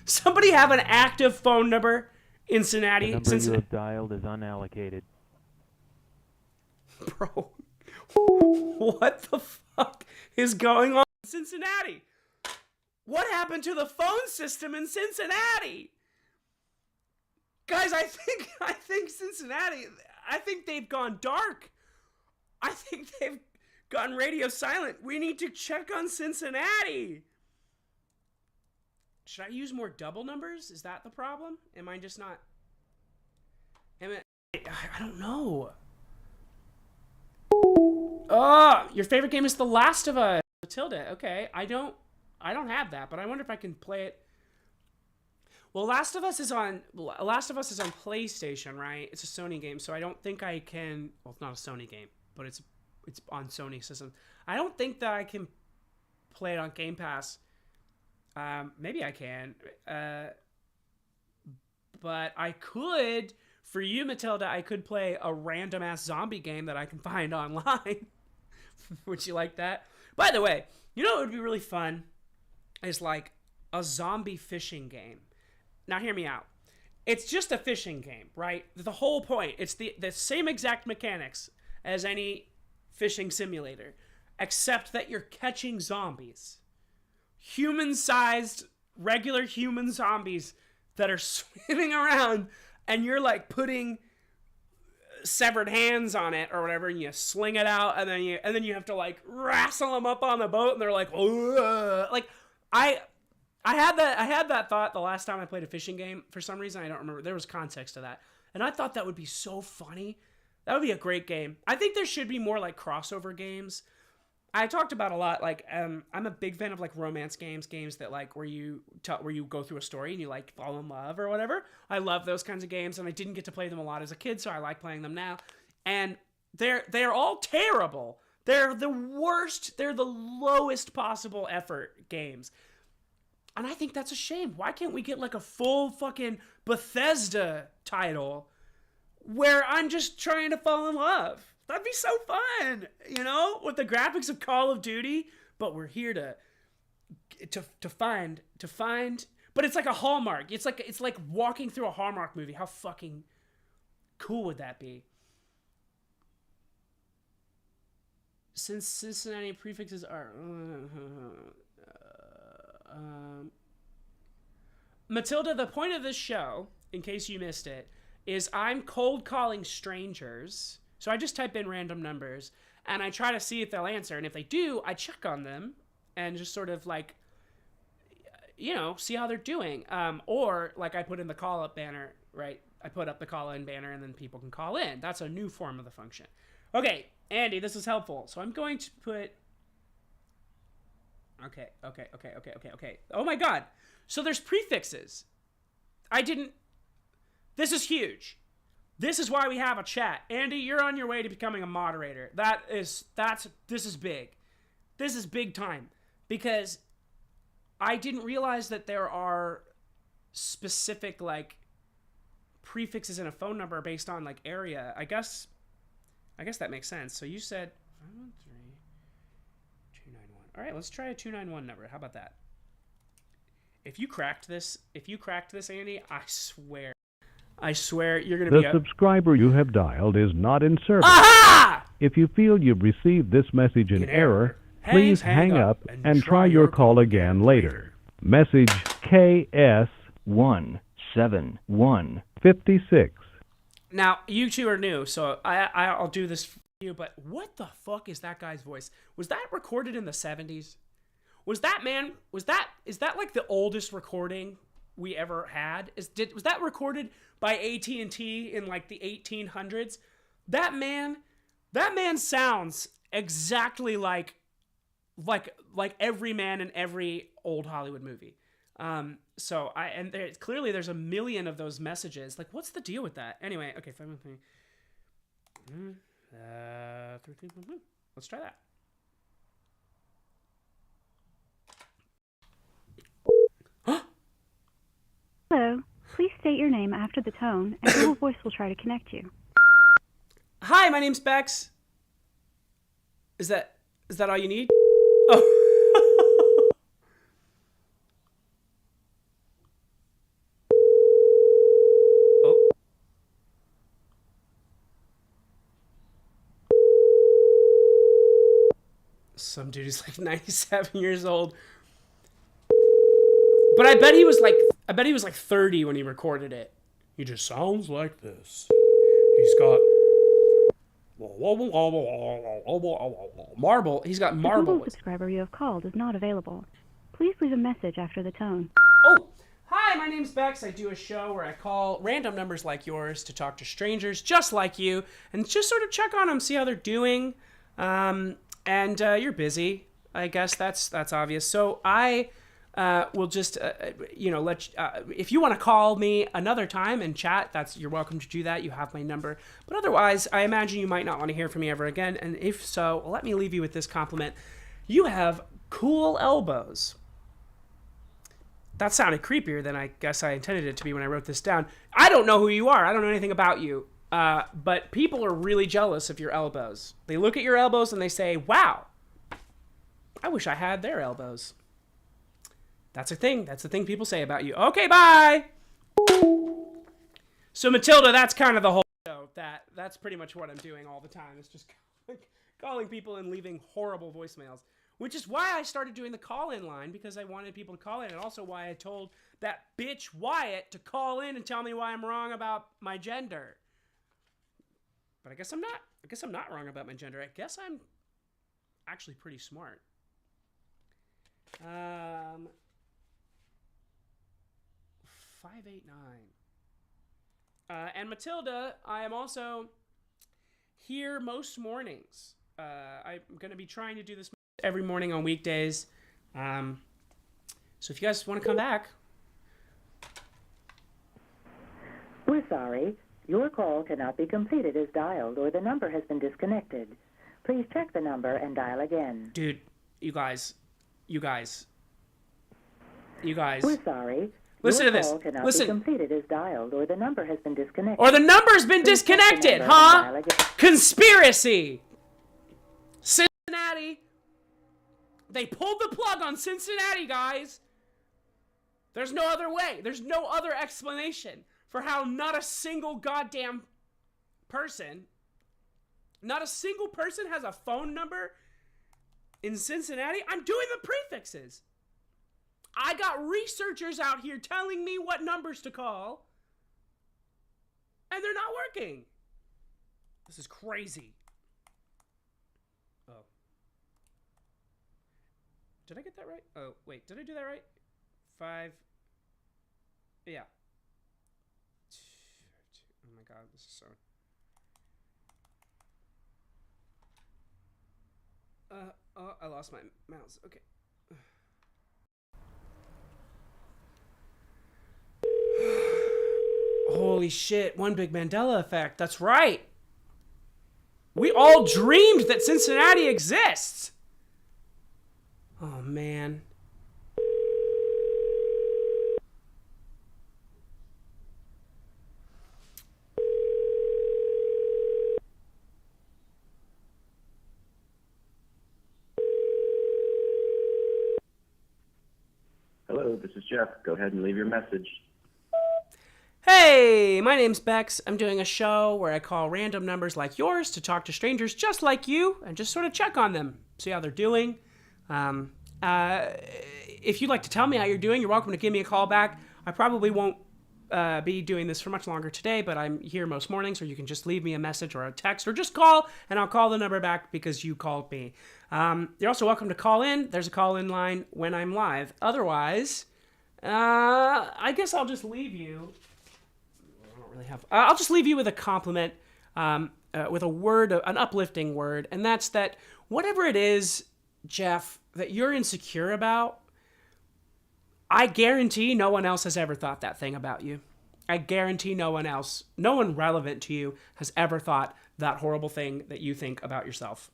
Somebody have an active phone number in Cincinnati. The number you have dialed is unallocated. Bro, what the fuck is going on in Cincinnati? What happened to the phone system in Cincinnati? Guys, I think Cincinnati, I think they've gone dark. I think they've Gotten radio silent. We need to check on Cincinnati. Should I use more double numbers? Is that the problem? Am I just not... I don't know. Oh, your favorite game is The Last of Us. Matilda, okay. I don't have that, but I wonder if I can play it. Well, Last of Us is on PlayStation, right? It's a Sony game, so I don't think I can. Well, it's not a Sony game, but it's on Sony system. I don't think that I can play it on Game Pass. Maybe I can, but I could. For you, Matilda, I could play a random ass zombie game that I can find online. Would you like that? By the way, you know what would be really fun is like a zombie fishing game. Now hear me out. It's just a fishing game, right? The whole point, it's the same exact mechanics as any fishing simulator, except that you're catching zombies. Human-sized, regular human zombies that are swimming around, and you're like putting severed hands on it or whatever, and you sling it out, and then you have to like wrestle them up on the boat, and they're like, ugh. Like I had that thought the last time I played a fishing game. For some reason, I don't remember. There was context to that, and I thought that would be so funny. That would be a great game. I think there should be more like crossover games. I talked about a lot, like, I'm a big fan of, like, romance games that, like, where you go through a story and you, like, fall in love or whatever. I love those kinds of games, and I didn't get to play them a lot as a kid, so I like playing them now. And they're all terrible. They're the worst, they're the lowest possible effort games. And I think that's a shame. Why can't we get, like, a full fucking Bethesda title where I'm just trying to fall in love? That'd be so fun, you know, with the graphics of Call of Duty. But we're here to find. But it's like a Hallmark. It's like walking through a Hallmark movie. How fucking cool would that be? Since Cincinnati prefixes are Matilda, the point of this show, in case you missed it, is I'm cold calling strangers. So I just type in random numbers, and I try to see if they'll answer. And if they do, I check on them and just sort of like, you know, see how they're doing. Or like I put in the call-up banner, right? I put up the call-in banner, and then people can call in. That's a new form of the function. Okay, Andy, this is helpful. So I'm going to put... Okay. Oh my God. So there's prefixes. This is huge. This is why we have a chat. Andy, you're on your way to becoming a moderator. This is big. This is big time. Because I didn't realize that there are specific, like, prefixes in a phone number based on, like, area. I guess that makes sense. So you said 513-291. All right, let's try a 291 number. How about that? If you cracked this, Andy, I swear you're going to be The subscriber you have dialed is not in service. Aha! If you feel you've received this message in error, please hang up and try your call again later. Message KS17156. Now, you two are new, so I'll do this for you, but what the fuck is that guy's voice? Was that recorded in the 70s? Is that like the oldest recording we ever had? Was that recorded by AT&T in like the 1800s? That man sounds exactly like every man in every old Hollywood movie. Clearly there's a million of those messages. Like, what's the deal with that? Anyway, okay, 513. Let's try that. Hello. Please state your name after the tone, and Google Voice will try to connect you. Hi, my name's Bex. Is that all you need? Oh. Oh. Some dude is like 97 years old. But I bet he was like 30 when he recorded it. He just sounds like this. He's got the Marble. He's got The marble. Google subscriber you have called is not available. Please leave a message after the tone. Oh, hi, my name's Bex. I do a show where I call random numbers like yours to talk to strangers just like you and just sort of check on them, see how they're doing. You're busy. I guess that's obvious. So I will just, if you want to call me another time and chat, you're welcome to do that. You have my number. But otherwise, I imagine you might not want to hear from me ever again. And if so, let me leave you with this compliment. You have cool elbows. That sounded creepier than I guess I intended it to be when I wrote this down. I don't know who you are. I don't know anything about you. But people are really jealous of your elbows. They look at your elbows and they say, wow, I wish I had their elbows. That's a thing. That's the thing people say about you. Okay, bye. So Matilda, that's kind of the whole show. That's pretty much what I'm doing all the time. It's just calling people and leaving horrible voicemails. Which is why I started doing the call-in line, because I wanted people to call in, and also why I told that bitch Wyatt to call in and tell me why I'm wrong about my gender. But I guess I'm not. I guess I'm not wrong about my gender. I guess I'm actually pretty smart. 589. And Matilda, I am also here most mornings. I'm going to be trying to do this every morning on weekdays. So if you guys want to come back. We're sorry. Your call cannot be completed as dialed, or the number has been disconnected. Please check the number and dial again. Dude, you guys. We're sorry. Listen to this. Your call cannot Listen. be completed as dialed, or the number has been disconnected. Or the number's been Please check the disconnected, number huh? and dial again. Conspiracy. Cincinnati. They pulled the plug on Cincinnati, guys. There's no other way. There's no other explanation for how not a single goddamn person, not a single person has a phone number in Cincinnati. I'm doing the prefixes. I got researchers out here telling me what numbers to call, and they're not working. This is crazy. Oh. Did I get that right? Oh, wait. Did I do that right? 5. Yeah. Oh my god, this is so... oh, I lost my mouse. Okay. Holy shit, one big Mandela effect. That's right. We all dreamed that Cincinnati exists. Oh, man. Hello, this is Jeff. Go ahead and leave your message. Hey, my name's Bex. I'm doing a show where I call random numbers like yours to talk to strangers just like you and just sort of check on them, see how they're doing. If you'd like to tell me how you're doing, you're welcome to give me a call back. I probably won't be doing this for much longer today, but I'm here most mornings, or you can just leave me a message or a text, or just call, and I'll call the number back because you called me. You're also welcome to call in. There's a call-in line when I'm live. Otherwise, I guess I'll just leave you... I'll just leave you with a compliment, with a word, an uplifting word, and that's that whatever it is, Jeff, that you're insecure about, I guarantee no one else has ever thought that thing about you. I guarantee no one else, no one relevant to you has ever thought that horrible thing that you think about yourself.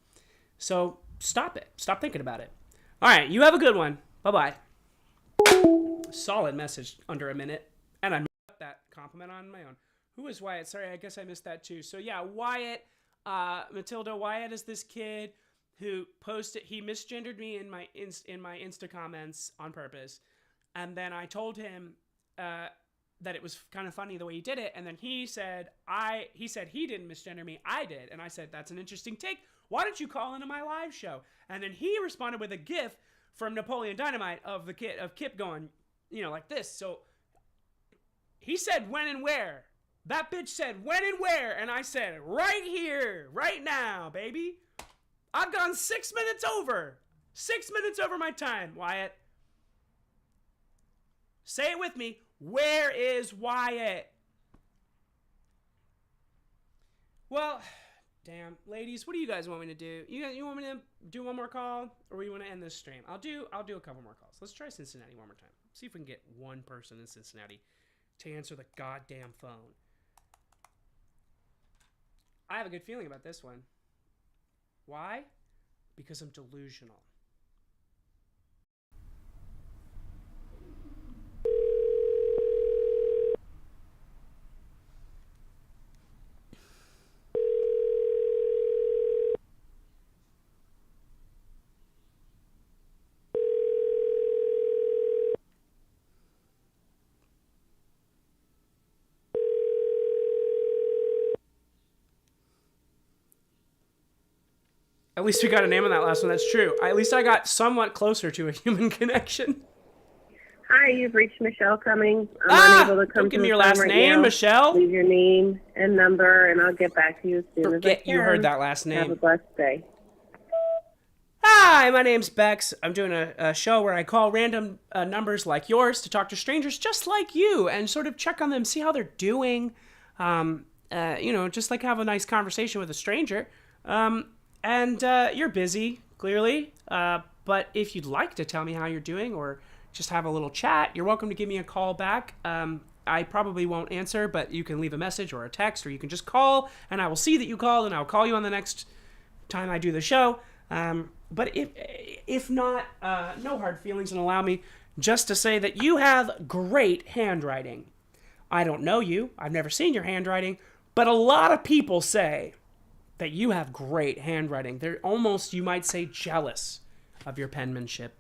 So stop it. Stop thinking about it. All right, you have a good one. Bye-bye. Solid message under a minute, and I made up that compliment on my own. Who is Wyatt? Sorry, I guess I missed that too. So yeah, Wyatt, Matilda, Wyatt is this kid who posted, he misgendered me in my Insta comments on purpose. And then I told him that it was kind of funny the way he did it. And then he said he didn't misgender me, I did. And I said, that's an interesting take. Why don't you call into my live show? And then he responded with a GIF from Napoleon Dynamite of Kip going, like this. So he said when and where. That bitch said when and where, and I said right here, right now, baby. I've gone 6 minutes over. 6 minutes over my time, Wyatt. Say it with me. Where is Wyatt? Well, damn, ladies, what do you guys want me to do? You want me to do one more call, or you want to end this stream? I'll do a couple more calls. Let's try Cincinnati one more time. See if we can get one person in Cincinnati to answer the goddamn phone. I have a good feeling about this one. Why? Because I'm delusional. At least we got a name on that last one. That's true. At least I got somewhat closer to a human connection. Hi, you've reached Michelle Cummings. I'm unable to come don't give to me the your phone last right name, now. Michelle. Leave your name and number, and I'll get back to you as soon as I Forget can. you heard that last name. Have a blessed day. Hi, my name's Bex. I'm doing a show where I call random numbers like yours to talk to strangers just like you and sort of check on them, see how they're doing. Just like have a nice conversation with a stranger. And you're busy, clearly. But if you'd like to tell me how you're doing or just have a little chat, you're welcome to give me a call back. I probably won't answer, but you can leave a message or a text, or you can just call, and I will see that you called, and I'll call you on the next time I do the show. But if not, no hard feelings, and allow me just to say that you have great handwriting. I don't know you. I've never seen your handwriting, but a lot of people say that you have great handwriting. They're almost, you might say, jealous of your penmanship.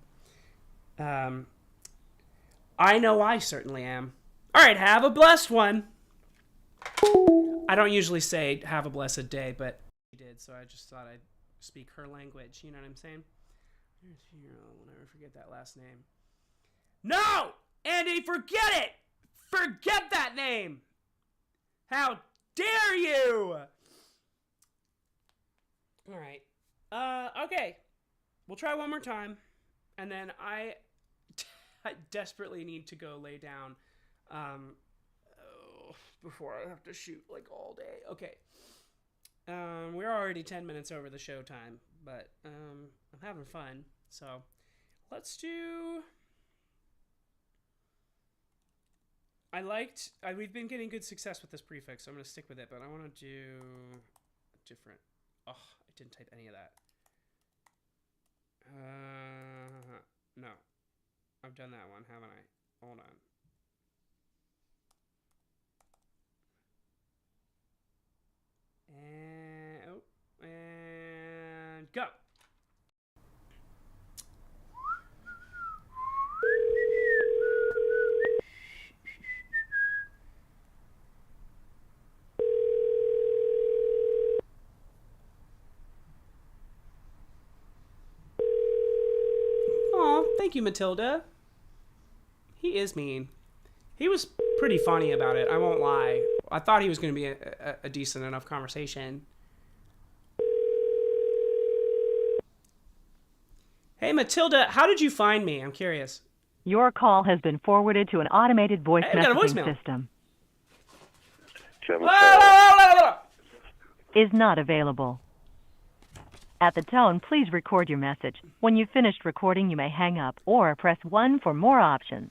I know I certainly am. All right, have a blessed one. I don't usually say have a blessed day, but she did, so I just thought I'd speak her language. You know what I'm saying? I'll never forget that last name. No! Andy, forget it! Forget that name! How dare you! All right. Okay. We'll try one more time. And then I desperately need to go lay down before I have to shoot like all day. Okay. We're already 10 minutes over the show time, but I'm having fun. So let's do... we've been getting good success with this prefix, so I'm going to stick with it, but I want to do different. Oh, I didn't type any of that. No. I've done that one, haven't I? Hold on. And go. Aw, thank you, Matilda. He is mean. He was pretty funny about it, I won't lie. I thought he was going to be a decent enough conversation. Hey, Matilda, how did you find me? I'm curious. Your call has been forwarded to an automated voice messaging system. Is not available. At the tone, please record your message. When you've finished recording, you may hang up or press 1 for more options.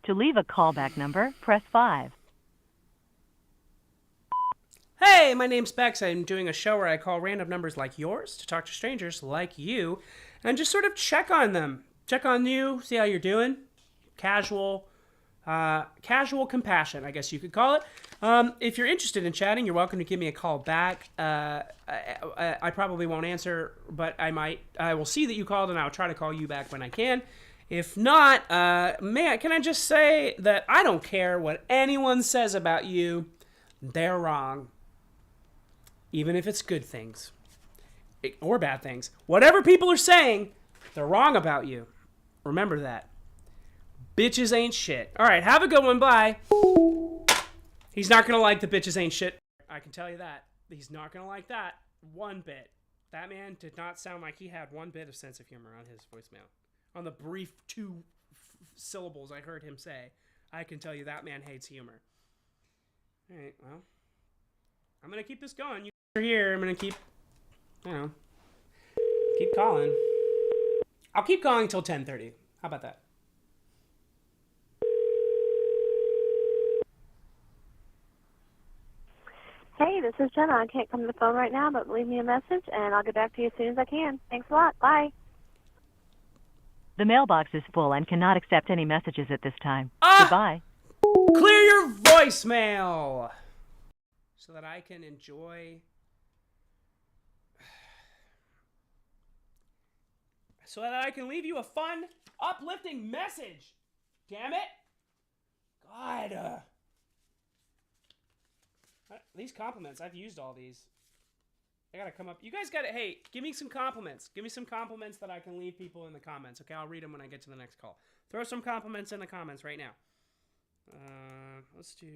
To leave a callback number, press 5. Hey, my name's Bex. I'm doing a show where I call random numbers like yours to talk to strangers like you and just sort of check on them. Check on you, see how you're doing. Casual compassion, I guess you could call it. If you're interested in chatting, you're welcome to give me a call back. I probably won't answer, but I will see that you called and I'll try to call you back when I can. If not, can I just say that I don't care what anyone says about you. They're wrong. Even if it's good things. Or bad things. Whatever people are saying, they're wrong about you. Remember that. Bitches ain't shit. Alright, have a good one. Bye. He's not going to like the bitches ain't shit. I can tell you that. He's not going to like that one bit. That man did not sound like he had one bit of sense of humor on his voicemail. On the brief 2 syllables I heard him say, I can tell you that man hates humor. All right, well, I'm going to keep this going. You're here. I'm going to keep calling. I'll keep calling till 10:30. How about that? Hey, this is Jenna. I can't come to the phone right now, but leave me a message, and I'll get back to you as soon as I can. Thanks a lot. Bye. The mailbox is full and cannot accept any messages at this time. Goodbye. Clear your voicemail so that I can enjoy... So that I can leave you a fun, uplifting message. Damn it. God. These compliments, I've used all these. I gotta come up. You guys gotta, hey, give me some compliments. Give me some compliments that I can leave people in the comments. Okay, I'll read them when I get to the next call. Throw some compliments in the comments right now. Let's do,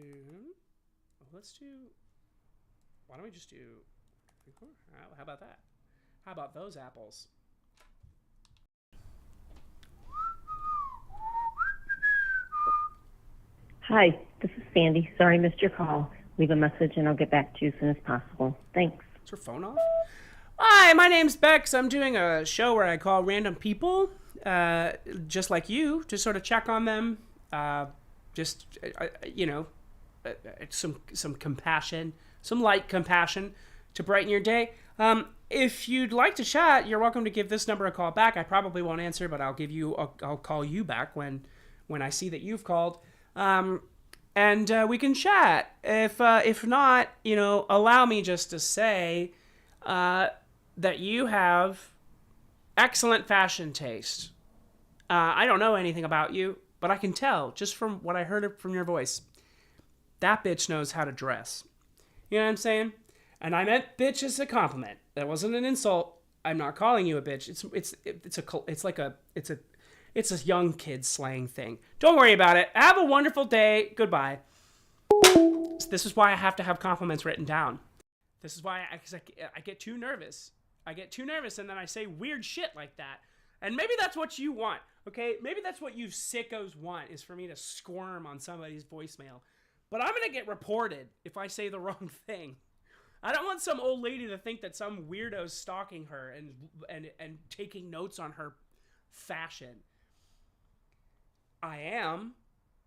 why don't we just do, how about that? How about those apples? Hi, this is Sandy. Sorry I missed your call. Leave a message and I'll get back to you as soon as possible. Thanks. Is her phone off? Hi, my name's Bex. I'm doing a show where I call random people, just like you, to sort of check on them. Some compassion, some light compassion to brighten your day. If you'd like to chat, you're welcome to give this number a call back. I probably won't answer, but I'll call you back when I see that you've called. And we can chat. If not, allow me just to say that you have excellent fashion taste. I don't know anything about you, but I can tell just from what I heard from your voice. That bitch knows how to dress. You know what I'm saying? And I meant bitch as a compliment. That wasn't an insult. I'm not calling you a bitch. It's a young kid slang thing. Don't worry about it. Have a wonderful day. Goodbye. This is why I have to have compliments written down. This is why I get too nervous. I get too nervous and then I say weird shit like that. And maybe that's what you want, okay? Maybe that's what you sickos want, is for me to squirm on somebody's voicemail. But I'm going to get reported if I say the wrong thing. I don't want some old lady to think that some weirdo's stalking her and taking notes on her fashion. I am,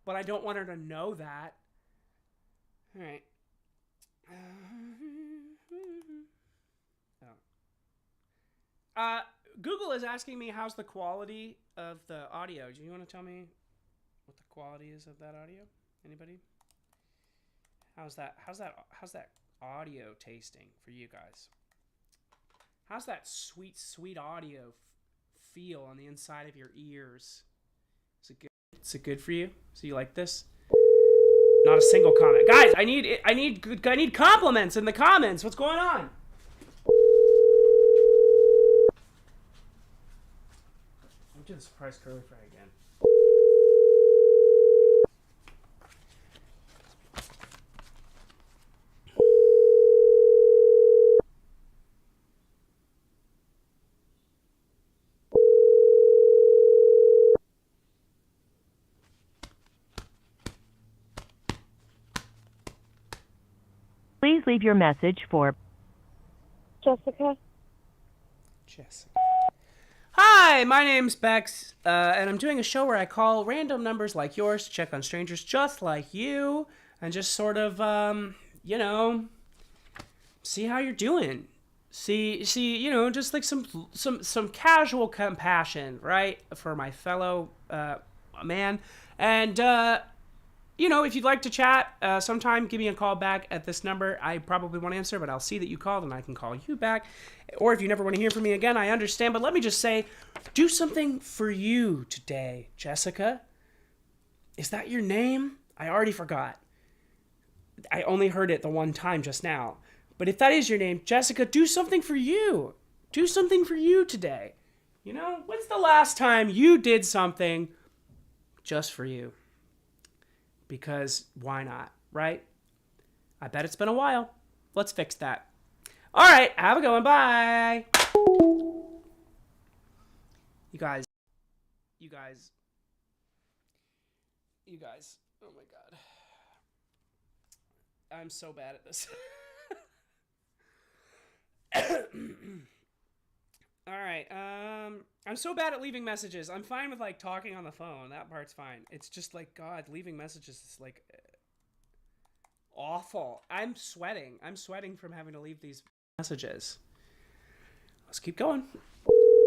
but I don't want her to know that. All right. Google is asking me how's the quality of the audio. Do you want to tell me what the quality is of that audio? Anybody? How's that audio tasting for you guys? How's that sweet audio feel on the inside of your ears? Is it good for you? So you like this? Not a single comment. Guys, I need compliments in the comments. What's going on? I'll do the surprise curly fry again. Please leave your message for Jessica. Hi, my name's Bex, and I'm doing a show where I call random numbers like yours to check on strangers just like you, and just sort of, see how you're doing. See, just like some casual compassion, right, for my fellow man, and if you'd like to chat sometime, give me a call back at this number. I probably won't answer, but I'll see that you called and I can call you back. Or if you never want to hear from me again, I understand. But let me just say, do something for you today, Jessica. Is that your name? I already forgot. I only heard it the one time just now. But if that is your name, Jessica, do something for you. Do something for you today. When's the last time you did something just for you? Because why not, right? I bet it's been a while. Let's fix that. All right, have a good one. Bye. You guys. Oh my God. I'm so bad at this. All right. I'm so bad at leaving messages. I'm fine with like talking on the phone. That part's fine. It's just like, God, leaving messages is like awful. I'm sweating. I'm sweating from having to leave these messages. Let's keep going.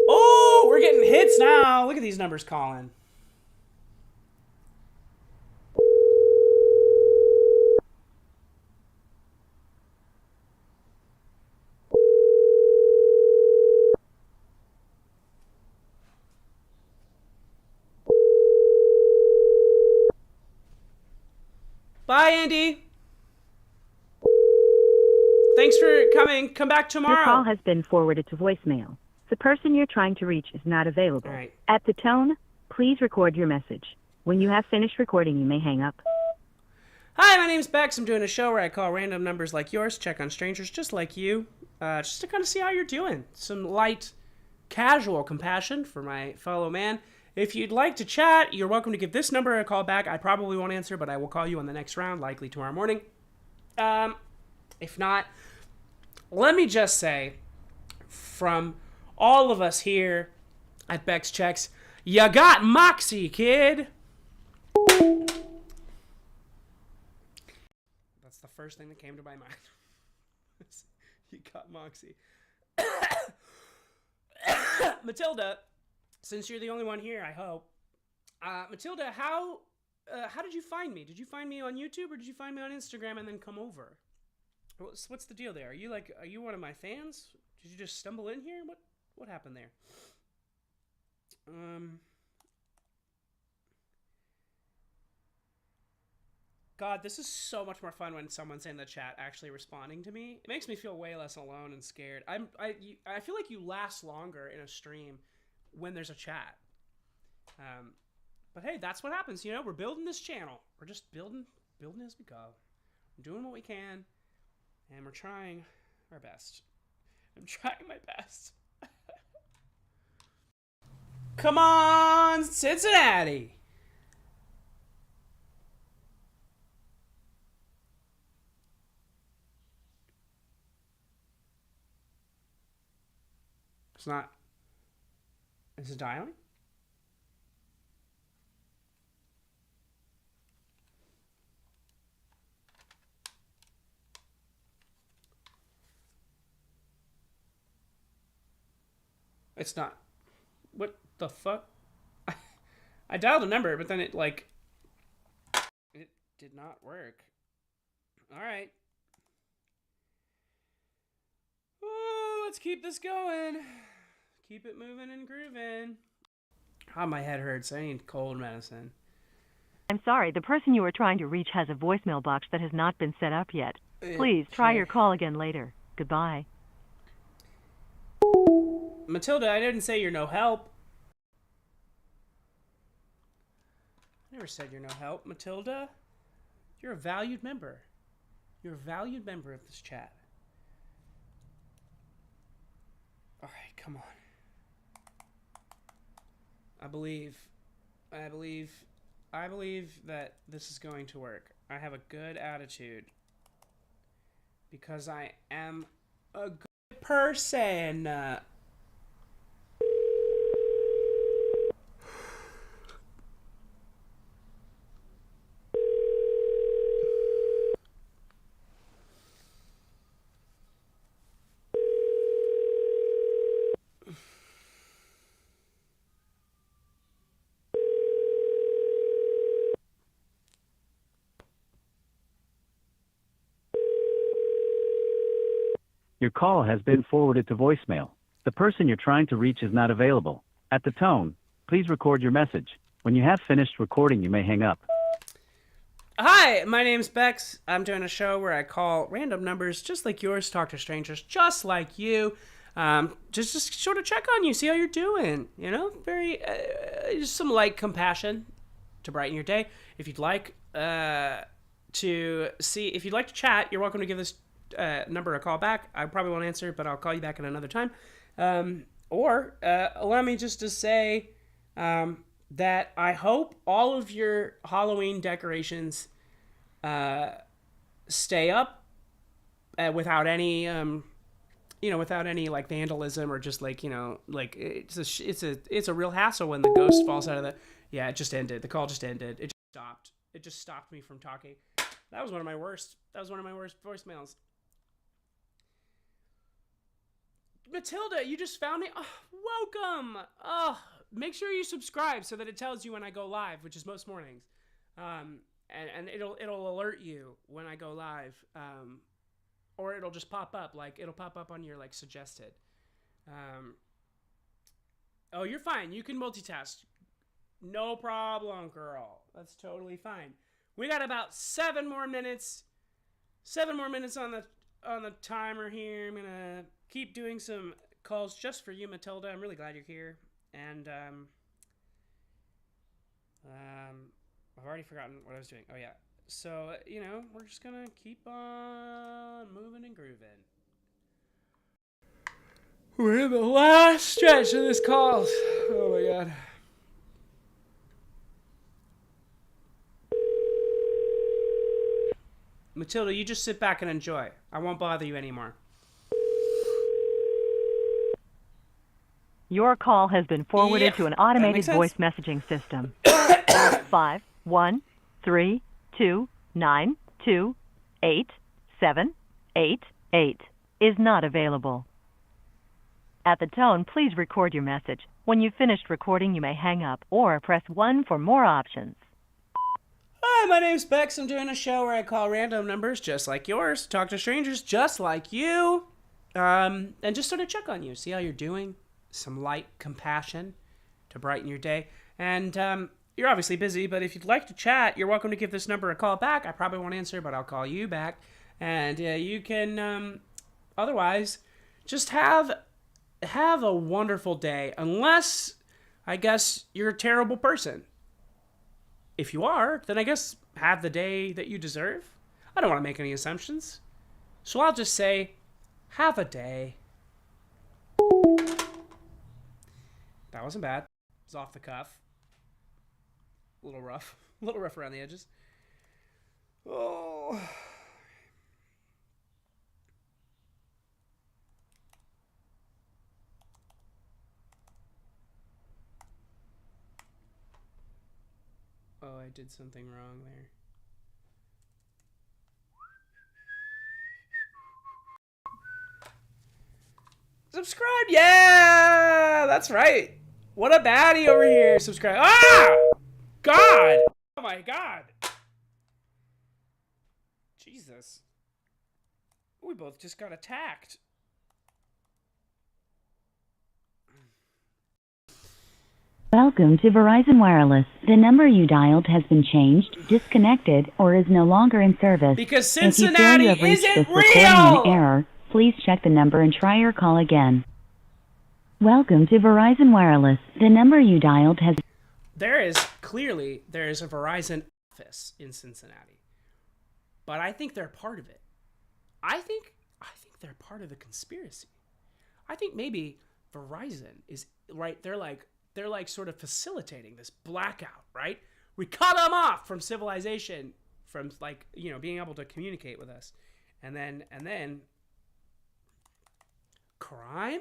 Oh, we're getting hits now. Look at these numbers calling. Bye, Andy. Thanks for coming. Come back tomorrow. Your call has been forwarded to voicemail. The person you're trying to reach is not available. All right. At the tone, please record your message. When you have finished recording, you may hang up. Hi, my name's Bex. I'm doing a show where I call random numbers like yours, check on strangers just like you, just to kind of see how you're doing. Some light, casual compassion for my fellow man. If you'd like to chat, you're welcome to give this number a call back. I probably won't answer, but I will call you on the next round, likely tomorrow morning. If not, let me just say, from all of us here at BEX CHECKS, you got moxie, kid. That's the first thing that came to my mind. You got moxie. Matilda, since you're the only one here, I hope. Matilda, how did you find me? Did you find me on YouTube or did you find me on Instagram and then come over? What's the deal there? Are you one of my fans? Did you just stumble in here? What happened there? God, this is so much more fun when someone's in the chat actually responding to me. It makes me feel way less alone and scared. I feel like you last longer in a stream when there's a chat. But hey, that's what happens. You know, we're building this channel. We're just building as we go. We're doing what we can, and we're trying our best. I'm trying my best. Come on, Cincinnati. It's not. Is it dialing? It's not. What the fuck? I dialed a number, but then it did not work. All right. Oh, let's keep this going. Keep it moving and grooving. Ah, my head hurts. I need cold medicine. I'm sorry, the person you are trying to reach has a voicemail box that has not been set up yet. Please try your call again later. Goodbye. Matilda, I didn't say you're no help. I never said you're no help, Matilda. You're a valued member. You're a valued member of this chat. All right, come on. I believe that this is going to work. I have a good attitude because I am a good person. Your call has been forwarded to voicemail. The person you're trying to reach is not available. At the tone, please record your message. When you have finished recording, you may hang up. Hi, my name's Bex. I'm doing a show where I call random numbers just like yours, talk to strangers just like you. Just sort of check on you, see how you're doing. You know, very just some light compassion to brighten your day. If you'd like to see if you'd like to chat. You're welcome to give this number a call back. I probably won't answer, but I'll call you back at another time. Or allow me just to say that I hope all of your Halloween decorations stay up without any without any like vandalism or just like like it's a real hassle when the ghost falls out of the. Yeah, it just ended. The call just ended. It just stopped. It just stopped me from talking. That was one of my worst voicemails. Matilda, you just found me. Oh, welcome. Oh, make sure you subscribe so that it tells you when I go live, which is most mornings. And it'll alert you when I go live. Or it'll just pop up, like it'll pop up on your like suggested. Oh, you're fine. You can multitask. No problem, girl. That's totally fine. We got about 7 more minutes. 7 more minutes on the timer here. I'm gonna keep doing some calls just for you, Matilda. I'm really glad you're here. And I've already forgotten what I was doing. Oh yeah. So we're just gonna keep on moving and grooving. We're in the last stretch of this call. Oh my god. Matilda, you just sit back and enjoy. I won't bother you anymore. Your call has been forwarded to an automated voice messaging system. 51329287888 is not available. At the tone, please record your message. When you've finished recording, you may hang up or press 1 for more options. Hi, my name's Bex. I'm doing a show where I call random numbers just like yours, talk to strangers just like you, and just sort of check on you, see how you're doing, some light compassion to brighten your day. And you're obviously busy, but if you'd like to chat, you're welcome to give this number a call back. I probably won't answer, but I'll call you back. And you can otherwise just have a wonderful day, unless I guess you're a terrible person. If you are, then I guess have the day that you deserve. I don't want to make any assumptions. So I'll just say, have a day. That wasn't bad. It was off the cuff. A little rough. A little rough around the edges. Oh. Oh, I did something wrong there. Subscribe! Yeah! That's right. What a baddie over here. Subscribe. Ah! God! Oh my god. Jesus. We both just got attacked. Welcome to Verizon Wireless. The number you dialed has been changed, disconnected, or is no longer in service. Because If you feel Cincinnati you have reached isn't this recording real! in error, please check the number and try your call again. Welcome to Verizon Wireless. The number you dialed has... There is a Verizon office in Cincinnati. But I think they're part of it. I think they're part of the conspiracy. I think maybe Verizon is right. They're like sort of facilitating this blackout, right? We cut them off from civilization, from being able to communicate with us. And then crime?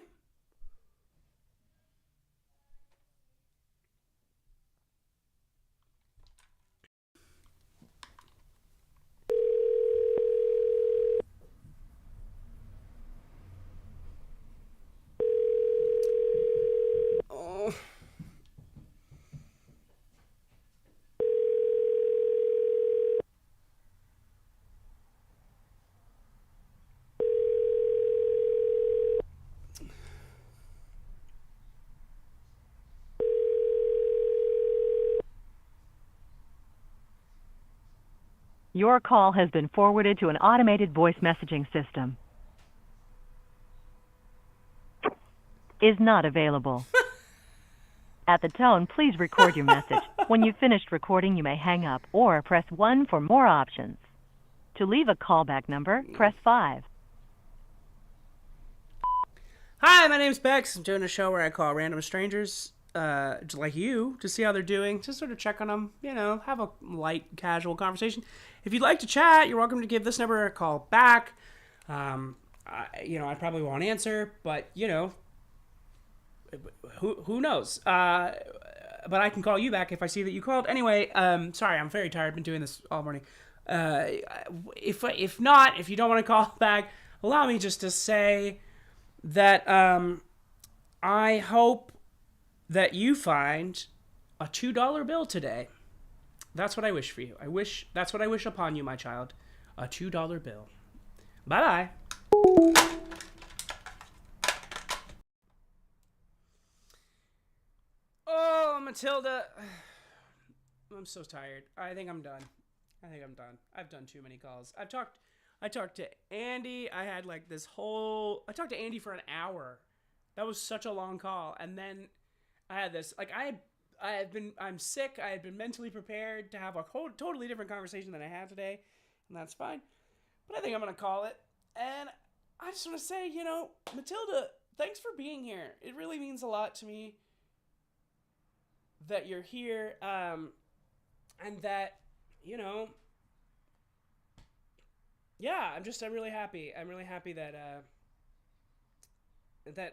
Oh. Your call has been forwarded to an automated voice messaging system. Is not available. At the tone, please record your message. When you've finished recording, you may hang up or press 1 for more options. To leave a callback number, press 5. Hi, my name's Bex. I'm doing a show where I call random strangers, like you, to see how they're doing, to sort of check on them, have a light, casual conversation. If you'd like to chat, you're welcome to give this number a call back. I probably won't answer, but, who knows? But I can call you back if I see that you called. Anyway, sorry, I'm very tired. I've been doing this all morning. If you don't want to call back, allow me just to say that I hope that you find a $2 bill today. That's what I wish for you. That's what I wish upon you, my child. A $2 bill. Bye-bye. Oh, Matilda. I'm so tired. I think I'm done. I've done too many calls. I talked to Andy. I talked to Andy for an hour. That was such a long call. And then I had this, I'm sick. I had been mentally prepared to have a totally different conversation than I had today. And that's fine. But I think I'm going to call it. And I just want to say, Matilda, thanks for being here. It really means a lot to me that you're here. And that, I'm really happy. I'm really happy that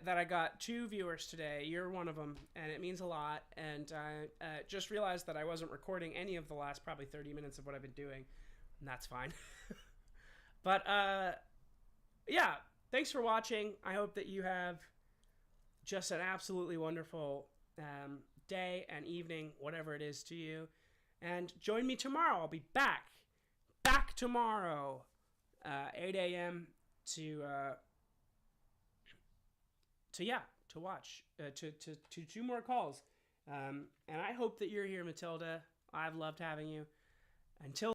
I got 2 viewers today. You're one of them, and it means a lot. And I just realized that I wasn't recording any of the last probably 30 minutes of what I've been doing, and that's fine. But thanks for watching. I hope that you have just an absolutely wonderful day and evening, whatever it is to you. And join me tomorrow. I'll be back tomorrow, 8 a.m. to watch, to do more calls. And I hope that you're here, Matilda. I've loved having you. Until